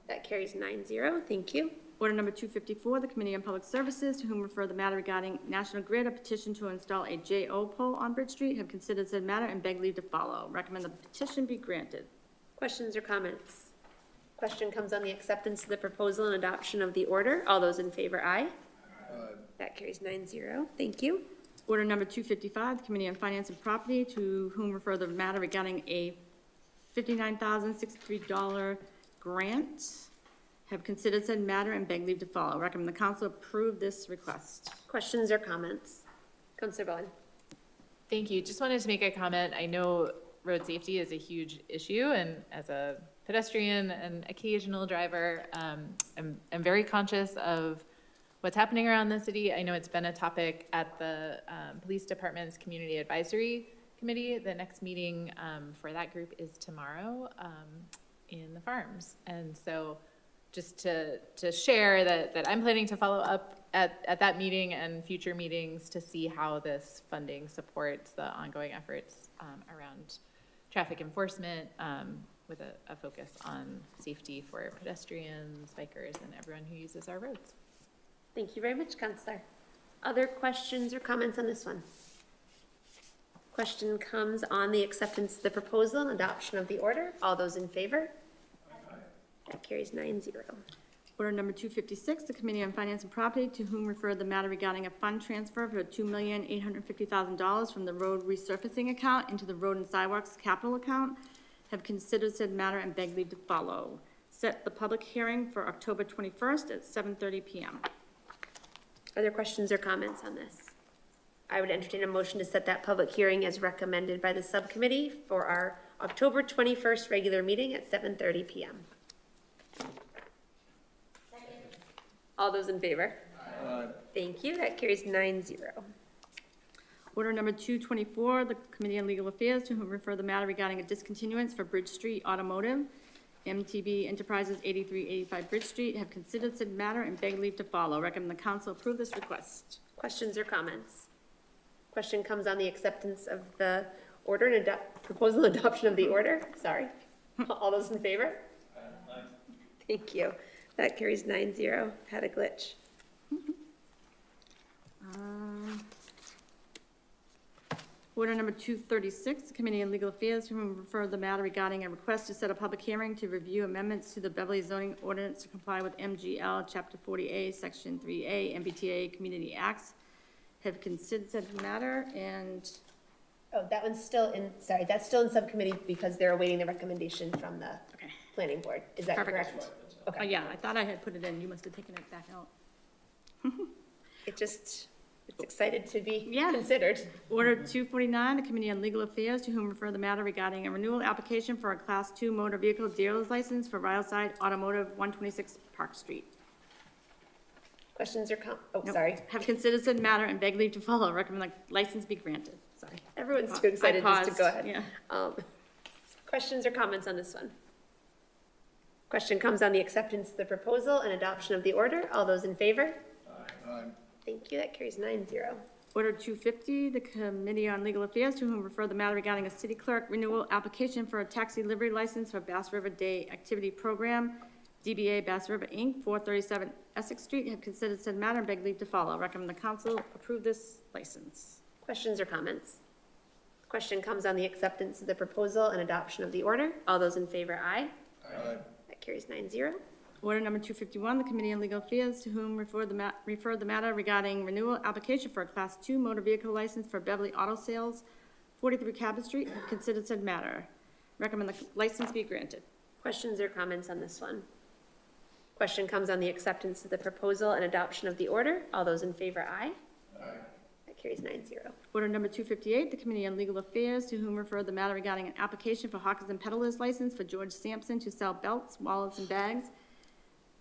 That carries 9-0. Thank you. Order number 254, the Committee on Public Services, to whom refer the matter regarding National Grid, a petition to install a JO pole on Bridge Street, have considered said matter and beg leave to follow. Recommend the petition be granted. Questions or comments? Question comes on the acceptance of the proposal and adoption of the order. All those in favor, aye. Aye. That carries 9-0. Thank you. Order number 255, the Committee on Finance and Property, to whom refer the matter regarding a $59,063 grant, have considered said matter and beg leave to follow. Recommend the council approve this request. Questions or comments? Councilor Bowen. Thank you. Just wanted to make a comment. I know road safety is a huge issue, and as a pedestrian and occasional driver, I'm very conscious of what's happening around the city. I know it's been a topic at the police department's community advisory committee. The next meeting for that group is tomorrow in the farms, and so just to share that I'm planning to follow up at that meeting and future meetings to see how this funding supports the ongoing efforts around traffic enforcement with a focus on safety for pedestrians, bikers, and everyone who uses our roads. Thank you very much, Councilor. Other questions or comments on this one? Question comes on the acceptance of the proposal and adoption of the order. All those in favor? That carries 9-0. Order number 256, the Committee on Finance and Property, to whom referred the matter regarding a fund transfer for $2,850,000 from the road resurfacing account into the road and sidewalks capital account, have considered said matter and beg leave to follow. Set the public hearing for October 21st at 7:30 p.m. Are there questions or comments on this? I would entertain a motion to set that public hearing as recommended by the subcommittee for our October 21st regular meeting at 7:30 p.m. All those in favor? Aye. Thank you. That carries 9-0. Order number 224, the Committee on Legal Affairs, to whom refer the matter regarding a discontinuance for Bridge Street Automotive, MTB Enterprises 8385 Bridge Street, have considered said matter and beg leave to follow. Recommend the council approve this request. Questions or comments? Question comes on the acceptance of the order and proposal adoption of the order. Sorry. All those in favor? Aye. Thank you. That carries 9-0. Had a glitch. Order number 236, the Committee on Legal Affairs, to whom refer the matter regarding a request to set a public hearing to review amendments to the Beverly zoning ordinance to comply with MGL Chapter 40A, Section 3A, MBTA Community Acts, have considered said matter and... Oh, that one's still in, sorry, that's still in subcommittee because they're awaiting the recommendation from the planning board. Is that correct? Okay. Yeah, I thought I had put it in. You must have taken it back out. It just It's excited to be Yeah. considered. Order 249, the Committee on Legal Affairs, to whom refer the matter regarding a renewal application for a Class 2 motor vehicle dealer's license for Rileside Automotive, 126 Park Street. Questions or oh, Nope. sorry. Have considered said matter and beg leave to follow. Recommend the license be granted. Sorry. Everyone's too excited I just to go paused, ahead. yeah. Questions or comments on this one? Question comes on the acceptance of the proposal and adoption of the order. All those in favor? Aye. Thank you, that carries 9-0. Order 250, the Committee on Legal Affairs, to whom refer the matter regarding a city clerk renewal application for a taxi livery license for Bass River Day Activity Program, DBA Bass River, Inc., 437 Essex Street. Have considered said matter and beg leave to follow. Recommend the council approve this license. Questions or comments? Question comes on the acceptance of the proposal and adoption of the order. All those in favor, aye. Aye. That carries 9-0. Order number 251, the Committee on Legal Affairs, to whom refer the matter regarding renewal application for a Class 2 motor vehicle license for Beverly Auto Sales, 43 Cabot Street. Have considered said matter. Recommend the license be granted. Questions or comments on this one? Question comes on the acceptance of the proposal and adoption of the order. All those in favor, aye. Aye. That carries 9-0. Order number 258, the Committee on Legal Affairs, to whom refer the matter regarding an application for hawkers and peddlers license for George Sampson to sell belts, wallets, and bags.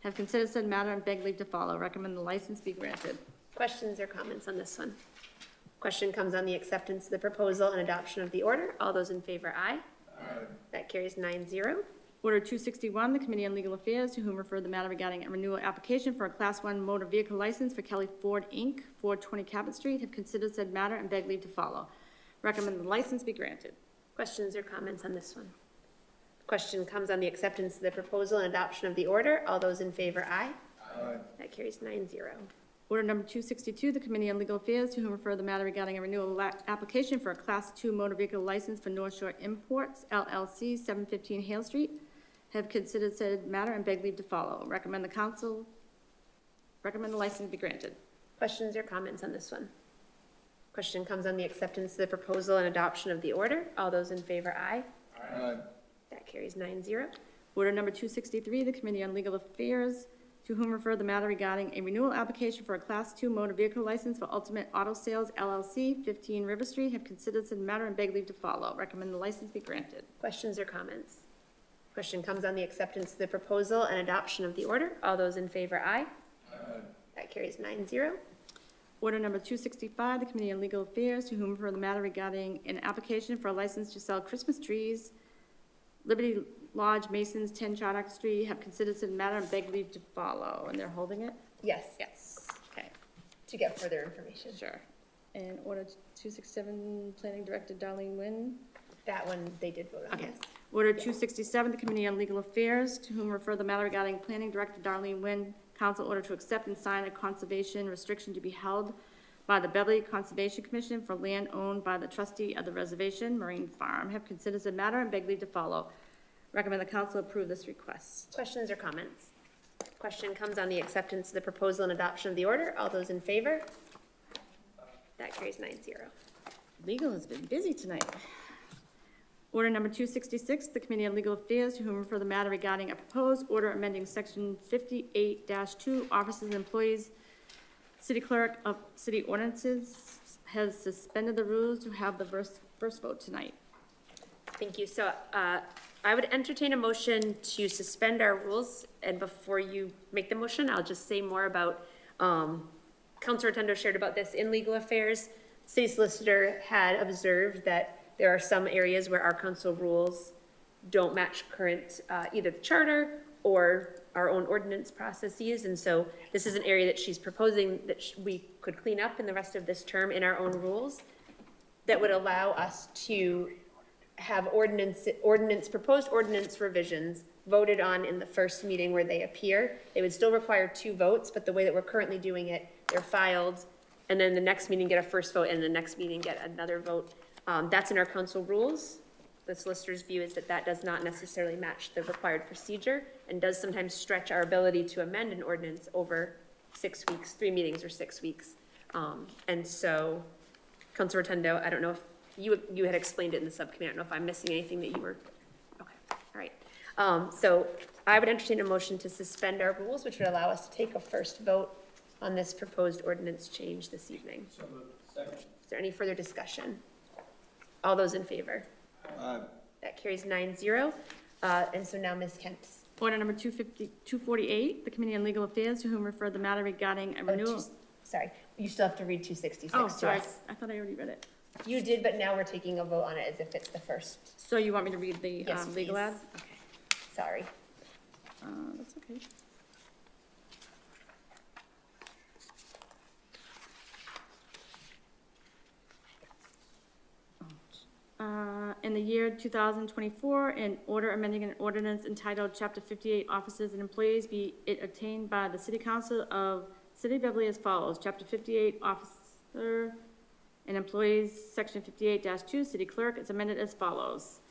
Have considered said matter and beg leave to follow. Recommend the license be granted. Questions or comments on this one? Question comes on the acceptance of the proposal and adoption of the order. All those in favor, aye. Aye. That carries 9-0. Order 261, the Committee on Legal Affairs, to whom refer the matter regarding a renewal application for a Class 1 motor vehicle license for Kelly Ford, Inc., 420 Cabot Street. Have considered said matter and beg leave to follow. Recommend the license be granted. Questions or comments on this one? Question comes on the acceptance of the proposal and adoption of the order. All those in favor, aye. Aye. That carries 9-0. Order number 262, the Committee on Legal Affairs, to whom refer the matter regarding a renewal application for a Class 2 motor vehicle license for North Shore Imports, LLC, 715 Hale Street. Have considered said matter and beg leave to follow. Recommend the license be granted. Questions or comments on this one? Question comes on the acceptance of the proposal and adoption of the order. All those in favor, aye. Aye. That carries 9-0. Order number 263, the Committee on Legal Affairs, to whom refer the matter regarding a renewal application for a Class 2 motor vehicle license for Ultimate Auto Sales, LLC, 15 River Street. Have considered said matter and beg leave to follow. Recommend the license be granted. Questions or comments? Question comes on the acceptance of the proposal and adoption of the order. All those in favor, aye. Aye. That carries 9-0. Order number 265, the Committee on Legal Affairs, to whom refer the matter regarding an application for a license to sell Christmas trees, Liberty Lodge Masons, 10 Chardock Street. Have considered said matter and beg leave to follow. And they're holding it? Yes, Yes. Okay, to get further information. sure. And order 267, Planning Director Darlene Nguyen. That one, they did vote on, Okay. yes. Order 267, the Committee on Legal Affairs, to whom refer the matter regarding Planning Director Darlene Nguyen, council order to accept and sign a conservation restriction to be held by the Beverly Conservation Commission for land owned by the trustee of the reservation, Marine Farm. Have considered the matter and beg leave to follow. Recommend the council approve this request. Questions or comments? Question comes on the acceptance of the proposal and adoption of the order. All those in favor? That carries 9-0. Legal has been busy tonight. Order number 266, the Committee on Legal Affairs, to whom refer the matter regarding a proposed order amending section 58-2, officers and employees, city clerk of city ordinances, has suspended the rules to have the first vote tonight. Thank you. So I would entertain a motion to suspend our rules. And before you make the motion, I'll just say more about, Councilor Rotundo shared about this in legal affairs. City solicitor had observed that there are some areas where our council rules don't match current, either the charter or our own ordinance processes. And so this is an area that she's proposing that we could clean up in the rest of this term in our own rules that would allow us to have proposed ordinance revisions voted on in the first meeting where they appear. They would still require 2 votes, but the way that we're currently doing it, they're filed, and then the next meeting get a first vote, and the next meeting get another vote. That's in our council rules. The solicitor's view is that that does not necessarily match the required procedure and does sometimes stretch our ability to amend an ordinance over 6 weeks, 3 meetings or 6 weeks. And so, Councilor Rotundo, I don't know if you had explained it in the subcommittee. I don't know if I'm missing anything that you were, okay, all right. So I would entertain a motion to suspend our rules, which would allow us to take a first vote on this proposed ordinance change this evening? Is there any further discussion? All those in favor? That carries 9-0. And so now Ms. Kent. Order number 248, the Committee on Legal Affairs, to whom referred the matter regarding a renewal. Sorry, you still have to read 266 Oh, to sorry, us. I thought I already read it. You did, but now we're taking a vote on it as if it's the first. So you want me to read the Yes, legal please. ad? Okay, sorry. That's okay. In the year 2024, in order amending an ordinance entitled Chapter 58 Officers and Employees, be it obtained by the City Council of City of Beverly as follows. Chapter 58 Officer and Employees, Section 58-2, City Clerk is amended as follows.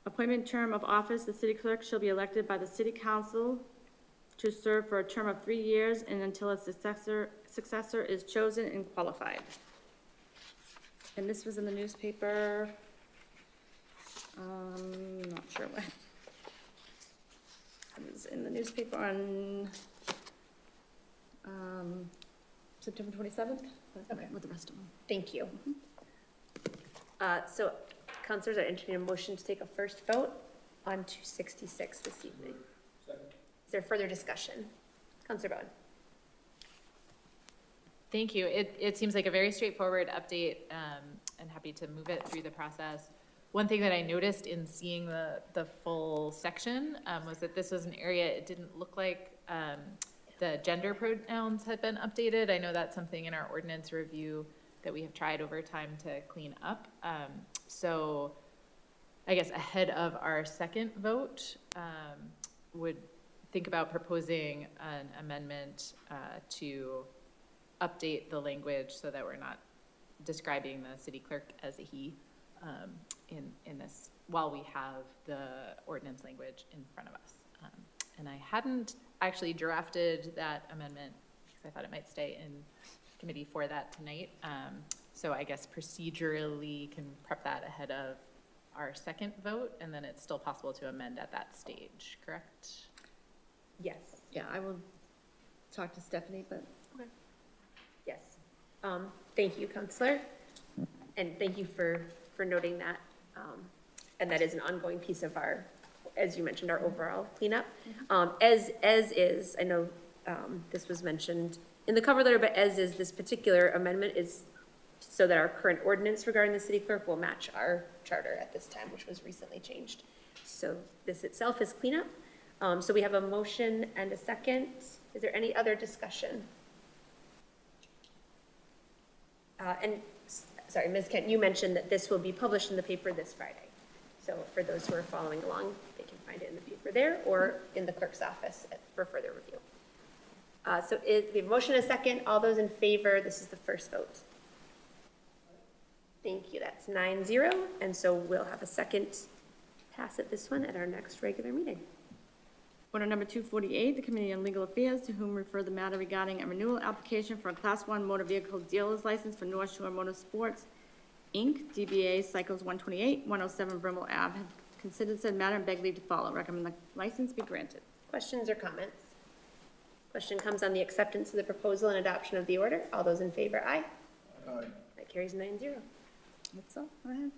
Appointment term of office, the city clerk shall be elected by the City Council to serve for a term of 3 years and until a successor is chosen and qualified. And this was in the newspaper, not sure when. It was in the newspaper on, September 27th? Okay. With the rest of them. Thank you. So, councilors, I entertain a motion to take a first vote on 266 this evening. Is there further discussion? Councilor Bowen. Thank you. It seems like a very straightforward update, and happy to move it through the process. One thing that I noticed in seeing the full section was that this was an area, it didn't look like the gender pronouns had been updated. I know that's something in our ordinance review that we have tried over time to clean up. So I guess ahead of our second vote, would think about proposing an amendment to update the language so that we're not describing the city clerk as a he in this, while we have the ordinance language in front of us. And I hadn't actually drafted that amendment because I thought it might stay in committee for that tonight. So I guess procedurally can prep that ahead of our second vote, and then it's still possible to amend at that stage, correct? Yes. Yeah, I will talk to Stephanie, but. Okay. Yes. Thank you, Counselor. And thank you for noting that. And that is an ongoing piece of our, as you mentioned, our overall cleanup. As is, I know this was mentioned in the cover letter, but as is, this particular amendment is so that our current ordinance regarding the city clerk will match our charter at this time, which was recently changed. So this itself is cleanup. So we have a motion and a second. Is there any other discussion? And sorry, Ms. Kent, you mentioned that this will be published in the paper this Friday. So for those who are following along, they can find it in the paper there or in the clerk's office for further review. So we have a motion and a second. All those in favor, this is the first vote. Thank you. That's 9-0. And so we'll have a second pass at this one at our next regular meeting. Order number 248, the Committee on Legal Affairs, to whom refer the matter regarding a renewal application for a Class 1 motor vehicle dealer's license for North Shore Motorsports, Inc., DBA Cycles 128, 107 Brimble Ave. Have considered said matter and beg leave to follow. Recommend the license be granted. Questions or comments? Question comes on the acceptance of the proposal and adoption of the order. All those in favor, aye. Aye. That carries 9-0. That's all. Go ahead.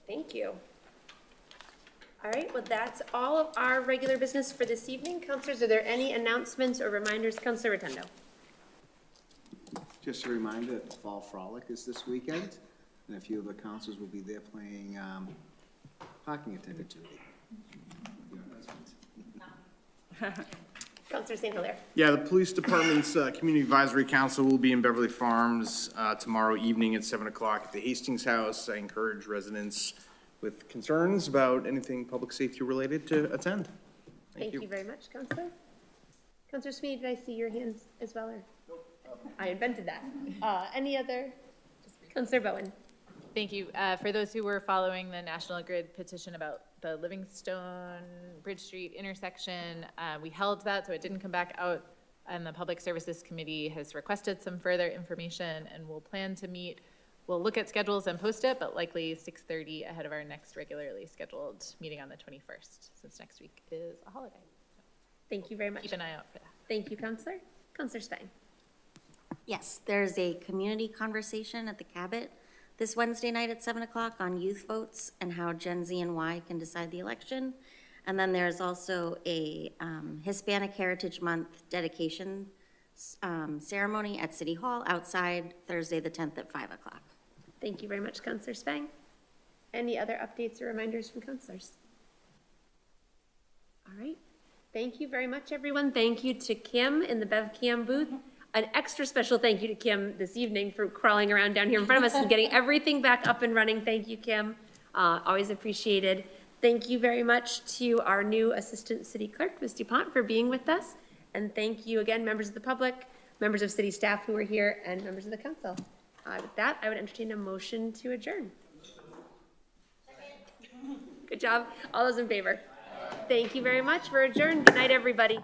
Thank you. All right, well, that's all of our regular business for this evening. Councilors, are there any announcements or reminders? Councilor Rotundo. Just a reminder that the Fall Frolic is this weekend, and a few of the councils will be there playing parking attendant duty. Councilor St. Hilaire. Yeah, the police department's community advisory council will be in Beverly Farms tomorrow evening at 7 o'clock at the Hastings House. I encourage residents with concerns about anything public safety related to attend. Thank you very much, Councilor. Councilor Sweeney, did I see your hands as well? Or? I invented that. Any other? Councilor Bowen. Thank you. For those who were following the National Grid petition about the Livingstone Bridge Street intersection, we held that, so it didn't come back out, and the Public Services Committee has requested some further information, and we'll plan to meet. We'll look at schedules and post it, but likely 6:30 ahead of our next regularly scheduled meeting on the 21st, since next week is a holiday. Thank you very much. Keep an eye out for that. Thank you, Councilor. Councilor Stein. Yes, there's a community conversation at the Cabot this Wednesday night at 7 o'clock on youth votes and how Gen Z and Y can decide the election. And then there's also a Hispanic Heritage Month dedication ceremony at City Hall outside Thursday, the 10th at 5 o'clock. Thank you very much, Counselor Spang. Any other updates or reminders from counselors? All right. Thank you very much, everyone. Thank you to Kim in the BevCam booth. An extra special thank you to Kim this evening for crawling around down here in front of us and getting everything back up and running. Thank you, Kim. Always appreciated. Thank you very much to our new Assistant City Clerk, Ms. DuPont, for being with us. And thank you again, members of the public, members of city staff who are here, and members of the council. With that, I would entertain a motion to adjourn. Good job. All those in favor? Thank you very much. We're adjourned. Good night, everybody.